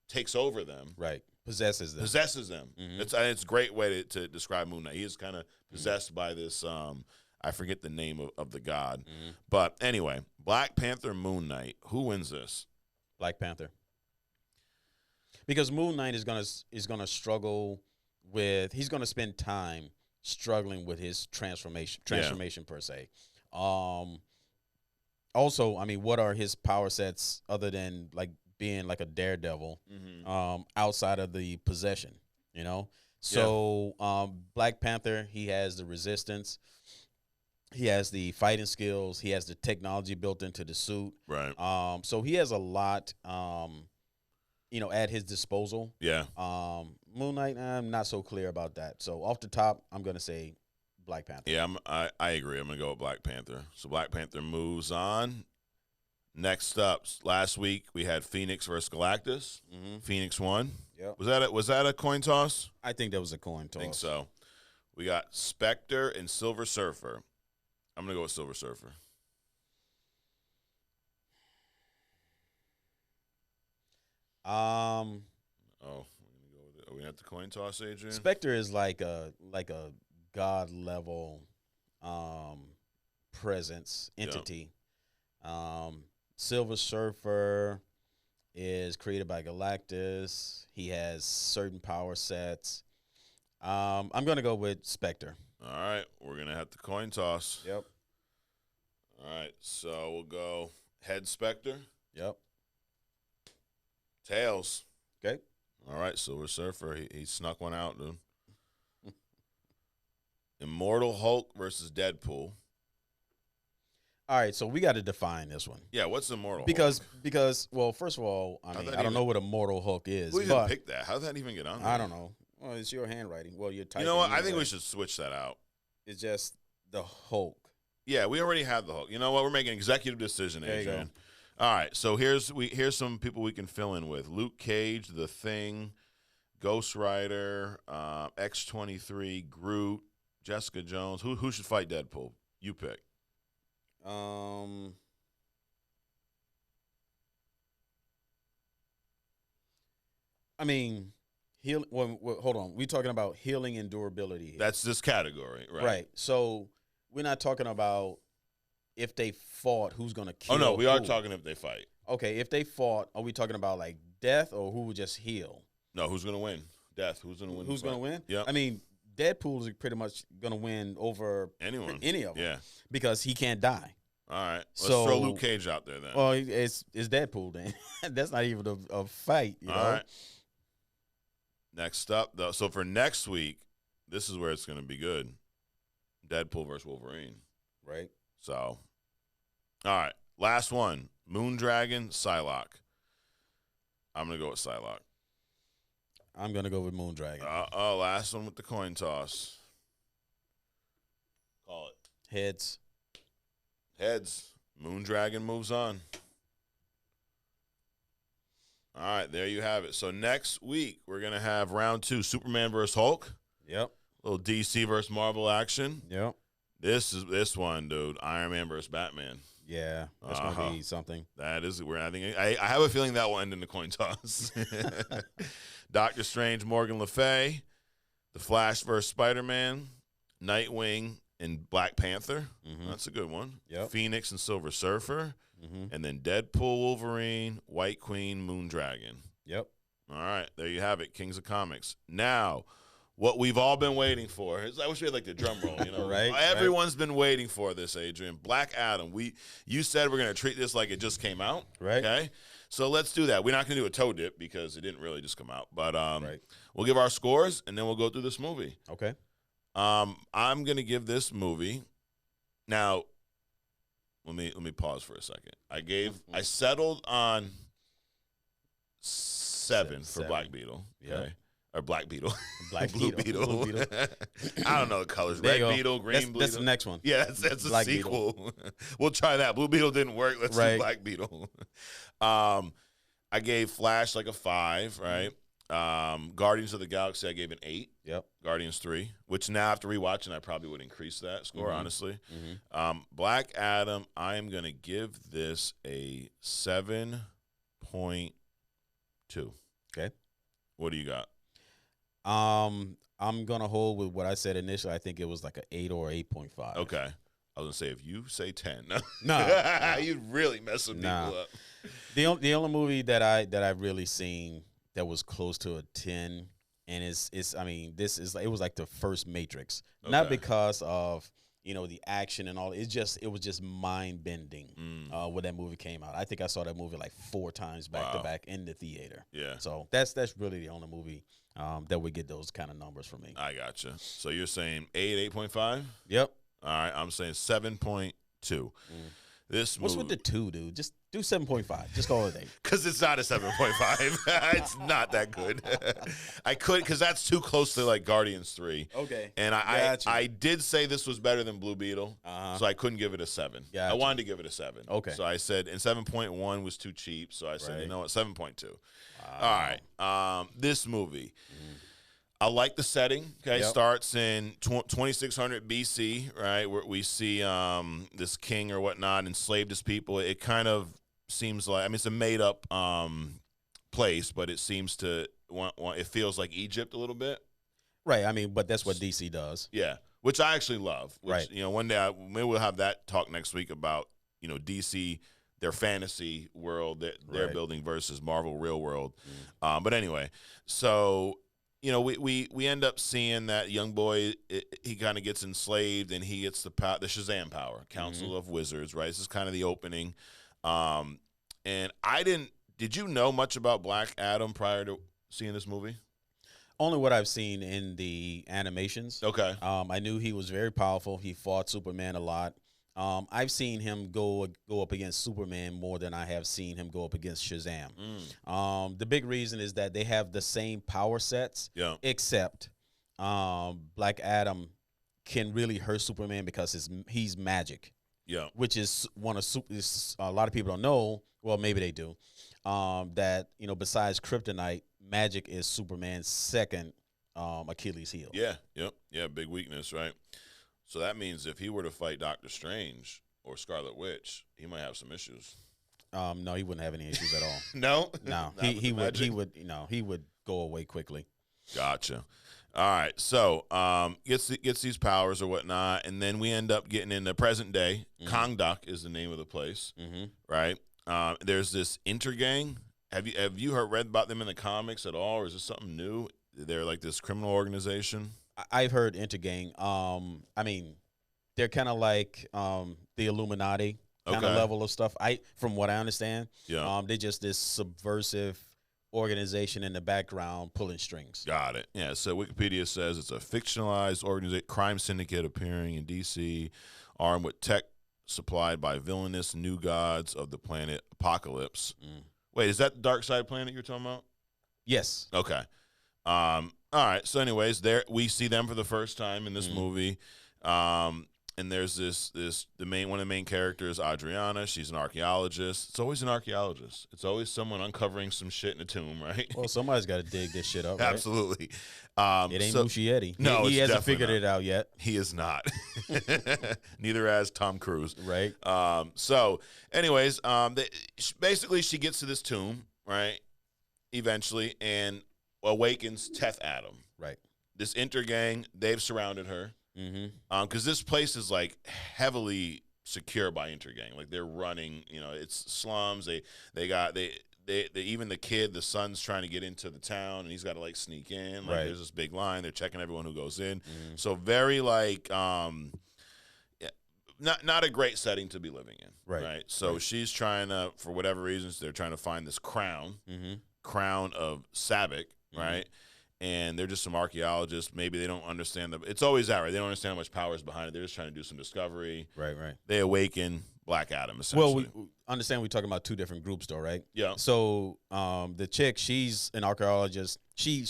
Speaker 1: takes over them.
Speaker 2: Right. Possesses them.
Speaker 1: It's a great way to describe Moon Knight. He is kind of possessed by this, I forget the name of the god. But anyway, Black Panther, Moon Knight. Who wins this?
Speaker 2: Black Panther. Because Moon Knight is gonna struggle with. He's gonna spend time struggling with his transformation per se. Also, what are his power sets other than like being like a daredevil outside of the possession, So Black Panther, he has the resistance. He has the fighting skills. He has the technology built into the suit.
Speaker 1: Right.
Speaker 2: So he has a lot, at his disposal.
Speaker 1: Yeah.
Speaker 2: Moon Knight, I'm not so clear about that. So off the top, I'm going to say Black Panther.
Speaker 1: Yeah, I agree. I'm going to go with Black Panther. So Black Panther moves on. Next up, last week we had Phoenix versus Galactus. Phoenix won.
Speaker 2: Yep.
Speaker 1: Was that a coin toss?
Speaker 2: I think that was a coin toss.
Speaker 1: I think so. We got Spectre and Silver Surfer. I'm going to go with Silver Surfer.
Speaker 2: Are
Speaker 1: we at the coin toss, Adrian?
Speaker 2: Spectre is like a god level presence entity. Yep. Silver Surfer is created by Galactus. He has certain power sets. I'm going to go with Spectre.
Speaker 1: All right. We're going to have the coin toss.
Speaker 2: Yep.
Speaker 1: All right. So we'll go head Spectre.
Speaker 2: Yep.
Speaker 1: Tails.
Speaker 2: Okay.
Speaker 1: All right. Silver Surfer. He snuck one out, dude. Immortal Hulk versus Deadpool.
Speaker 2: All right, so we got to define this one.
Speaker 1: Yeah, what's Immortal
Speaker 2: Hulk?
Speaker 1: Because
Speaker 2: Well, first of all, I don't know what Immortal Hulk is.
Speaker 1: Who even picked that? How did that even get on there?
Speaker 2: I don't know. Well, it's your handwriting. Well, you're typing.
Speaker 1: You know what? I think we should switch that out.
Speaker 2: It's just the Hulk.
Speaker 1: Yeah, we already have the Hulk. You know what? We're making an executive decision, Adrian. All right, so here's some people we can fill in with: Luke Cage, The Thing, Ghost Rider, X-23, Groot, Jessica Jones. Who should fight Deadpool? You pick.
Speaker 2: Hold on. We're talking about healing and durability here.
Speaker 1: That's this category, right?
Speaker 2: Right. So we're not talking about if they fought, who's going to kill.
Speaker 1: Oh no, we are talking if they fight.
Speaker 2: Okay, if they fought, are we talking about like death or who would just heal?
Speaker 1: No, who's gonna win? Death. Who's gonna win?
Speaker 2: Who's going to win?
Speaker 1: Yeah.
Speaker 2: I mean, Deadpool is pretty much going to win over
Speaker 1: Anyone.
Speaker 2: any of them.
Speaker 1: Yeah.
Speaker 2: Because he can't die.
Speaker 1: All right. Let's
Speaker 2: So-
Speaker 1: throw Luke Cage out there then.
Speaker 2: Well, it's Deadpool then. That's not even a fight, you know?
Speaker 1: All right. Next up, though. So for next week, this is where it's going to be good. Deadpool versus Wolverine.
Speaker 2: Right.
Speaker 1: So, all right. Last one. Moondragon, Psylocke. I'm going to go with Psylocke.
Speaker 2: I'm going to go with Moondragon.
Speaker 1: Last one with the coin toss. Call it.
Speaker 2: Heads.
Speaker 1: Heads. Moondragon moves on. All right, there you have it. So next week, we're going to have round 2, Superman versus Hulk.
Speaker 2: Yep.
Speaker 1: Little DC versus Marvel action.
Speaker 2: Yep.
Speaker 1: This one, dude. Iron Man versus Batman.
Speaker 2: Yeah, that's going to be something.
Speaker 1: That is where I have a feeling that will end in the coin toss. Doctor Strange, Morgan Le Fay, The Flash versus Spider-Man, Nightwing and Black Panther.
Speaker 2: Mm-hmm.
Speaker 1: That's a good one.
Speaker 2: Yep.
Speaker 1: Phoenix and Silver Surfer,
Speaker 2: Mm-hmm.
Speaker 1: and then Deadpool, Wolverine, White Queen, Moondragon.
Speaker 2: Yep.
Speaker 1: All right, there you have it, Kings of Comics. Now, what we've all been waiting for is, I wish we had like the drum roll, you know.
Speaker 2: Right,
Speaker 1: Everyone's been waiting for this, Adrian. Black Adam. You said we're gonna treat this like it just came out.
Speaker 2: Right.
Speaker 1: Okay. So let's do that. We're not gonna do a toe dip because it didn't really just come out. But
Speaker 2: Right.
Speaker 1: we'll give our scores and then we'll go through this movie.
Speaker 2: Okay.
Speaker 1: I'm gonna give this movie. Now, let me pause for a second. I settled on 7 for
Speaker 2: Seven.
Speaker 1: Black Beetle.
Speaker 2: Yeah.
Speaker 1: Okay. Or Black Beetle.
Speaker 2: Black
Speaker 1: Blue
Speaker 2: Beetle.
Speaker 1: Beetle.
Speaker 2: Blue Beetle.
Speaker 1: I don't know the colors.
Speaker 2: There you
Speaker 1: Red
Speaker 2: go.
Speaker 1: Beetle, Green Beetle.
Speaker 2: That's the next one.
Speaker 1: Yeah, that's a
Speaker 2: Black
Speaker 1: sequel. We'll try that. Blue Beetle didn't work. Let's
Speaker 2: Right.
Speaker 1: do Black Beetle. I gave Flash like a 5, right? Guardians of the Galaxy, I gave an 8.
Speaker 2: Yep.
Speaker 1: Guardians 3, which now after rewatching, I probably would increase that score, honestly.
Speaker 2: Mm-hmm.
Speaker 1: Black Adam, I am going to give this a 7.2.
Speaker 2: Okay.
Speaker 1: What do you got?
Speaker 2: I'm gonna hold with what I said initially. I think it was like an 8 or 8.5.
Speaker 1: Okay. I was going to say, if you say 10,
Speaker 2: Nah.
Speaker 1: you'd really mess some
Speaker 2: Nah.
Speaker 1: people up.
Speaker 2: The only movie that I've really seen that was close to a 10, and it's I mean, this is, it was like the first Matrix. Not
Speaker 1: Okay.
Speaker 2: because of, you know, the action and all. It was just mind bending when that movie came out. I think I saw that movie like 4 times back to
Speaker 1: Wow.
Speaker 2: back in the theater.
Speaker 1: Yeah.
Speaker 2: So that's really the only movie that would get those kind of numbers for me.
Speaker 1: I gotcha. So you're saying 8, 8.5?
Speaker 2: Yep.
Speaker 1: All right, I'm saying 7.2. This
Speaker 2: What's
Speaker 1: movie,
Speaker 2: with the 2, dude? Just do 7.5. Just call it 8.
Speaker 1: because it's not a 7.5. It's not that good. I could, because that's too close to like Guardians 3.
Speaker 2: Okay.
Speaker 1: And
Speaker 2: Gotcha.
Speaker 1: I did say this was better than Blue Beetle,
Speaker 2: Uh-huh.
Speaker 1: so I couldn't give it a 7. I
Speaker 2: Gotcha.
Speaker 1: wanted to give it a 7.
Speaker 2: Okay.
Speaker 1: So I said, and 7.1 was too cheap, so I said, you
Speaker 2: Right.
Speaker 1: know what, 7.2.
Speaker 2: Wow.
Speaker 1: All right. This movie. I like the setting. Okay,
Speaker 2: Yep.
Speaker 1: starts in 2600 BC, right? Where we see this king or whatnot enslaved his people. It kind of seems like, I mean, it's a made up place, but it seems to it feels like Egypt a little bit.
Speaker 2: Right. I mean, but that's what DC does.
Speaker 1: Yeah, which I actually love. Which,
Speaker 2: Right.
Speaker 1: You know, one day maybe we'll have that talk next week about, you know, DC, their fantasy world that they're
Speaker 2: Right.
Speaker 1: building versus Marvel real world. But anyway, so. You know, we end up seeing that young boy. He kind of gets enslaved, and he gets the Shazam power, Council of Wizards. Right, this is kind of the opening. And I didn't. Did you know much about Black Adam prior to seeing this movie?
Speaker 2: Only what I've seen in the animations.
Speaker 1: Okay.
Speaker 2: I knew he was very powerful. He fought Superman a lot. I've seen him go up against Superman more than I have seen him go up against Shazam. The big reason is that they have the same power sets,
Speaker 1: Yeah.
Speaker 2: except Black Adam can really hurt Superman because he's magic,
Speaker 1: Yeah.
Speaker 2: which is a lot of people don't know. Well, maybe they do. That, you know, besides kryptonite, magic is Superman's second Achilles heel.
Speaker 1: Yeah. Yep. Yeah. Big weakness, right? So that means if he were to fight Doctor Strange or Scarlet Witch, he might have some issues.
Speaker 2: No, he wouldn't have any issues at all.
Speaker 1: No.
Speaker 2: No,
Speaker 1: Not
Speaker 2: he
Speaker 1: with the
Speaker 2: would
Speaker 1: magic?
Speaker 2: he would go away quickly.
Speaker 1: Gotcha. All right. So gets these powers or whatnot, and then we end up getting in the present day. Kongdok is the name of the place,
Speaker 2: Mm-hmm.
Speaker 1: right? There's this intergang. Have you read about them in the comics at all, or is this something new? They're like this criminal organization.
Speaker 2: I've heard Intergang. I mean, they're kind of like the Illuminati kind of
Speaker 1: Okay.
Speaker 2: level of stuff. From what I understand,
Speaker 1: Yeah.
Speaker 2: they're just this subversive organization in the background pulling strings.
Speaker 1: Got it. Yeah. So Wikipedia says it's a fictionalized crime syndicate appearing in D.C., armed with tech supplied by villainous new gods of the planet Apocalypse. Wait, is that the Dark Side planet you're talking about?
Speaker 2: Yes.
Speaker 1: Okay. All right. So, anyways, there we see them for the first time in this movie. And there's one of the main characters, Adriana. She's an archaeologist. It's always an archaeologist. It's always someone uncovering some shit in a tomb, right?
Speaker 2: Well, somebody's got to dig this shit up. Right?
Speaker 1: Absolutely.
Speaker 2: It ain't Muschietti.
Speaker 1: No,
Speaker 2: he
Speaker 1: it's
Speaker 2: hasn't
Speaker 1: definitely
Speaker 2: figured
Speaker 1: not.
Speaker 2: it out yet.
Speaker 1: He is not. Neither has Tom Cruise.
Speaker 2: Right.
Speaker 1: So, anyways, basically she gets to this tomb, right? Eventually, and awakens Teth Adam.
Speaker 2: Right.
Speaker 1: This intergang, they've surrounded her. Because this place is like heavily secure by intergang. Like they're running, it's slums. They even the kid, the son's trying to get into the town, and he's got to like sneak in. Like there's this big line. They're checking everyone who goes in. So very like, not a great setting to be living in. Right. So she's trying to, for whatever reasons, they're trying to find this crown of Sabbac. Right. And they're just some archaeologists. Maybe they don't understand it's always that, right? They don't understand how much power is behind it. They're just trying to do some discovery.
Speaker 2: Right.
Speaker 1: They awaken Black Adam, essentially.
Speaker 2: Well, we understand we're talking about two different groups, though, right?
Speaker 1: Yeah.
Speaker 2: So the chick, she's an archaeologist. She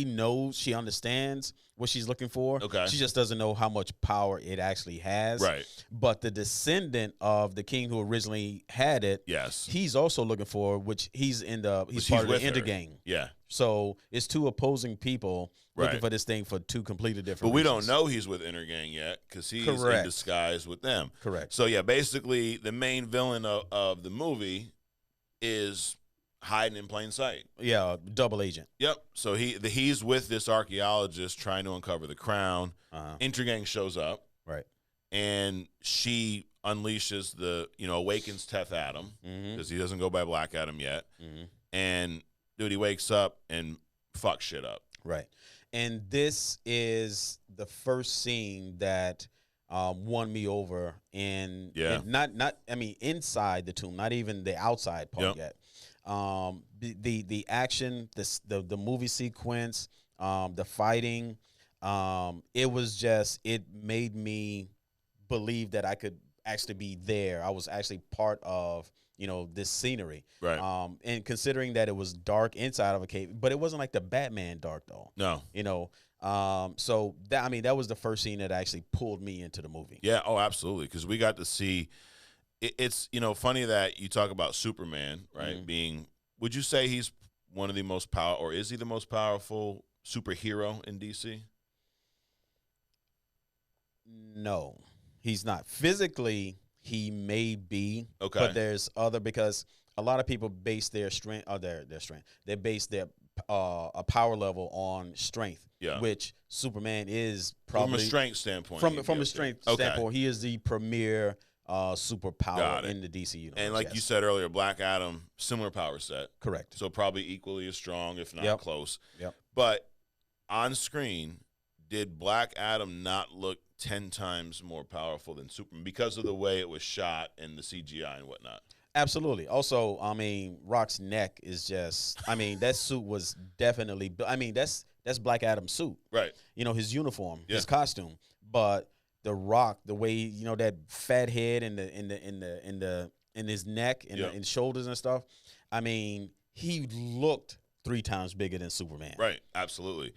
Speaker 2: knows, she understands what she's looking for.
Speaker 1: Okay.
Speaker 2: She just doesn't know how much power it actually has.
Speaker 1: Right.
Speaker 2: But the descendant of the king who originally had it,
Speaker 1: Yes.
Speaker 2: he's also looking for, which he's part of the intergang.
Speaker 1: Yeah.
Speaker 2: So it's two opposing people looking
Speaker 1: Right.
Speaker 2: for this thing for two completely different
Speaker 1: But we
Speaker 2: reasons.
Speaker 1: don't know he's with intergang yet because he's in
Speaker 2: Correct.
Speaker 1: disguise with them.
Speaker 2: Correct.
Speaker 1: So, yeah, basically the main villain of the movie is hiding in plain sight.
Speaker 2: Yeah, double agent.
Speaker 1: Yep. So he's with this archaeologist trying to uncover the crown. Intergang shows up.
Speaker 2: Right.
Speaker 1: And she unleashes awakens Teth Adam because he doesn't go by Black Adam yet. And dude, he wakes up and fucks shit up.
Speaker 2: Right. And this is the first scene that won me over in not inside the tomb, not even the outside part yet. The action, the movie sequence, the fighting, it made me believe that I could actually be there. I was actually part of this scenery.
Speaker 1: Right.
Speaker 2: And considering that it was dark inside of a cave, but it wasn't like the Batman dark though.
Speaker 1: No.
Speaker 2: So that was the first scene that actually pulled me into the movie.
Speaker 1: Yeah. Oh, absolutely. Because we got to see. It's funny that you talk about Superman, right? Being, would you say he's one of the most or is he the most powerful superhero in DC?
Speaker 2: No, he's not. Physically, he may be.
Speaker 1: Okay.
Speaker 2: But there's other, because a lot of people base their strength, they base their a power level on strength. Yeah. Which Superman is probably
Speaker 1: from a strength standpoint.
Speaker 2: From a strength standpoint, he is the premier superpower in the DC universe.
Speaker 1: And like you said earlier, Black Adam, similar power set.
Speaker 2: Correct.
Speaker 1: So probably equally as strong, if not close.
Speaker 2: Yep.
Speaker 1: But on screen, did Black Adam not look 10 times more powerful than Superman because of the way it was shot and the CGI and whatnot?
Speaker 2: Absolutely. Also, Rock's neck is just, that suit was definitely, that's Black Adam's suit.
Speaker 1: Right.
Speaker 2: His uniform, his costume. But the Rock, the way, that fat head in his neck and in shoulders and stuff, he looked 3 times bigger than Superman.
Speaker 1: Right. Absolutely.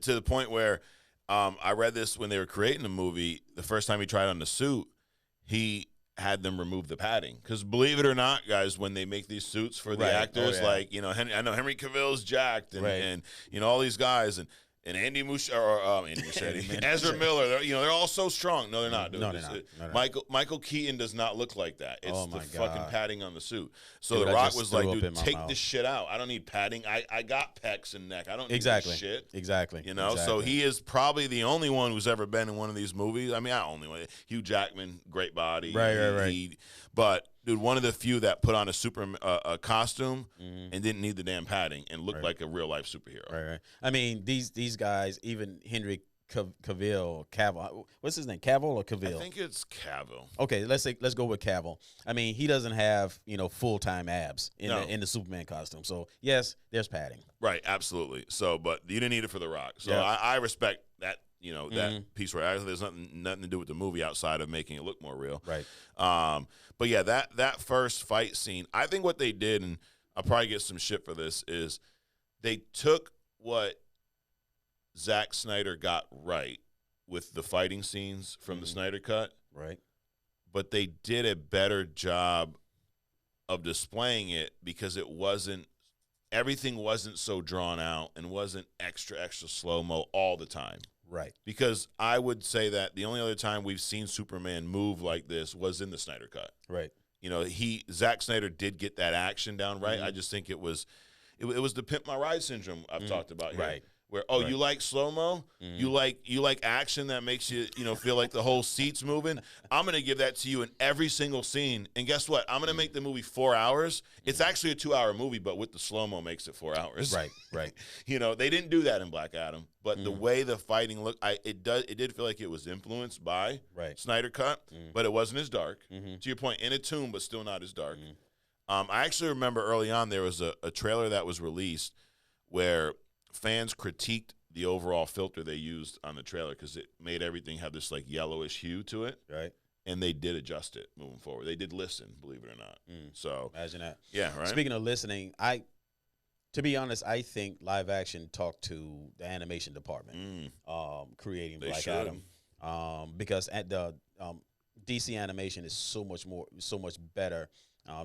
Speaker 1: To the point where I read this when they were creating the movie. The first time he tried on the suit, he had them remove the padding. Because believe it or not, guys, when they make these suits for the actors, like, I know Henry Cavill's jacked and all these guys and Andy Muschietti, Ezra Miller, they're all so strong. No, they're not. Dude.
Speaker 2: No, they're not.
Speaker 1: Michael Keaton does not look like that. It's the fucking padding on the suit. So
Speaker 2: Dude,
Speaker 1: The Rock was like, dude, take this shit out. I don't need padding. I got pecs and neck. I don't need this shit.
Speaker 2: Exactly.
Speaker 1: So he is probably the only one who's ever been in one of these movies. Not only one. Hugh Jackman, great body.
Speaker 2: Right.
Speaker 1: But dude, one of the few that put on a costume
Speaker 2: Mhm.
Speaker 1: and didn't need the damn padding and looked
Speaker 2: Right.
Speaker 1: like a real life superhero.
Speaker 2: Right. I mean, these guys, even Henry Cavill, what's his name? Cavill or
Speaker 1: I
Speaker 2: Cavill?
Speaker 1: think it's Cavill.
Speaker 2: Okay, let's go with Cavill. I mean, he doesn't have full-time abs
Speaker 1: No.
Speaker 2: in the Superman costume. So yes, there's padding.
Speaker 1: Right, absolutely. So, but you didn't need it for The Rock. So
Speaker 2: Yeah.
Speaker 1: I respect that. That
Speaker 2: Mhm.
Speaker 1: piece where actually there's nothing to do with the movie outside of making it look more real.
Speaker 2: Right.
Speaker 1: But yeah, that first fight scene, I think what they did, and I'll probably get some shit for this, is they took what Zack Snyder got right with the fighting scenes from the Snyder Cut,
Speaker 2: Right.
Speaker 1: but they did a better job of displaying it because everything wasn't so drawn out and wasn't extra slow-mo all the time.
Speaker 2: Right.
Speaker 1: Because I would say that the only other time we've seen Superman move like this was in the Snyder Cut.
Speaker 2: Right.
Speaker 1: Zack Snyder did get that action down right.
Speaker 2: Mhm.
Speaker 1: I just think it was the pimp my ride syndrome I've talked about here.
Speaker 2: Right.
Speaker 1: Where
Speaker 2: Right.
Speaker 1: you like slow mo, you like action that makes you feel like the whole seat's moving. I'm gonna give that to you in every single scene. And guess what? I'm gonna make the movie 4 hours. It's actually a 2-hour movie, but with the slow mo makes it 4 hours.
Speaker 2: Right. Right.
Speaker 1: They didn't do that in Black Adam, but the way the fighting looked, it did feel like it was influenced by
Speaker 2: Right.
Speaker 1: Snyder Cut, but it wasn't as dark.
Speaker 2: Mhm.
Speaker 1: To your point, in a tune, but still not as dark. I actually remember early on there was a trailer that was released where fans critiqued the overall filter they used on the trailer because it made everything have this like yellowish hue to it,
Speaker 2: Right.
Speaker 1: and they did adjust it moving forward. They did listen, believe it or not. So
Speaker 2: Imagine that.
Speaker 1: yeah, right.
Speaker 2: Speaking of listening, to be honest, I think live action talked to the animation department, creating
Speaker 1: They
Speaker 2: Black
Speaker 1: should.
Speaker 2: Adam, because at the DC animation is so much better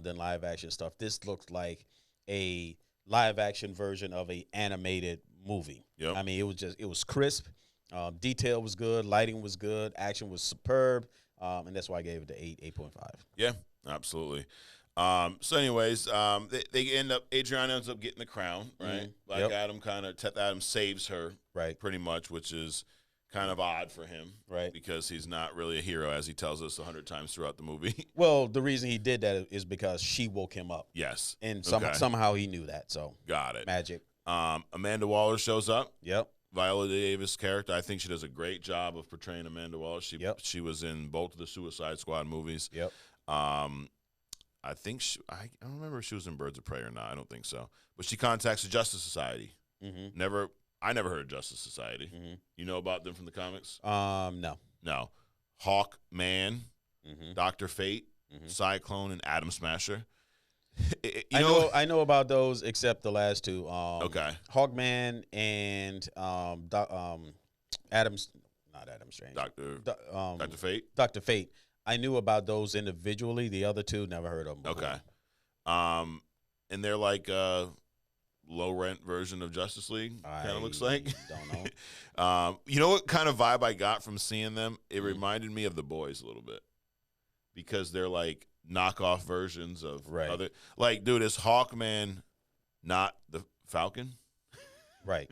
Speaker 2: than live action stuff. This looks like a live action version of a animated movie.
Speaker 1: Yep.
Speaker 2: I mean, it was crisp, detail was good, lighting was good, action was superb, and that's why I gave it the 8.5.
Speaker 1: Yeah, absolutely. So anyways, Adrian ends up getting the crown, right? Black
Speaker 2: Yep.
Speaker 1: Adam Teth Adam saves her,
Speaker 2: Right.
Speaker 1: pretty much, which is kind of odd for him,
Speaker 2: Right.
Speaker 1: Because he's not really a hero, as he tells us 100 times throughout the movie.
Speaker 2: Well, the reason he did that is because she woke him up,
Speaker 1: Yes.
Speaker 2: and
Speaker 1: Okay.
Speaker 2: somehow he knew that. So
Speaker 1: Got it.
Speaker 2: magic.
Speaker 1: Amanda Waller shows up.
Speaker 2: Yep.
Speaker 1: Viola Davis' character, I think she does a great job of portraying Amanda Waller.
Speaker 2: Yep.
Speaker 1: She was in both of the Suicide Squad movies.
Speaker 2: Yep.
Speaker 1: I think I don't remember if she was in Birds of Prey or not. I don't think so. But she contacts the Justice Society.
Speaker 2: Mm-hmm.
Speaker 1: I never heard of Justice Society.
Speaker 2: Mm-hmm.
Speaker 1: You know about them from the comics?
Speaker 2: No.
Speaker 1: No. Hawkman,
Speaker 2: Mm-hmm.
Speaker 1: Dr. Fate,
Speaker 2: Mhm.
Speaker 1: Cyclone, and Atom Smasher.
Speaker 2: I know about those except the last two.
Speaker 1: Okay.
Speaker 2: Hawkman and Adams, not Adam Strange.
Speaker 1: Dr. Fate?
Speaker 2: Dr. Fate. I knew about those individually. The other two, never heard of them before.
Speaker 1: Okay. And they're like low rent version of Justice League, kind of looks like.
Speaker 2: Don't know.
Speaker 1: You know what kind of vibe I got from seeing them? It reminded me of The Boys a little bit because they're like knockoff versions of other. Like, dude, is Hawkman not the Falcon?
Speaker 2: Right.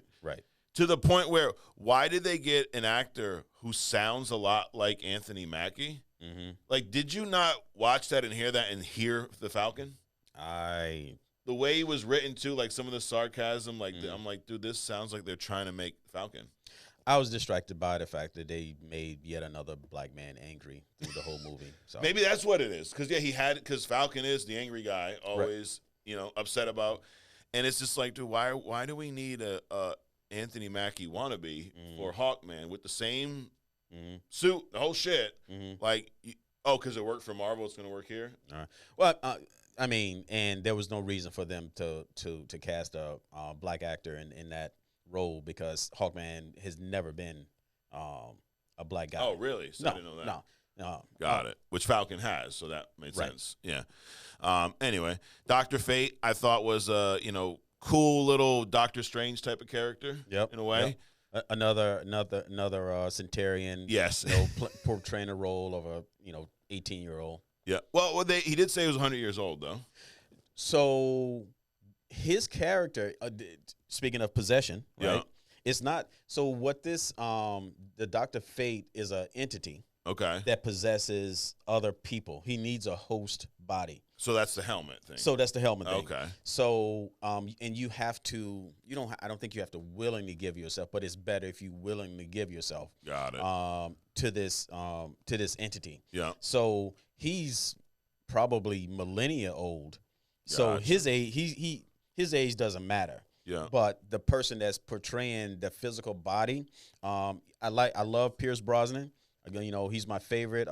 Speaker 1: To the point where, why did they get an actor who sounds a lot like Anthony Mackie?
Speaker 2: Mm-hmm.
Speaker 1: Like, did you not watch that and hear that and hear the Falcon? The way he was written too, like some of the sarcasm, like I'm like, dude, this sounds like they're trying to make Falcon.
Speaker 2: I was distracted by the fact that they made yet another black man angry through the whole movie. So
Speaker 1: Maybe that's what it is. Because Falcon is the angry guy, always, upset about. And it's just like, dude, why do we need a Anthony Mackie wannabe for Hawkman with the same suit, the whole shit? Like, because it worked for Marvel, it's going to work here?
Speaker 2: All right. Well, I mean, and there was no reason for them to cast a black actor in that role because Hawkman has never been a black guy.
Speaker 1: Oh, really? So I didn't know that.
Speaker 2: No.
Speaker 1: Got it. Which Falcon has, so that made sense. Yeah. Anyway, Dr. Fate, I thought was cool little Doctor Strange type of character.
Speaker 2: Yep.
Speaker 1: In a way.
Speaker 2: Yep. Another Centurion.
Speaker 1: Yes.
Speaker 2: Portraying a role of a 18-year-old.
Speaker 1: Yeah. Well, he did say he was 100 years old though.
Speaker 2: So his character, speaking of possession, right?
Speaker 1: Yeah.
Speaker 2: It's not. So what this the Dr. Fate is a entity,
Speaker 1: Okay.
Speaker 2: that possesses other people. He needs a host body.
Speaker 1: So that's the helmet thing.
Speaker 2: So that's the helmet thing.
Speaker 1: Okay.
Speaker 2: So, and you have to, I don't think you have to willingly give yourself, but it's better if you willingly give yourself.
Speaker 1: Got it.
Speaker 2: To this entity.
Speaker 1: Yeah.
Speaker 2: So he's probably millennia old. So
Speaker 1: Gotcha.
Speaker 2: his age, his age doesn't matter.
Speaker 1: Yeah.
Speaker 2: But the person that's portraying the physical body, I love Pierce Brosnan. Again, he's my favorite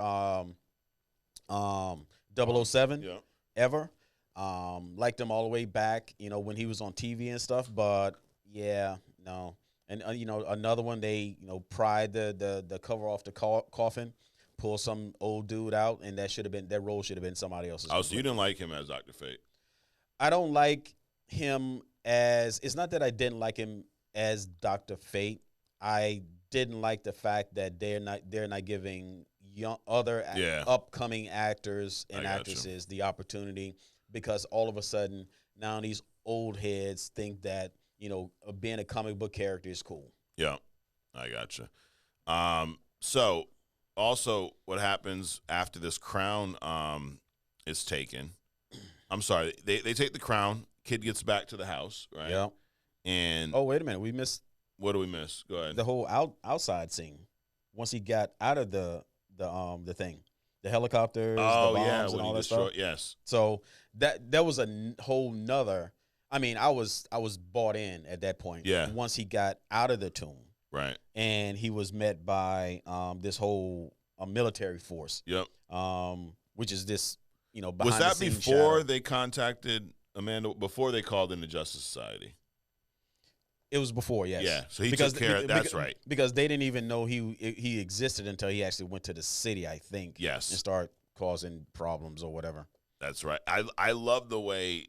Speaker 2: 007
Speaker 1: Yeah.
Speaker 2: ever. Liked him all the way back, when he was on TV and stuff. But yeah, no. And another one, they pried the cover off the coffin, pull some old dude out, and that role should have been somebody else's.
Speaker 1: Oh, so you didn't like him as Dr. Fate?
Speaker 2: I don't like him as. It's not that I didn't like him as Dr. Fate. I didn't like the fact that they're not giving other upcoming actors and actresses the opportunity, because all of a sudden now these old heads think that being a comic book character is cool.
Speaker 1: Yeah, I gotcha. So also what happens after this crown is taken? I'm sorry, they take the crown. Kid gets back to the house, right?
Speaker 2: Yeah.
Speaker 1: And
Speaker 2: wait a minute, we missed.
Speaker 1: What do we miss? Go ahead.
Speaker 2: The whole outside scene. Once he got out of the thing, the helicopters, the bombs, and all that stuff.
Speaker 1: Yes.
Speaker 2: So that was a whole nother. I mean, I was bought in at that point.
Speaker 1: Yeah.
Speaker 2: Once he got out of the tomb,
Speaker 1: right,
Speaker 2: and he was met by this whole military force.
Speaker 1: Yep.
Speaker 2: Which is this, behind
Speaker 1: was that
Speaker 2: the
Speaker 1: before
Speaker 2: shadow.
Speaker 1: they contacted Amanda? Before they called in the Justice Society?
Speaker 2: It was before, yes.
Speaker 1: Yeah, so he took care of that's right.
Speaker 2: Because they didn't even know he existed until he actually went to the city, I think.
Speaker 1: Yes.
Speaker 2: And started causing problems or whatever.
Speaker 1: That's right. I love the way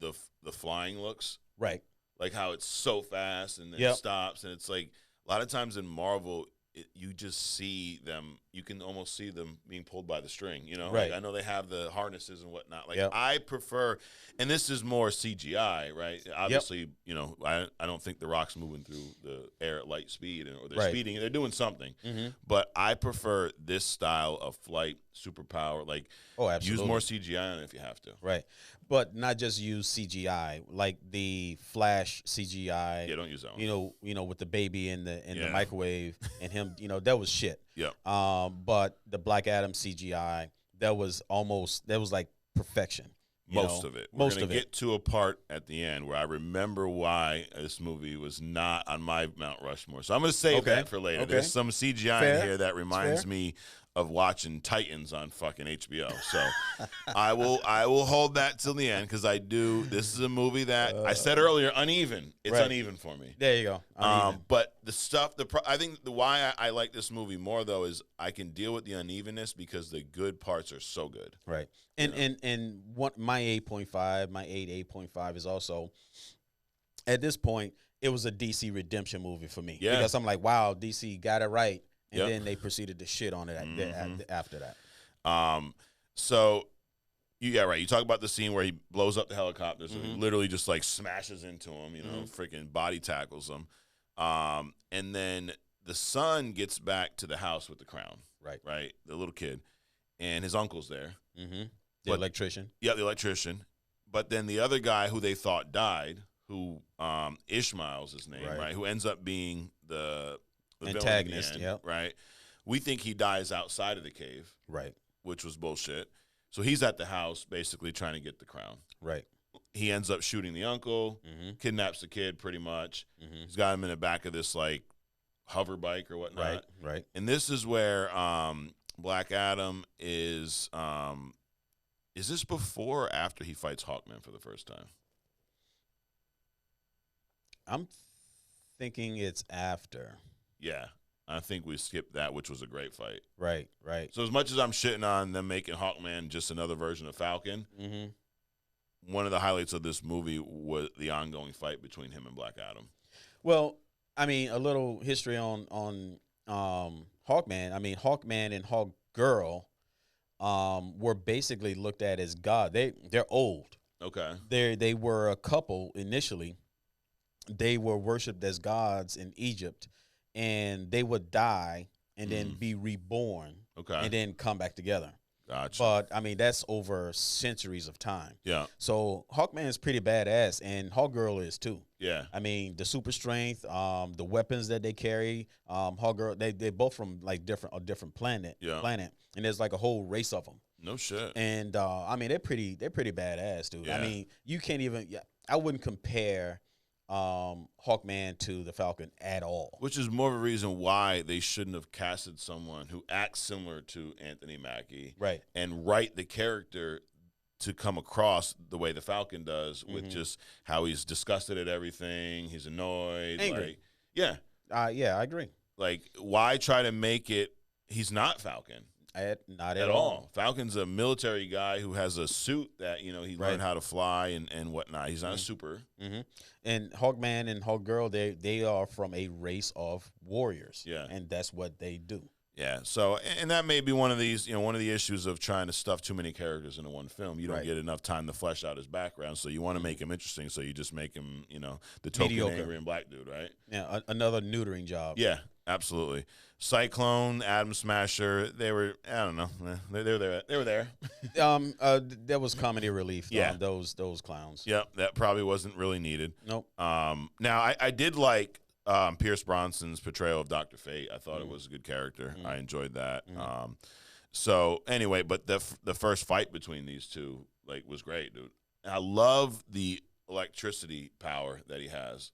Speaker 1: the flying looks.
Speaker 2: Right.
Speaker 1: Like how it's so fast and then stops. And it's like a lot of times in Marvel, you just see them. You can almost see them being pulled by the string,
Speaker 2: Right.
Speaker 1: Like I know they have the harnesses and whatnot. Like
Speaker 2: Yep.
Speaker 1: I prefer, and this is more CGI, right? Obviously, I don't think the Rock's moving through the air at light speed or they're speeding. They're doing something.
Speaker 2: Mm-hmm.
Speaker 1: But I prefer this style of flight, superpower. Like,
Speaker 2: absolutely.
Speaker 1: use more CGI on it if you have to.
Speaker 2: Right. But not just use CGI, like the Flash CGI.
Speaker 1: Yeah, don't use that one.
Speaker 2: With the baby in the microwave and him, that was shit.
Speaker 1: Yeah.
Speaker 2: But the Black Adam CGI, that was like perfection.
Speaker 1: Most of it. We're going to get to a part at the end where I remember why this movie was not on my Mount Rushmore. So I'm going to save that for later. There's some CGI in here that reminds me of watching Titans on fucking HBO. So I will hold that till the end because this is a movie that I said earlier, uneven. It's uneven for me.
Speaker 2: There you go.
Speaker 1: But the stuff, I think why I like this movie more though is I can deal with the unevenness because the good parts are so good.
Speaker 2: Right. And what my 8.5, my 8.5 is also at this point it was a DC redemption movie for me.
Speaker 1: Yeah.
Speaker 2: Because I'm like, wow, DC got it right. And then they proceeded to shit on it after that.
Speaker 1: So, you talk about the scene where he blows up the helicopter, so he literally just like smashes into him, freaking body tackles him. And then the son gets back to the house with the crown. Right? The little kid. And his uncle's there.
Speaker 2: Mm-hmm. The electrician.
Speaker 1: Yeah, the electrician. But then the other guy who they thought died, who Ishmael's his name, right? Who ends up being the
Speaker 2: antagonist,
Speaker 1: right? We think he dies outside of the cave,
Speaker 2: right?
Speaker 1: Which was bullshit. So he's at the house basically trying to get the crown.
Speaker 2: Right.
Speaker 1: He ends up shooting the uncle, kidnaps the kid pretty much. He's got him in the back of this like hover bike or whatnot.
Speaker 2: Right.
Speaker 1: And this is where Black Adam is this before or after he fights Hawkman for the first time?
Speaker 2: I'm thinking it's after.
Speaker 1: Yeah, I think we skipped that, which was a great fight.
Speaker 2: Right.
Speaker 1: So as much as I'm shitting on them making Hawkman just another version of Falcon, one of the highlights of this movie was the ongoing fight between him and Black Adam.
Speaker 2: Well, I mean, a little history on Hawkman. I mean, Hawkman and Hawkgirl were basically looked at as God. They're old.
Speaker 1: Okay.
Speaker 2: They were a couple initially. They were worshipped as gods in Egypt. And they would die and then be reborn
Speaker 1: Okay.
Speaker 2: and then come back together.
Speaker 1: Gotcha.
Speaker 2: But I mean, that's over centuries of time.
Speaker 1: Yeah.
Speaker 2: So Hawkman is pretty badass, and Hawkgirl is too.
Speaker 1: Yeah.
Speaker 2: I mean, the super strength, the weapons that they carry, Hawkgirl, they both from like a different planet.
Speaker 1: Yeah.
Speaker 2: And there's like a whole race of them.
Speaker 1: No shit.
Speaker 2: And I mean, they're pretty badass, dude.
Speaker 1: Yeah.
Speaker 2: I mean, you can't even. Yeah, I wouldn't compare Hawkman to the Falcon at all.
Speaker 1: Which is more of a reason why they shouldn't have casted someone who acts similar to Anthony Mackie,
Speaker 2: Right.
Speaker 1: and write the character to come across the way the Falcon does, with just how he's disgusted at everything, he's annoyed,
Speaker 2: Angry.
Speaker 1: like, yeah,
Speaker 2: Yeah, I agree.
Speaker 1: like why try to make it? He's not Falcon.
Speaker 2: Not
Speaker 1: At all. Falcon's a military guy who has a suit that, he
Speaker 2: Right.
Speaker 1: learned how to fly and whatnot. He's not a super.
Speaker 2: And Hawkman and Hawkgirl, they are from a race of warriors.
Speaker 1: Yeah.
Speaker 2: And that's what they do.
Speaker 1: Yeah. So, and that may be one of these, one of the issues of trying to stuff too many characters into one film. You don't
Speaker 2: Right.
Speaker 1: get enough time to flesh out his background. So you want to make him interesting. So you just make him, the token
Speaker 2: Mediocre.
Speaker 1: angry and black dude, right?
Speaker 2: Yeah, another neutering job.
Speaker 1: Yeah, absolutely. Cyclone, Atom Smasher, they were, I don't know. They were there. They were there.
Speaker 2: That was comedy relief.
Speaker 1: Yeah.
Speaker 2: Those clowns.
Speaker 1: Yep. That probably wasn't really needed.
Speaker 2: Nope.
Speaker 1: Now, I did like Pierce Bronson's portrayal of Dr. Fate. I thought it was a good character. I enjoyed that. So anyway, but the first fight between these two was great, dude. And I love the electricity power that he has,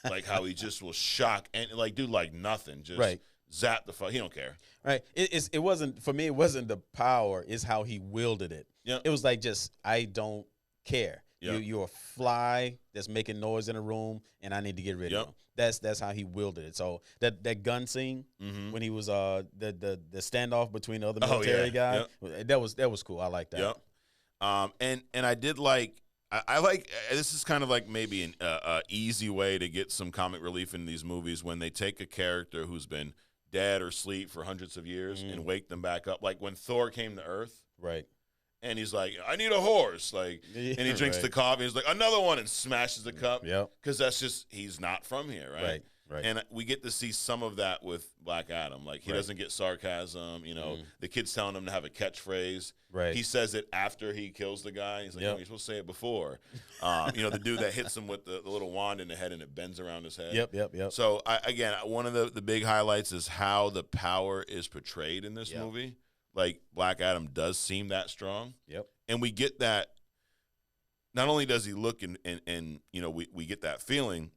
Speaker 1: like how he just will shock and do like nothing, just
Speaker 2: Right.
Speaker 1: zap the fuck. He don't care.
Speaker 2: Right. It wasn't for me. It wasn't the power. It's how he wielded it.
Speaker 1: Yeah.
Speaker 2: It was like just I don't care.
Speaker 1: Yep.
Speaker 2: You're a fly that's making noise in a room, and I need to get rid
Speaker 1: Yep.
Speaker 2: of him. That's how he wielded it. So that gun scene when he was the standoff between the other military guy, that was cool. I like that.
Speaker 1: Yep. And I did like. I like this is kind of like maybe an easy way to get some comic relief in these movies when they take a character who's been dead or asleep for hundreds of years and wake them back up. Like when Thor came to Earth,
Speaker 2: Right.
Speaker 1: and he's like, "I need a horse," and he drinks the coffee. He's like, "Another one," and smashes the cup.
Speaker 2: Yep.
Speaker 1: Because that's just he's not from here, right?
Speaker 2: Right.
Speaker 1: And we get to see some of that with Black Adam. Like he doesn't get sarcasm. The kid's telling him to have a catchphrase.
Speaker 2: Right.
Speaker 1: He says it after he kills the guy. He's like, "No, you're supposed to say it before." The dude that hits him with the little wand in the head and it bends around his head.
Speaker 2: Yep.
Speaker 1: So again, one of the big highlights is how the power is portrayed in this movie. Like Black Adam does seem that strong.
Speaker 2: Yep.
Speaker 1: And we get that. Not only does he look and we get that feeling,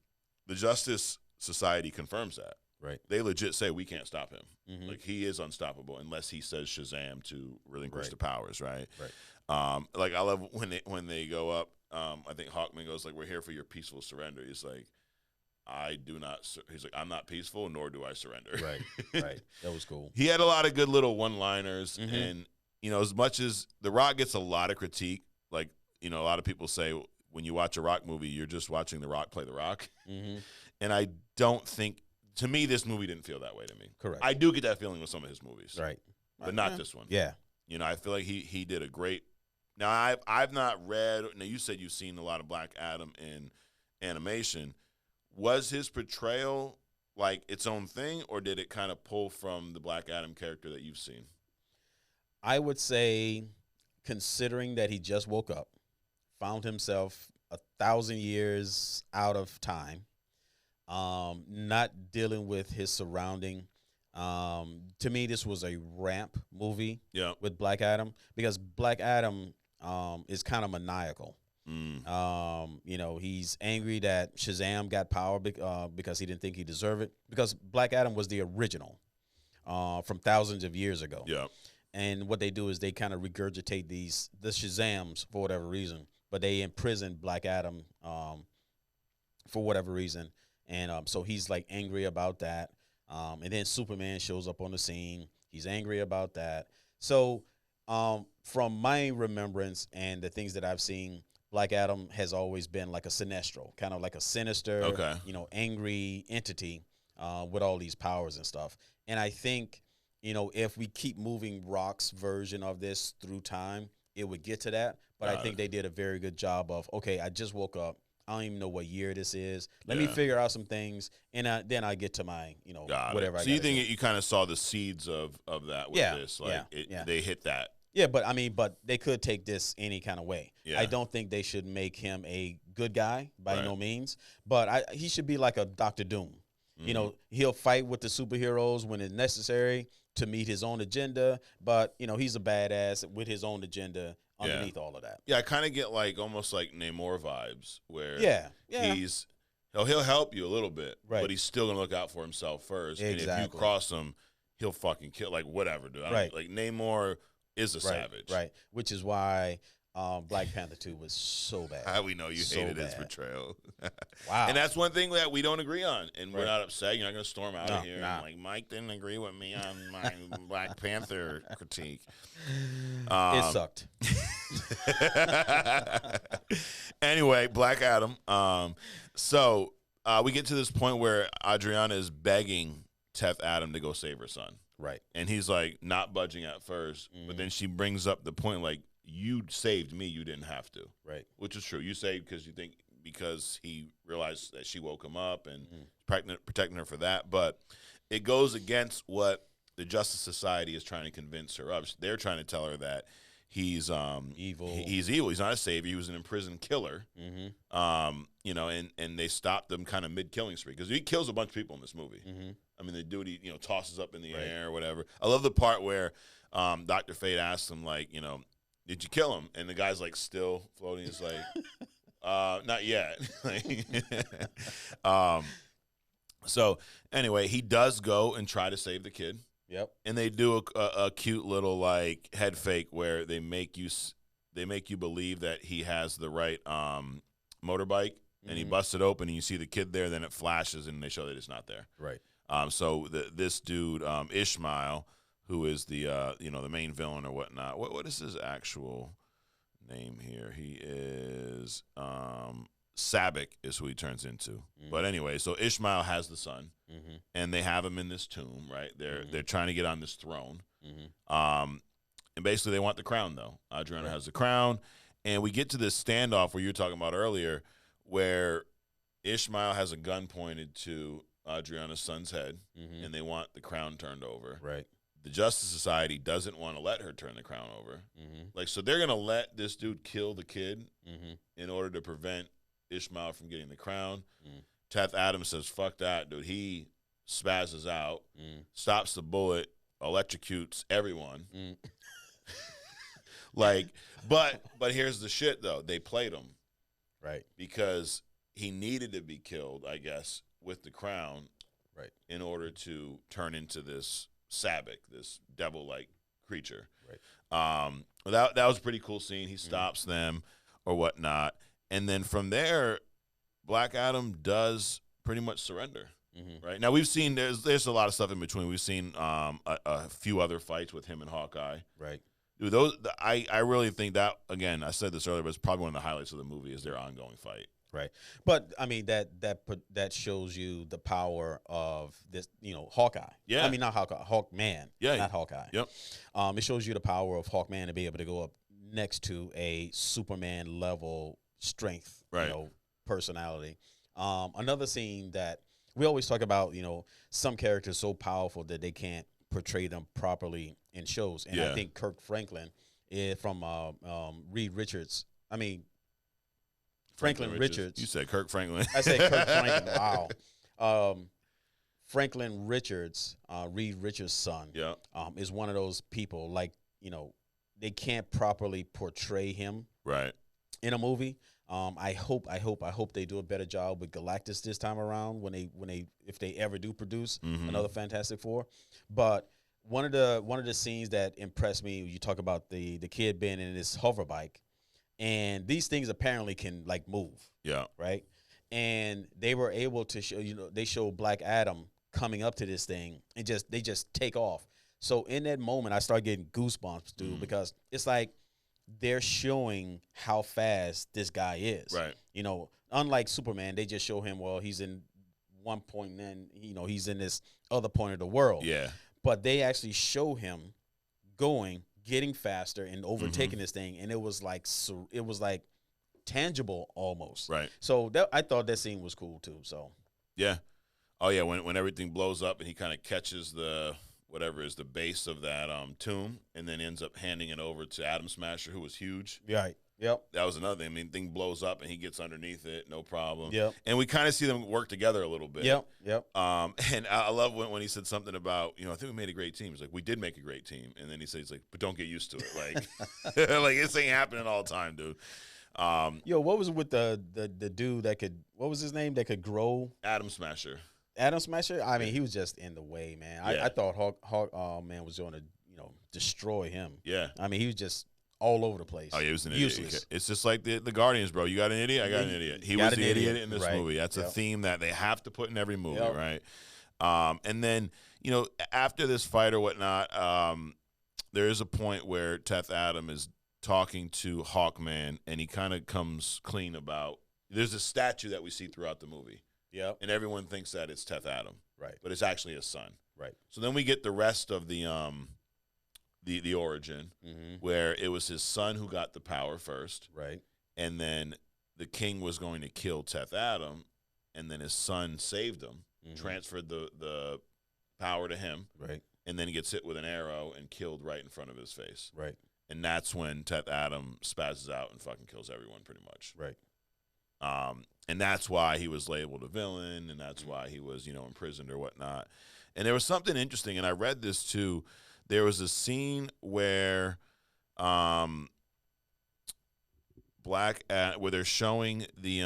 Speaker 1: the Justice Society confirms that.
Speaker 2: Right.
Speaker 1: They legit say we can't stop him.
Speaker 2: Mhm.
Speaker 1: Like he is unstoppable unless he says Shazam to relinquish
Speaker 2: Right.
Speaker 1: the powers, right?
Speaker 2: Right.
Speaker 1: Like I love when they go up. I think Hawkman goes like, "We're here for your peaceful surrender." He's like, "I do not." He's like, "I'm not peaceful, nor do I surrender."
Speaker 2: Right. Right. That was cool.
Speaker 1: He had a lot of good little one-liners,
Speaker 2: Mhm.
Speaker 1: and as much as The Rock gets a lot of critique, like a lot of people say when you watch a Rock movie, you're just watching The Rock play The Rock, and I don't think. To me, this movie didn't feel that way to me.
Speaker 2: Correct.
Speaker 1: I do get that feeling with some of his movies,
Speaker 2: Right.
Speaker 1: but not this one.
Speaker 2: Yeah.
Speaker 1: I feel like he did a great. Now I've not read. Now you said you've seen a lot of Black Adam in animation. Was his portrayal like its own thing, or did it kind of pull from the Black Adam character that you've seen?
Speaker 2: I would say, considering that he just woke up, found himself 1,000 years out of time, not dealing with his surrounding. To me, this was a ramp movie
Speaker 1: Yeah.
Speaker 2: with Black Adam because Black Adam is kind of maniacal. He's angry that Shazam got power because he didn't think he deserved it. Because Black Adam was the original from thousands of years ago.
Speaker 1: Yeah.
Speaker 2: And what they do is they kind of regurgitate the Shazams for whatever reason, but they imprison Black Adam for whatever reason. And so he's like angry about that. And then Superman shows up on the scene. He's angry about that. So from my remembrance and the things that I've seen, Black Adam has always been like a sinestro, kind of like a sinister,
Speaker 1: Okay.
Speaker 2: Angry entity with all these powers and stuff. And I think, if we keep moving Rock's version of this through time, it would get to that. But I think they did a very good job of, okay, I just woke up. I don't even know what year this is. Let me
Speaker 1: Yeah.
Speaker 2: figure out some things, and then I get to my,
Speaker 1: Got
Speaker 2: whatever.
Speaker 1: it.
Speaker 2: I
Speaker 1: So you
Speaker 2: gotta
Speaker 1: think
Speaker 2: do.
Speaker 1: you kind of saw the seeds of that with
Speaker 2: Yeah,
Speaker 1: this, like
Speaker 2: yeah.
Speaker 1: they hit that.
Speaker 2: Yeah, but I mean, but they could take this any kind of way.
Speaker 1: Yeah.
Speaker 2: I don't think they should make him a good guy by
Speaker 1: Right.
Speaker 2: no means, but he should be like a Doctor Doom.
Speaker 1: Mhm.
Speaker 2: He'll fight with the superheroes when it's necessary to meet his own agenda, but he's a badass with his own agenda underneath all of that.
Speaker 1: Yeah, I kind of get like almost like Namor vibes, where
Speaker 2: Yeah.
Speaker 1: he'll help you a little bit,
Speaker 2: Right.
Speaker 1: but he's still gonna look out for himself first. And if you
Speaker 2: Exactly.
Speaker 1: cross him, he'll fucking kill, like whatever, dude.
Speaker 2: Right.
Speaker 1: Like Namor is a savage.
Speaker 2: Right. Which is why Black Panther 2 was so bad.
Speaker 1: How we know you
Speaker 2: So
Speaker 1: hated his
Speaker 2: bad.
Speaker 1: portrayal.
Speaker 2: Wow.
Speaker 1: And that's one thing that we don't agree on, and we're
Speaker 2: Right.
Speaker 1: not upset. You're not gonna storm out
Speaker 2: No,
Speaker 1: of here
Speaker 2: nah.
Speaker 1: and like Mike didn't agree with me on my Black Panther critique.
Speaker 2: It sucked.
Speaker 1: Anyway, Black Adam. So we get to this point where Adriana is begging Teth Adam to go save her son.
Speaker 2: Right.
Speaker 1: And he's like not budging at 1st, but then she brings up the point like, you saved me, you didn't have to.
Speaker 2: Right.
Speaker 1: Which is true. You saved because he realized that she woke him up and
Speaker 2: Mm-hmm.
Speaker 1: protecting her for that. But it goes against what the Justice Society is trying to convince her of. They're trying to tell her that he's
Speaker 2: Evil.
Speaker 1: He's evil. He's not a savior. He was an imprisoned killer.
Speaker 2: Mm-hmm.
Speaker 1: And they stopped him kind of mid-killing spree because he kills a bunch of people in this movie.
Speaker 2: Mm-hmm.
Speaker 1: I mean, the dude, he tosses up in the
Speaker 2: Right.
Speaker 1: air or whatever. I love the part where Dr. Fate asks him, like, did you kill him? And the guy's, like, still floating. He's like, not yet. So, anyway, he does go and try to save the kid.
Speaker 2: Yep.
Speaker 1: And they do a cute little, like, head fake where they make you believe that he has the right motorbike. And he busts it open, and you see the kid there. Then it flashes, and they show that it's not there.
Speaker 2: Right.
Speaker 1: So this dude Ishmael, who is the the main villain or whatnot. What is his actual name here? He is Sabek is who he turns into.
Speaker 2: Mm-hmm.
Speaker 1: But anyway, so Ishmael has the son,
Speaker 2: Mm-hmm.
Speaker 1: and they have him in this tomb. Right, they're trying to get on this throne.
Speaker 2: Mm-hmm.
Speaker 1: And basically they want the crown though. Adriana
Speaker 2: Right.
Speaker 1: has the crown, and we get to this standoff where you were talking about earlier, where Ishmael has a gun pointed to Adriana's son's head,
Speaker 2: Mm-hmm.
Speaker 1: and they want the crown turned over.
Speaker 2: Right.
Speaker 1: The Justice Society doesn't want to let her turn the crown over.
Speaker 2: Mm-hmm.
Speaker 1: Like, so they're going to let this dude kill the kid
Speaker 2: Mm-hmm.
Speaker 1: in order to prevent Ishmael from getting the crown.
Speaker 2: Mm.
Speaker 1: Teth Adams says, fuck that, dude. He spazzes out,
Speaker 2: Mm.
Speaker 1: stops the bullet, electrocutes everyone.
Speaker 2: Mm.
Speaker 1: Like, but here's the shit, though. They played him
Speaker 2: Right.
Speaker 1: because he needed to be killed, I guess, with the crown.
Speaker 2: Right.
Speaker 1: In order to turn into this Sabbac, this devil-like creature.
Speaker 2: Right.
Speaker 1: That was a pretty cool scene. He stops them or whatnot. And then from there, Black Adam does pretty much surrender.
Speaker 2: Mm-hmm.
Speaker 1: Right. Now, we've seen there's a lot of stuff in between. We've seen a few other fights with him and Hawkeye.
Speaker 2: Right.
Speaker 1: Dude, I really think that, again, I said this earlier, but it's probably one of the highlights of the movie is their ongoing fight.
Speaker 2: Right. But I mean that shows you the power of this, Hawkeye.
Speaker 1: Yeah.
Speaker 2: I mean not Hawkeye, Hawkman.
Speaker 1: Yeah.
Speaker 2: Not Hawkeye.
Speaker 1: Yep.
Speaker 2: It shows you the power of Hawkman to be able to go up next to a Superman level strength,
Speaker 1: Right.
Speaker 2: personality. Another scene that we always talk about, some characters so powerful that they can't portray them properly in shows. And
Speaker 1: Yeah.
Speaker 2: I think Kirk Franklin is from Reed Richards. I mean Franklin Richards.
Speaker 1: You said Kirk Franklin.
Speaker 2: I said Kirk Franklin. Wow. Franklin Richards, Reed Richards' son,
Speaker 1: Yeah.
Speaker 2: is one of those people, like, they can't properly portray him
Speaker 1: Right.
Speaker 2: in a movie. I hope they do a better job with Galactus this time around if they ever do produce another Fantastic Four. But one of the scenes that impressed me, you talk about the kid being in this hover bike, and these things apparently can like move.
Speaker 1: Yeah.
Speaker 2: Right. And they were able to show, they show Black Adam coming up to this thing and they just take off. So in that moment, I started getting goosebumps, dude, because it's like they're showing how fast this guy is.
Speaker 1: Right.
Speaker 2: Unlike Superman, they just show him, well, he's in one point and then, he's in this other point of the world.
Speaker 1: Yeah.
Speaker 2: But they actually show him getting faster and overtaking this thing. And it was like tangible almost.
Speaker 1: Right.
Speaker 2: So I thought that scene was cool too. So
Speaker 1: Yeah. Oh yeah, when everything blows up and he kind of catches the whatever is the base of that tomb, and then ends up handing it over to Atom Smasher, who was huge.
Speaker 2: right. Yep.
Speaker 1: That was another thing. I mean, thing blows up and he gets underneath it, no problem.
Speaker 2: Yep.
Speaker 1: And we kind of see them work together a little bit.
Speaker 2: Yep. Yep.
Speaker 1: And I love when he said something about, I think we made a great team. He's like, we did make a great team. And then he says, like, but don't get used to it. Like, like this ain't happening all the time, dude.
Speaker 2: Yo, what was it with the dude that could? What was his name that could grow?
Speaker 1: Atom Smasher.
Speaker 2: Atom Smasher. I mean, he was just in the way, man.
Speaker 1: Yeah.
Speaker 2: I thought Hawk man was going to destroy him.
Speaker 1: Yeah.
Speaker 2: I mean, he was just all over the place.
Speaker 1: Oh, yeah, he was an
Speaker 2: Useless.
Speaker 1: idiot. It's just like the Guardians, bro. You got an idiot, I got an idiot. He was the idiot in this movie. That's a theme that they have to put in every movie, right? And then, after this fight or whatnot, there is a point where Teth Adam is talking to Hawkman, and he kind of comes clean about, there's a statue that we see throughout the movie.
Speaker 2: Yep.
Speaker 1: And everyone thinks that it's Teth Adam.
Speaker 2: Right.
Speaker 1: But it's actually his son.
Speaker 2: Right.
Speaker 1: So then we get the rest of the origin, where it was his son who got the power first.
Speaker 2: Right.
Speaker 1: And then the king was going to kill Teth Adam, and then his son saved him, transferred the power to him.
Speaker 2: Right.
Speaker 1: And then he gets hit with an arrow and killed right in front of his face.
Speaker 2: Right.
Speaker 1: And that's when Teth Adam spazzes out and fucking kills everyone pretty much.
Speaker 2: Right.
Speaker 1: And that's why he was labeled a villain, and that's why he was, imprisoned or whatnot. And there was something interesting, and I read this too. There was a scene where where they're showing the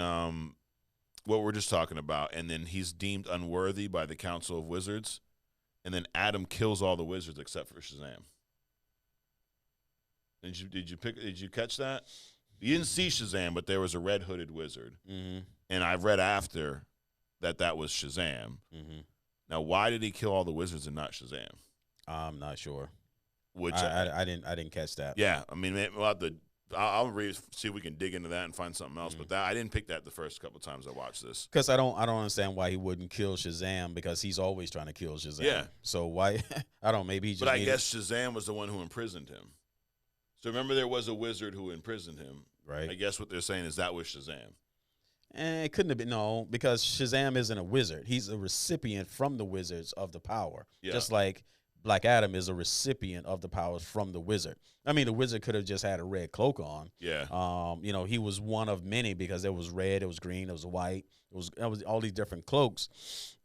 Speaker 1: what we're just talking about, and then he's deemed unworthy by the Council of Wizards, and then Adam kills all the wizards except for Shazam. Did you catch that? You didn't see Shazam, but there was a red hooded wizard, and I read after that was Shazam. Now, why did he kill all the wizards and not Shazam?
Speaker 2: I'm not sure.
Speaker 1: Which
Speaker 2: I didn't catch that.
Speaker 1: Yeah, I mean, we'll have to. I'll read, see if we can dig into that and find something else. But that I didn't pick that the first couple of times I watched this.
Speaker 2: Because I don't understand why he wouldn't kill Shazam, because he's always trying to kill Shazam.
Speaker 1: Yeah.
Speaker 2: So why? I don't. Maybe he just.
Speaker 1: But I guess Shazam was the one who imprisoned him. So remember, there was a wizard who imprisoned him.
Speaker 2: Right.
Speaker 1: I guess what they're saying is that was Shazam.
Speaker 2: It couldn't have been, no, because Shazam isn't a wizard. He's a recipient from the wizards of the power.
Speaker 1: Yeah.
Speaker 2: Just like Black Adam is a recipient of the powers from the wizard. I mean, the wizard could have just had a red cloak on.
Speaker 1: Yeah.
Speaker 2: He was one of many, because there was red, it was green, it was white, it was all these different cloaks.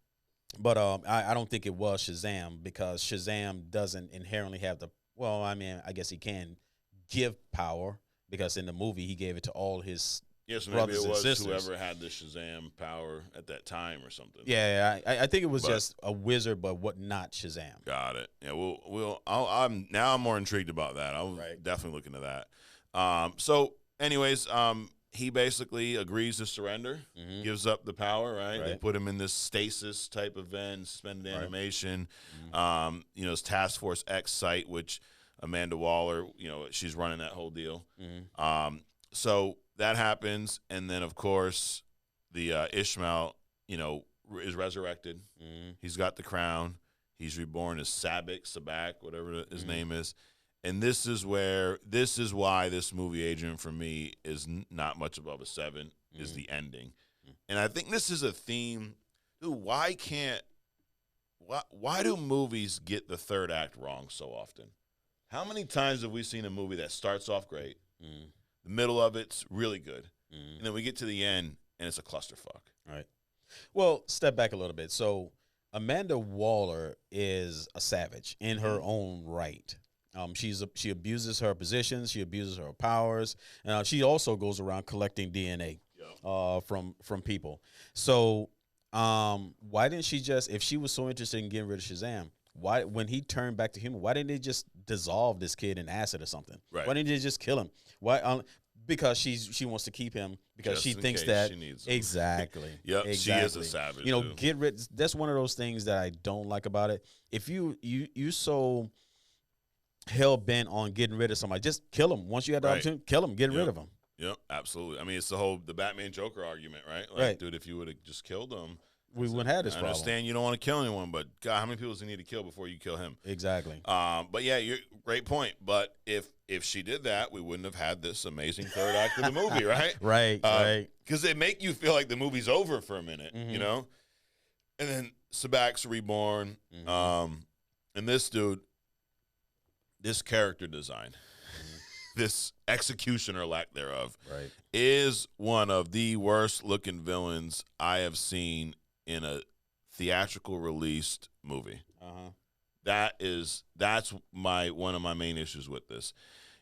Speaker 2: But I don't think it was Shazam, because Shazam doesn't inherently have I guess he can give power, because in the movie he gave it to all his
Speaker 1: so maybe
Speaker 2: brothers
Speaker 1: it was
Speaker 2: and sisters.
Speaker 1: whoever had the Shazam power at that time or something.
Speaker 2: Yeah, I think it was just a wizard, but not Shazam.
Speaker 1: Got it. Yeah, I'm more intrigued about that. I'll definitely look into that. So, anyways, he basically agrees to surrender, gives up the power. Right? They put him in this stasis type event, suspended animation. His Task Force X site, which Amanda Waller, she's running that whole deal. So that happens, and then of course the Ishmael, is resurrected. He's got the crown. He's reborn as Sabak, whatever his name is. And this is why this movie, Adrian, for me is not much above a 7. Is the ending, and I think this is a theme. Dude, why do movies get the third act wrong so often? How many times have we seen a movie that starts off great, the middle of it's really good, and then we get to the end and it's a clusterfuck?
Speaker 2: Right. Well, step back a little bit. So Amanda Waller is a savage in her own right. She abuses her positions. She abuses her powers. She also goes around collecting DNA from people. So why didn't she just, if she was so interested in getting rid of Shazam, why, when he turned back to human, why didn't they just dissolve this kid in acid or something?
Speaker 1: Right.
Speaker 2: Why didn't they just kill him? Why? Because she wants to keep him, because
Speaker 1: Just
Speaker 2: she
Speaker 1: in
Speaker 2: thinks
Speaker 1: case
Speaker 2: that
Speaker 1: she needs him.
Speaker 2: exactly.
Speaker 1: Yep,
Speaker 2: exactly.
Speaker 1: she is a savage. Dude.
Speaker 2: Get rid. That's one of those things that I don't like about it. If you so hell bent on getting rid of somebody, just kill him. Once you have the opportunity, kill him. Get rid of him.
Speaker 1: Yep, absolutely. I mean, it's the Batman Joker argument, right? Like, dude, if you would have just killed him,
Speaker 2: we wouldn't have this
Speaker 1: I
Speaker 2: problem.
Speaker 1: understand you don't want to kill anyone, but God, how many people does he need to kill before you kill him?
Speaker 2: Exactly.
Speaker 1: But yeah, great point. But if she did that, we wouldn't have had this amazing third act of the movie, right?
Speaker 2: Right.
Speaker 1: Because they make you feel like the movie's over for a minute, you know? And then Sabac's reborn. And this dude, this character design, this execution or lack thereof, is one of the worst looking villains I have seen in a theatrical released movie. That's one of my main issues with this.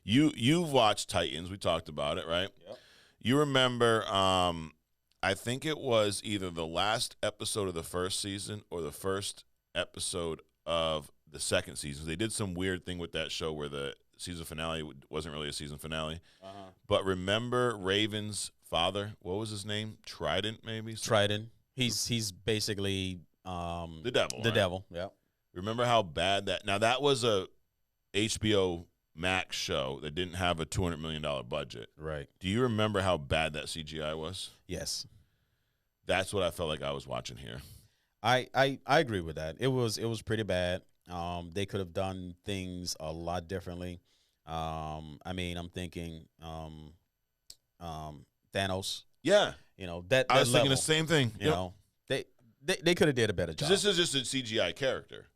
Speaker 1: You've watched Titans. We talked about it, right?
Speaker 2: Yep.
Speaker 1: You remember, I think it was either the last episode of the first season or the first episode of the second season. They did some weird thing with that show where the season finale wasn't really a season finale. But remember Raven's father? What was his name? Trident, maybe?
Speaker 2: Trident. He's basically
Speaker 1: the devil.
Speaker 2: The
Speaker 1: right?
Speaker 2: devil. Yeah.
Speaker 1: Remember how bad that? Now that was a HBO Max show that didn't have a $200 million budget.
Speaker 2: Right.
Speaker 1: Do you remember how bad that CGI was?
Speaker 2: Yes.
Speaker 1: That's what I felt like I was watching here.
Speaker 2: I agree with that. It was pretty bad. They could have done things a lot differently. I mean, I'm thinking Thanos.
Speaker 1: Yeah.
Speaker 2: You know, that
Speaker 1: I was thinking
Speaker 2: level,
Speaker 1: the same thing.
Speaker 2: You know, they could have did a better job.
Speaker 1: This is just a CGI character.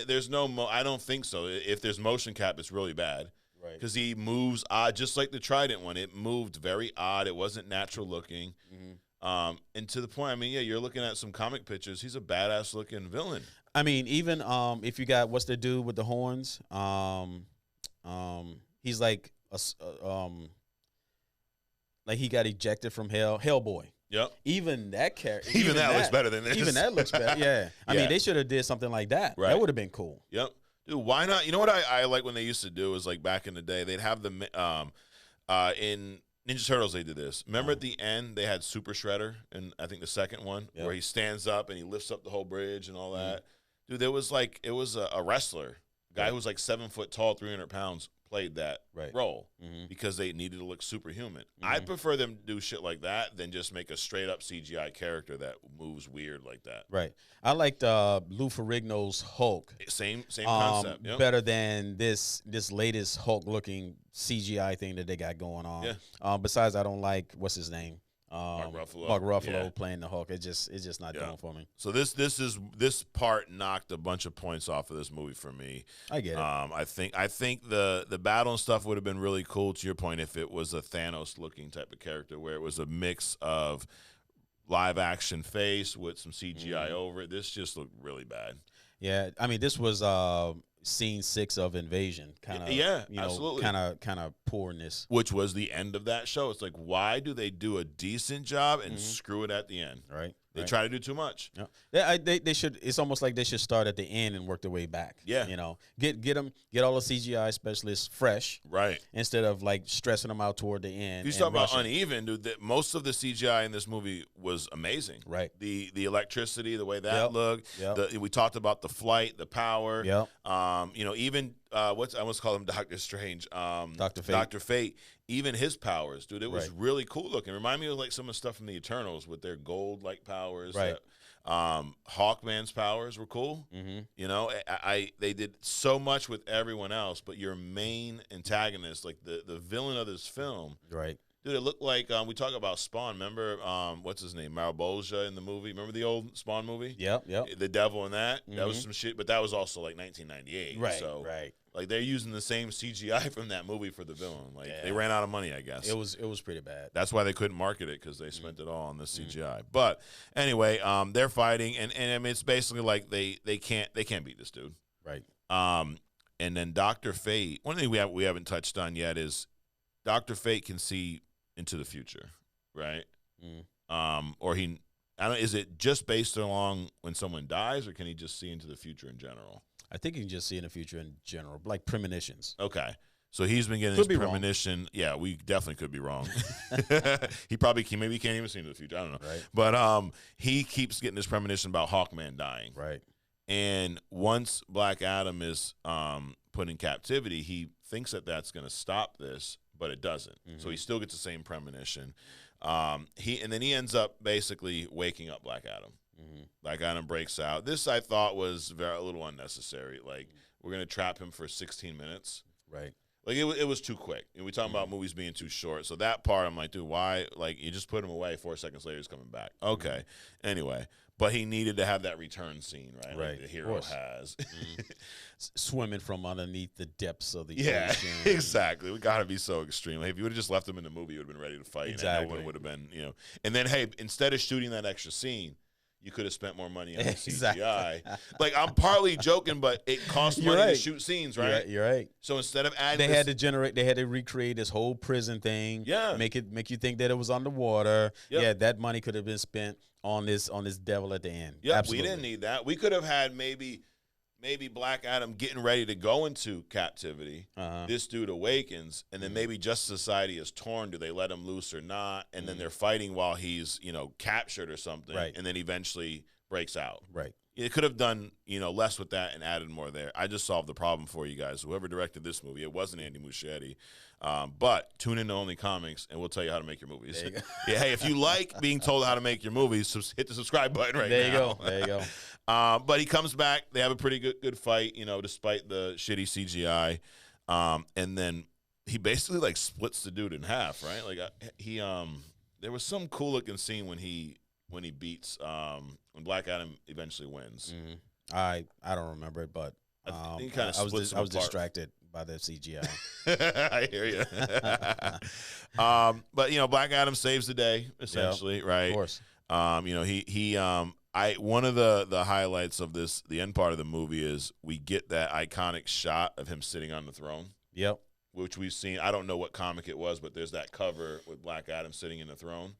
Speaker 1: There's no I don't think so. If there's motion cap, it's really bad.
Speaker 2: Right.
Speaker 1: Because he moves odd, just like the Trident one. It moved very odd. It wasn't natural looking. And to the point, I mean, yeah, you're looking at some comic pictures. He's a badass looking villain.
Speaker 2: I mean, even if you got what's the dude with the horns? He's like like he got ejected from Hellboy.
Speaker 1: Yep.
Speaker 2: Even that character.
Speaker 1: Even that looks better than this.
Speaker 2: Even that looks better. Yeah. I mean, they should have did something like that.
Speaker 1: Right.
Speaker 2: That would have been cool.
Speaker 1: Yep. Dude, why not? You know what I like when they used to do is like back in the day, they'd have the in Ninja Turtles, they did this. Remember at the end, they had Super Shredder, and I think the second one, where he stands up and he lifts up the whole bridge and all that. Dude, there was like, it was a wrestler, a guy who was like 7 foot tall, 300 pounds, played that role because they needed to look superhuman. I'd prefer them to do shit like that than just make a straight up CGI character that moves weird like that.
Speaker 2: Right. I liked Lou Ferrigno's Hulk.
Speaker 1: Same concept. Yep.
Speaker 2: Better than this latest Hulk looking CGI thing that they got going on.
Speaker 1: Yeah.
Speaker 2: Besides, I don't like what's his name.
Speaker 1: Mark Ruffalo.
Speaker 2: Mark Ruffalo playing the Hulk. It's just not doing for me.
Speaker 1: So this part knocked a bunch of points off of this movie for me.
Speaker 2: I get it.
Speaker 1: I think the battle and stuff would have been really cool, to your point, if it was a Thanos looking type of character where it was a mix of live action face with some CGI over it. This just looked really bad.
Speaker 2: Yeah, I mean, this was scene 6 of Invasion, kind of.
Speaker 1: Yeah,
Speaker 2: you know,
Speaker 1: absolutely.
Speaker 2: Kind of poorness.
Speaker 1: Which was the end of that show. It's like, why do they do a decent job and screw it at the end?
Speaker 2: Right.
Speaker 1: They try to do too much.
Speaker 2: Yeah, they should. It's almost like they should start at the end and work their way back.
Speaker 1: Yeah,
Speaker 2: you know, get all the CGI specialists fresh,
Speaker 1: right?
Speaker 2: Instead of like stressing them out toward the end.
Speaker 1: You talk about uneven, dude. Most of the CGI in this movie was amazing.
Speaker 2: Right.
Speaker 1: The electricity, the way that looked. We talked about the flight, the power.
Speaker 2: Yep.
Speaker 1: You know, even I almost call him Doctor Strange.
Speaker 2: Dr. Fate.
Speaker 1: Dr. Fate. Even his powers, dude, it was really cool looking. Remind me of like some of the stuff from the Eternals with their gold-like powers.
Speaker 2: Right.
Speaker 1: Hawkman's powers were cool. You know, they did so much with everyone else, but your main antagonist, like the villain of this film,
Speaker 2: right?
Speaker 1: Dude, it looked like we talk about Spawn. Remember, what's his name, Marabolgia in the movie? Remember the old Spawn movie?
Speaker 2: Yep.
Speaker 1: The devil in that. That was some shit, but that was also like 1998.
Speaker 2: Right.
Speaker 1: So,
Speaker 2: right.
Speaker 1: Like they're using the same CGI from that movie for the villain. Like they ran out of money, I guess.
Speaker 2: It was pretty bad.
Speaker 1: That's why they couldn't market it, because they spent it all on the CGI. But anyway, they're fighting, and I mean it's basically like they can't beat this dude.
Speaker 2: Right.
Speaker 1: And then Dr. Fate. One thing we haven't touched on yet is Dr. Fate can see into the future, right? Or is it just based along when someone dies, or can he just see into the future in general?
Speaker 2: I think you can just see in the future in general, like premonitions.
Speaker 1: Okay. So he's been getting this premonition. Wrong. Yeah, we definitely could be wrong. Maybe he can't even see into the future. I don't know.
Speaker 2: Right.
Speaker 1: But he keeps getting this premonition about Hawkman dying.
Speaker 2: Right.
Speaker 1: And once Black Adam is put in captivity, he thinks that that's going to stop this, but it doesn't. So he still gets the same premonition. Then he ends up basically waking up Black Adam. Black Adam breaks out. This I thought was a little unnecessary. Like, we're going to trap him for 16 minutes.
Speaker 2: Right.
Speaker 1: Like, it was too quick. And we talking about movies being too short. So that part, I'm like, dude, why? Like, you just put him away. 4 seconds later, he's coming back. Okay. Anyway. But he needed to have that return scene, right?
Speaker 2: Right.
Speaker 1: Like the hero has.
Speaker 2: Swimming from underneath the depths of the
Speaker 1: ocean.
Speaker 2: Yeah,
Speaker 1: exactly. We got to be so extreme. Like, if you would have just left him in the movie, you would have been ready to fight.
Speaker 2: Exactly.
Speaker 1: And no one would have been, And then, hey, instead of shooting that extra scene, you could have spent more money on the CGI. Like, I'm partly joking, but it costs money to shoot scenes, right?
Speaker 2: You're right.
Speaker 1: So instead of adding,
Speaker 2: they had to recreate this whole prison thing.
Speaker 1: Yeah,
Speaker 2: make you think that it was underwater.
Speaker 1: Yep.
Speaker 2: Yeah, that money could have been spent on this devil at the end.
Speaker 1: Yeah,
Speaker 2: Absolutely.
Speaker 1: We didn't need that. We could have had maybe Black Adam getting ready to go into captivity. This dude awakens, and then maybe just society is torn. Do they let him loose or not? And then they're fighting while he's, captured or something.
Speaker 2: Right.
Speaker 1: And then eventually breaks out.
Speaker 2: Right.
Speaker 1: It could have done, less with that and added more there. I just solved the problem for you guys. Whoever directed this movie, it wasn't Andy Muschietti. But tune into Only Comics, and we'll tell you how to make your movies. Yeah, hey, if you like being told how to make your movies, hit the subscribe button now.
Speaker 2: There you go.
Speaker 1: But he comes back. They have a pretty good fight, despite the shitty CGI. And then he basically splits the dude in half, right? Like there was some cool looking scene when he beats when Black Adam eventually wins.
Speaker 2: I don't remember it, but
Speaker 1: he kind of
Speaker 2: I was distracted by the CGI.
Speaker 1: I hear you. But Black Adam saves the day essentially, right?
Speaker 2: Of course.
Speaker 1: One of the highlights of the end part of the movie is we get that iconic shot of him sitting on the throne.
Speaker 2: Yep.
Speaker 1: Which we've seen. I don't know what comic it was, but there's that cover with Black Adam sitting in the throne.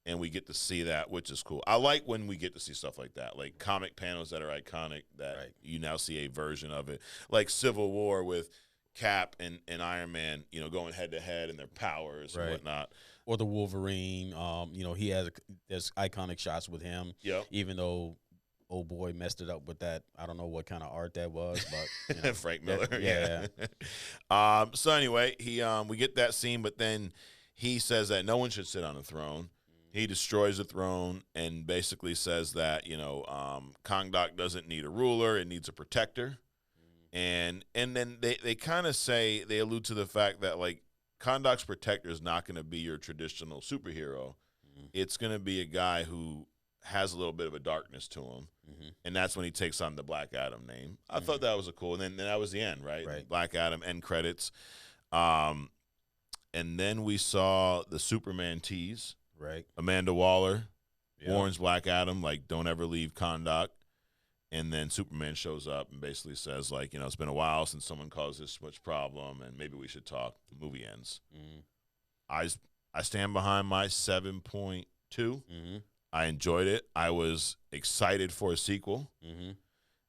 Speaker 1: And we get to see that, which is cool. I like when we get to see stuff like that, like comic panels that are iconic that you now see a version of it, like Civil War with Cap and Iron Man, going head to head and their powers and whatnot.
Speaker 2: Or the Wolverine, he there's iconic shots with him.
Speaker 1: Yep.
Speaker 2: Even though old boy messed it up with that, I don't know what kind of art that was, but
Speaker 1: Frank Miller.
Speaker 2: Yeah.
Speaker 1: So anyway, we get that scene, but then he says that no one should sit on the throne. He destroys the throne and basically says that, Kangdok doesn't need a ruler, it needs a protector. And then they kind of they allude to the fact that, like, Kangdok's protector is not going to be your traditional superhero. It's going to be a guy who has a little bit of a darkness to him. And that's when he takes on the Black Adam name. I thought that was cool. And then that was the end, right? Black Adam end credits. And then we saw the Superman tease.
Speaker 2: Right.
Speaker 1: Amanda Waller warns Black Adam, like, don't ever leave Kahndaq. And then Superman shows up and basically says, like, it's been a while since someone caused this much problem, and maybe we should talk. The movie ends. I stand behind my 7.2. I enjoyed it. I was excited for a sequel.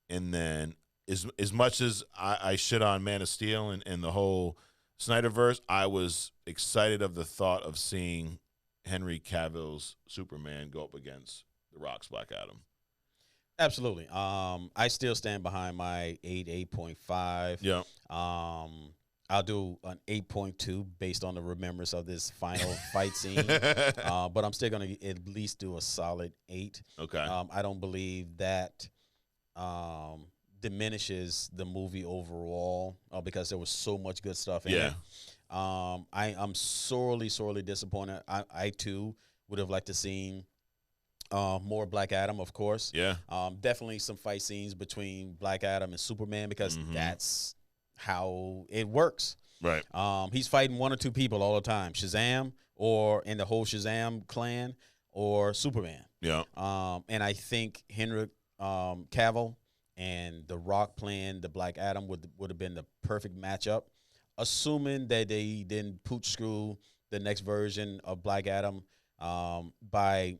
Speaker 1: And then as much as I shit on Man of Steel and the whole Snyderverse, I was excited of the thought of seeing Henry Cavill's Superman go up against The Rock's Black Adam.
Speaker 2: Absolutely. I still stand behind my 8.5.
Speaker 1: Yeah.
Speaker 2: I'll do an 8.2 based on the remembrance of this final fight scene. But I'm still going to at least do a solid 8.
Speaker 1: Okay.
Speaker 2: I don't believe that diminishes the movie overall because there was so much good stuff in it. I'm sorely disappointed. I too would have liked to seen more Black Adam, of course.
Speaker 1: Yeah.
Speaker 2: Definitely some fight scenes between Black Adam and Superman because that's how it works.
Speaker 1: Right.
Speaker 2: He's fighting one or two people all the time: Shazam, or in the whole Shazam clan, or Superman.
Speaker 1: Yeah.
Speaker 2: And I think Henry Cavill and The Rock playing the Black Adam would have been the perfect matchup. Assuming that they didn't pooch screw the next version of Black Adam by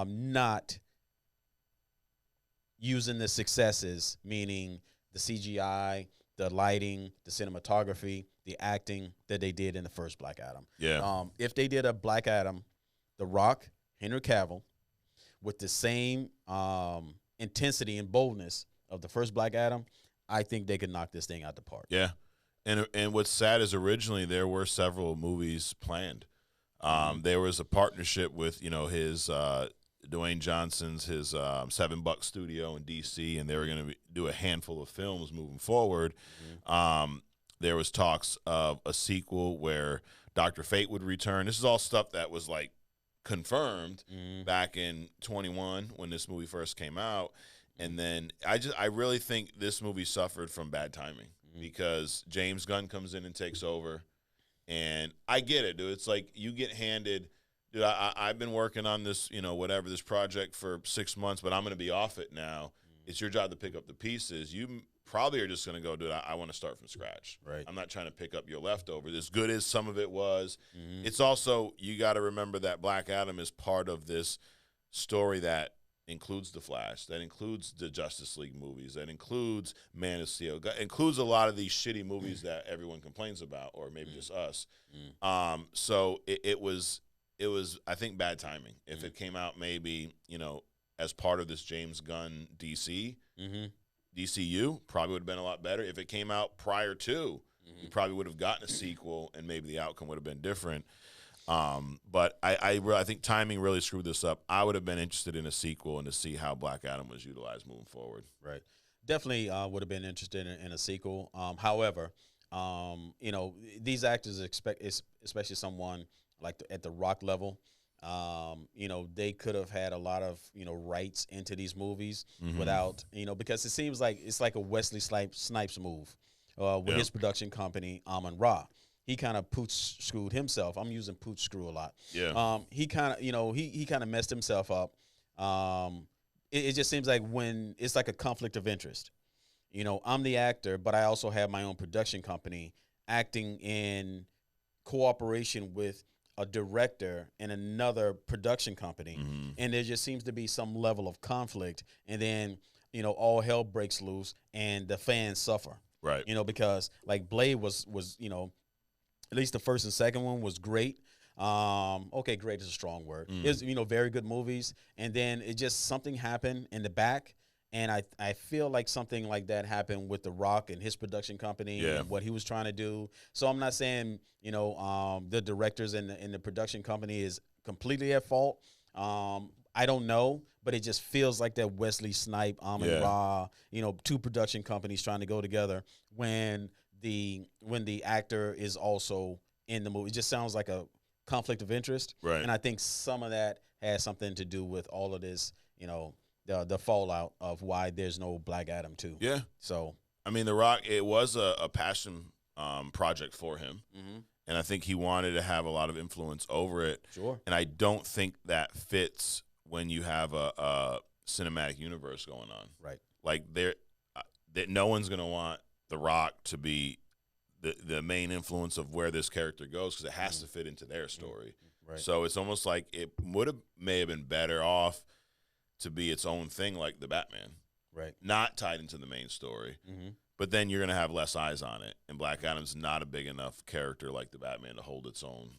Speaker 2: not using the successes, meaning the CGI, the lighting, the cinematography, the acting that they did in the first Black Adam.
Speaker 1: Yeah.
Speaker 2: If they did a Black Adam, The Rock, Henry Cavill, with the same intensity and boldness of the first Black Adam, I think they could knock this thing out the park.
Speaker 1: Yeah. And what's sad is originally there were several movies planned. There was a partnership with his Dwayne Johnson's his $7 studio in DC, and they were going to do a handful of films moving forward. There was talks of a sequel where Dr. Fate would return. This is all stuff that was like confirmed back in 21 when this movie first came out. And then I really think this movie suffered from bad timing because James Gunn comes in and takes over. And I get it, dude. It's like you get handed, dude, I've been working on this, whatever, this project for 6 months, but I'm going to be off it now. It's your job to pick up the pieces. You probably are just going to go, dude, I want to start from scratch.
Speaker 2: Right.
Speaker 1: I'm not trying to pick up your leftovers. As good as some of it was, it's also, you got to remember that Black Adam is part of this story that includes The Flash, that includes the Justice League movies, that includes Man of Steel, includes a lot of these shitty movies that everyone complains about, or maybe just us. So it was, I think, bad timing. If it came out maybe, as part of this James Gunn DCU, probably would have been a lot better. If it came out prior to, we probably would have gotten a sequel, and maybe the outcome would have been different. But I think timing really screwed this up. I would have been interested in a sequel and to see how Black Adam was utilized moving forward.
Speaker 2: Right. Definitely would have been interested in a sequel. However, these actors expect, especially someone like at the Rock level, they could have had a lot of, rights into these movies without, because it seems like it's like a Wesley Snipes move with his production company, Amon-Ra. He kind of pooch screwed himself. I'm using pooch screw a lot.
Speaker 1: Yeah.
Speaker 2: He kind of, he kind of messed himself up. It just seems like when it's like a conflict of interest. I'm the actor, but I also have my own production company acting in cooperation with a director and another production company. And there just seems to be some level of conflict. And then, all hell breaks loose and the fans suffer.
Speaker 1: Right.
Speaker 2: Because like Blade was, at least the first and second one was great. Okay, great is a strong word. It was, very good movies. And then it just, something happened in the back. And I feel like something like that happened with The Rock and his production company and what he was trying to do. So I'm not saying, the directors and the production company is completely at fault. I don't know, but it just feels like that Wesley Snipe, Amon-Ra, two production companies trying to go together when the actor is also in the movie. It just sounds like a conflict of interest.
Speaker 1: Right.
Speaker 2: And I think some of that has something to do with all of this, the fallout of why there's no Black Adam 2.
Speaker 1: Yeah.
Speaker 2: So,
Speaker 1: I mean, The Rock, it was a passion project for him. And I think he wanted to have a lot of influence over it.
Speaker 2: Sure.
Speaker 1: And I don't think that fits when you have a cinematic universe going on.
Speaker 2: Right.
Speaker 1: Like, that no one's going to want The Rock to be the main influence of where this character goes because it has to fit into their story.
Speaker 2: Right.
Speaker 1: So it's almost like it may have been better off to be its own thing, like the Batman.
Speaker 2: Right.
Speaker 1: Not tied into the main story. But then you're going to have less eyes on it. And Black Adam's not a big enough character like the Batman to hold its own,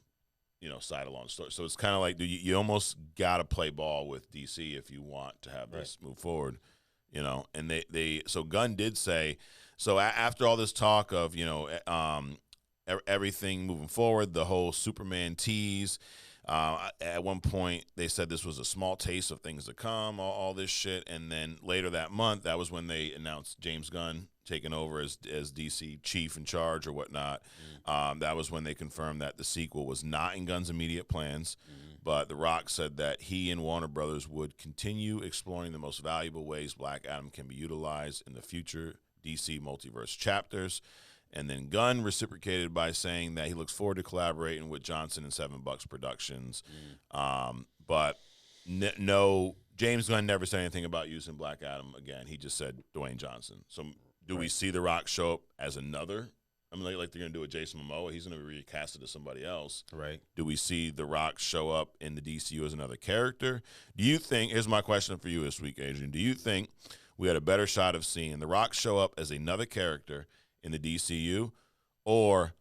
Speaker 1: side-alone story. So it's kind of like, you almost got to play ball with DC if you want to have this move forward, And so Gunn did say, so after all this talk of, everything moving forward, the whole Superman tease, at one point they said this was a small taste of things to come, all this shit. And then later that month, that was when they announced James Gunn taking over as DC chief in charge or whatnot. That was when they confirmed that the sequel was not in Gunn's immediate plans. But The Rock said that he and Warner Brothers would continue exploring the most valuable ways Black Adam can be utilized in the future DC multiverse chapters. And then Gunn reciprocated by saying that he looks forward to collaborating with Johnson and $7 Productions. But no, James Gunn never said anything about using Black Adam again. He just said Dwayne Johnson. So do we see The Rock show up as another? I mean, like they're going to do with Jason Momoa. He's going to be recasted as somebody else.
Speaker 2: Right.
Speaker 1: Do we see The Rock show up in the DCU as another character? Do you think, here's my question for you this week, Adrian. Do you think we had a better shot of seeing The Rock show up as another character in the DCU, or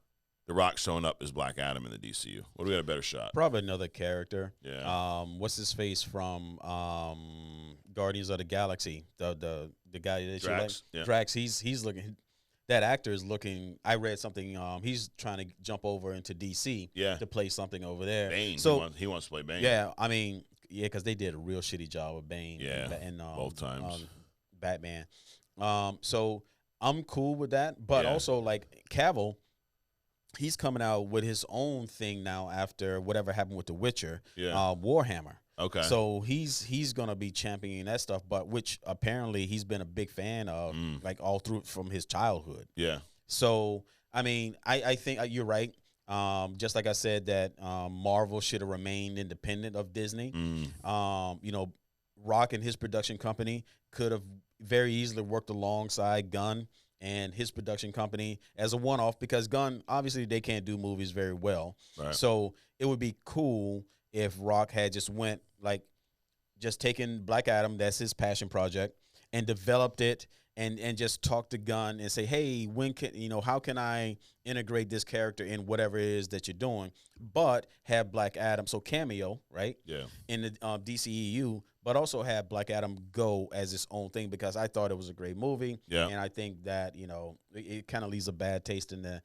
Speaker 1: The Rock showing up as Black Adam in the DCU? What do we got a better shot?
Speaker 2: Probably another character.
Speaker 1: Yeah.
Speaker 2: What's his face from Guardians of the Galaxy? The guy that
Speaker 1: Drax.
Speaker 2: you like? Drax. He's looking. That actor is looking. I read something. He's trying to jump over into DC.
Speaker 1: Yeah.
Speaker 2: To play something over there.
Speaker 1: Bane.
Speaker 2: So
Speaker 1: he wants to play Bane.
Speaker 2: Yeah. I mean, because they did a real shitty job of Bane.
Speaker 1: Yeah,
Speaker 2: and
Speaker 1: both times.
Speaker 2: Batman. So I'm cool with that, but also like Cavill, he's coming out with his own thing now after whatever happened with The Witcher. Warhammer.
Speaker 1: Okay.
Speaker 2: So he's gonna be championing that stuff, but which apparently he's been a big fan of, like all through from his childhood.
Speaker 1: Yeah.
Speaker 2: So I mean, I think you're right. Just like I said that Marvel should have remained independent of Disney. You know, Rock and his production company could have very easily worked alongside Gunn and his production company as a one-off, because Gunn, obviously they can't do movies very well.
Speaker 1: Right.
Speaker 2: So it would be cool if Rock had just taken Black Adam, that's his passion project, and developed it and just talk to Gunn and say, hey, how can I integrate this character in whatever it is that you're doing, but have Black Adam, so cameo, right?
Speaker 1: Yeah.
Speaker 2: In the DCEU, but also have Black Adam go as its own thing, because I thought it was a great movie.
Speaker 1: Yeah.
Speaker 2: And I think that, it kind of leaves a bad taste in the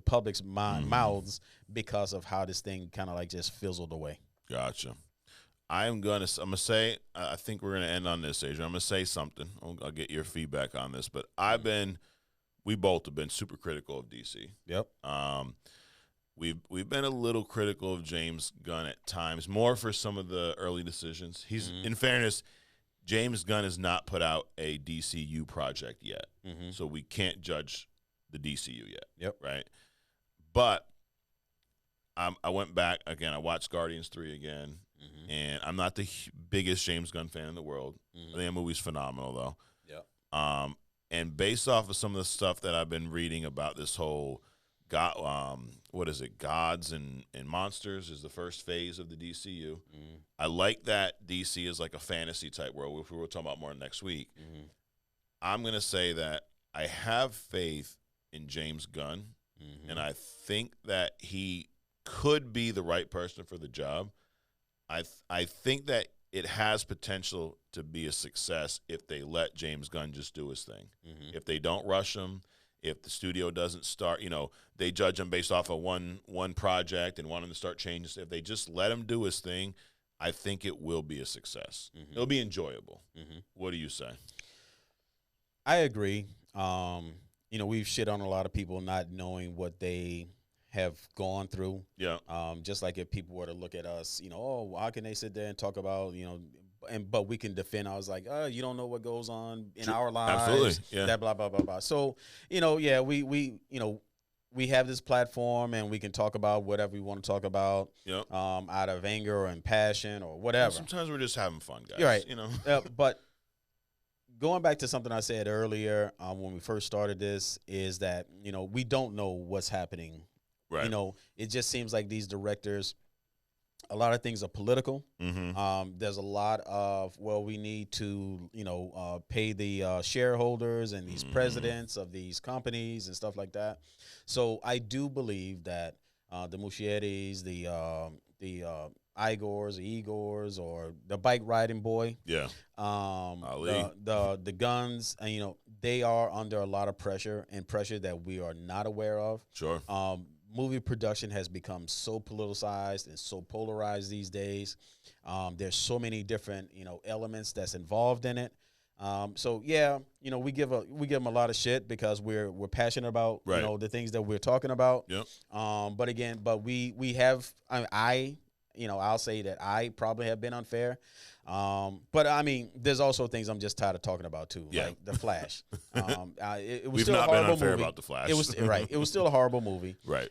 Speaker 2: public's mouths because of how this thing kind of like just fizzled away.
Speaker 1: Gotcha. I'm gonna say, I think we're gonna end on this, Adrian. I'm gonna say something. I'll get your feedback on this, but we both have been super critical of DC.
Speaker 2: Yep.
Speaker 1: We've been a little critical of James Gunn at times, more for some of the early decisions. In fairness, James Gunn has not put out a DCU project yet, so we can't judge the DCU yet.
Speaker 2: Yep.
Speaker 1: Right. But I went back again. I watched Guardians 3 again. And I'm not the biggest James Gunn fan in the world. I think that movie's phenomenal, though.
Speaker 2: Yeah.
Speaker 1: And based off of some of the stuff that I've been reading about this whole what is it? Gods and Monsters is the first phase of the DCU. I like that DC is like a fantasy type world, which we will talk about more next week. I'm gonna say that I have faith in James Gunn, and I think that he could be the right person for the job. I think that it has potential to be a success if they let James Gunn just do his thing. If they don't rush him, if the studio doesn't start, they judge him based off of one project and want him to start changing. If they just let him do his thing, I think it will be a success. It'll be enjoyable. What do you say?
Speaker 2: I agree. We've shit on a lot of people not knowing what they have gone through.
Speaker 1: Yeah.
Speaker 2: Just like if people were to look at us, how can they sit there and talk about, but we can defend. I was like, you don't know what goes on in our lives.
Speaker 1: Absolutely. Yeah.
Speaker 2: That blah, blah, blah, blah. So, we have this platform and we can talk about whatever we want to talk about.
Speaker 1: Yep.
Speaker 2: Out of anger and passion or whatever.
Speaker 1: Sometimes we're just having fun, guys.
Speaker 2: You're right. But going back to something I said earlier when we first started this is that, we don't know what's happening.
Speaker 1: Right.
Speaker 2: It just seems like these directors, a lot of things are political. There's a lot of, we need to, pay the shareholders and these presidents of these companies and stuff like that. So I do believe that the Muschietis, the Igors, the Igors, or the bike riding boy,
Speaker 1: Ali.
Speaker 2: the Guns, and they are under a lot of pressure that we are not aware of.
Speaker 1: Sure.
Speaker 2: Movie production has become so politicized and so polarized these days. There's so many different, elements that's involved in it. We give them a lot of shit because we're passionate about, the things that we're talking about.
Speaker 1: Yep.
Speaker 2: But we have, I'll say that I probably have been unfair. But I mean, there's also things I'm just tired of talking about too, like The Flash. It was
Speaker 1: We've
Speaker 2: still
Speaker 1: not
Speaker 2: a horrible
Speaker 1: been unfair
Speaker 2: movie.
Speaker 1: about The Flash.
Speaker 2: It was right. It was still a horrible movie.
Speaker 1: Right.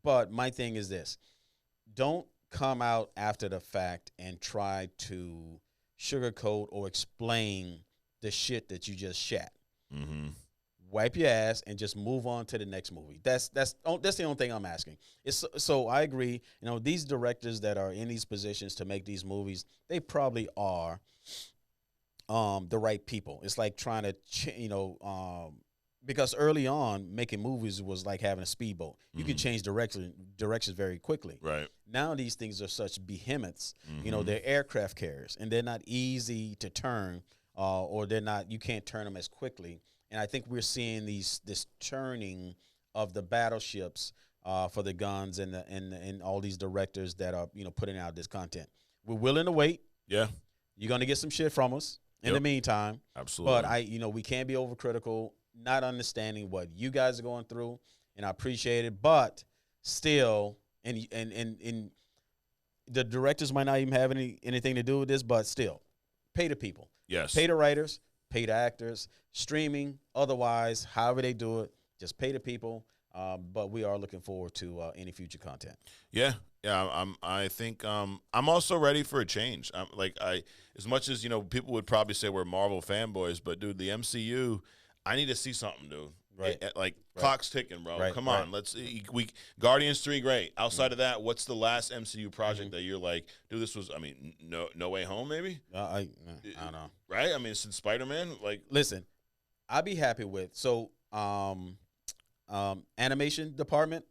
Speaker 2: But my thing is this: don't come out after the fact and try to sugarcoat or explain the shit that you just shat. Wipe your ass and just move on to the next movie. That's the only thing I'm asking. So I agree. These directors that are in these positions to make these movies, they probably are the right people. It's like trying to, because early on making movies was like having a speedboat. You can change directions very quickly.
Speaker 1: Right.
Speaker 2: Now these things are such behemoths. They're aircraft carriers and they're not easy to turn, or you can't turn them as quickly. And I think we're seeing this turning of the battleships for the Guns and all these directors that are putting out this content. We're willing to wait.
Speaker 1: Yeah.
Speaker 2: You're gonna get some shit from us in the meantime.
Speaker 1: Absolutely.
Speaker 2: But we can't be overcritical, not understanding what you guys are going through, and I appreciate it. But still, and the directors might not even have anything to do with this, but still, pay the people.
Speaker 1: Yes.
Speaker 2: Pay the writers, pay the actors, streaming, otherwise, however they do it, just pay the people. But we are looking forward to any future content.
Speaker 1: Yeah. I think I'm also ready for a change. As much as people would probably say we're Marvel fanboys, but dude, the MCU, I need to see something, dude.
Speaker 2: Right.
Speaker 1: Clock's ticking, bro.
Speaker 2: Right.
Speaker 1: Come on,
Speaker 2: Right.
Speaker 1: Guardians 3, great. Outside of that, what's the last MCU project that you're like, dude, this was? I mean, No Way Home, maybe.
Speaker 2: I don't know.
Speaker 1: Right. I mean, since Spider-Man,
Speaker 2: listen, I'd be happy with animation department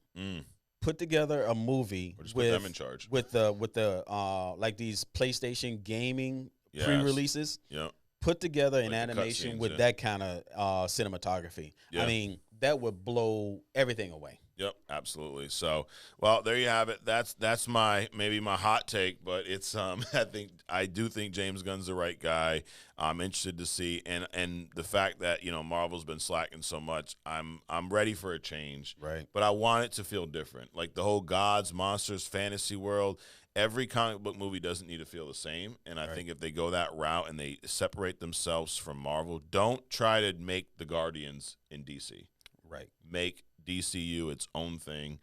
Speaker 2: put together a movie
Speaker 1: or just put them in charge
Speaker 2: with the like these PlayStation gaming pre-releases.
Speaker 1: Yeah.
Speaker 2: Put together an
Speaker 1: the
Speaker 2: animation
Speaker 1: cutscenes,
Speaker 2: with that kind of cinematography.
Speaker 1: Yeah.
Speaker 2: I mean, that would blow everything away.
Speaker 1: Yep, absolutely. So, well, there you have it. That's maybe my hot take, but it's I do think James Gunn's the right guy. I'm interested to see and the fact that Marvel's been slacking so much. I'm ready for a change.
Speaker 2: Right.
Speaker 1: But I want it to feel different. Like the whole gods, monsters, fantasy world. Every comic book movie doesn't need to feel the same, and I think if they go that route and they separate themselves from Marvel, don't try to make the Guardians in DC.
Speaker 2: Right.
Speaker 1: Make DCU its own thing.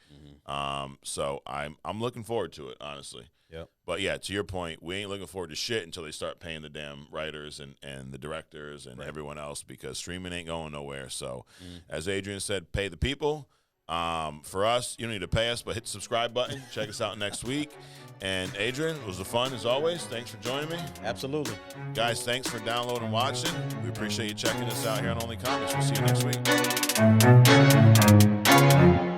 Speaker 1: So I'm looking forward to it, honestly.
Speaker 2: Yep.
Speaker 1: But yeah, to your point, we ain't looking forward to shit until they start paying the damn writers and the directors and everyone else, because streaming ain't going nowhere. So as Adrian said, pay the people. For us, you don't need to pay us, but hit the subscribe button. Check us out next week. And Adrian, it was a fun as always. Thanks for joining me.
Speaker 2: Absolutely.
Speaker 1: Guys, thanks for downloading and watching. We appreciate you checking us out here on Only Comics. We'll see you next week.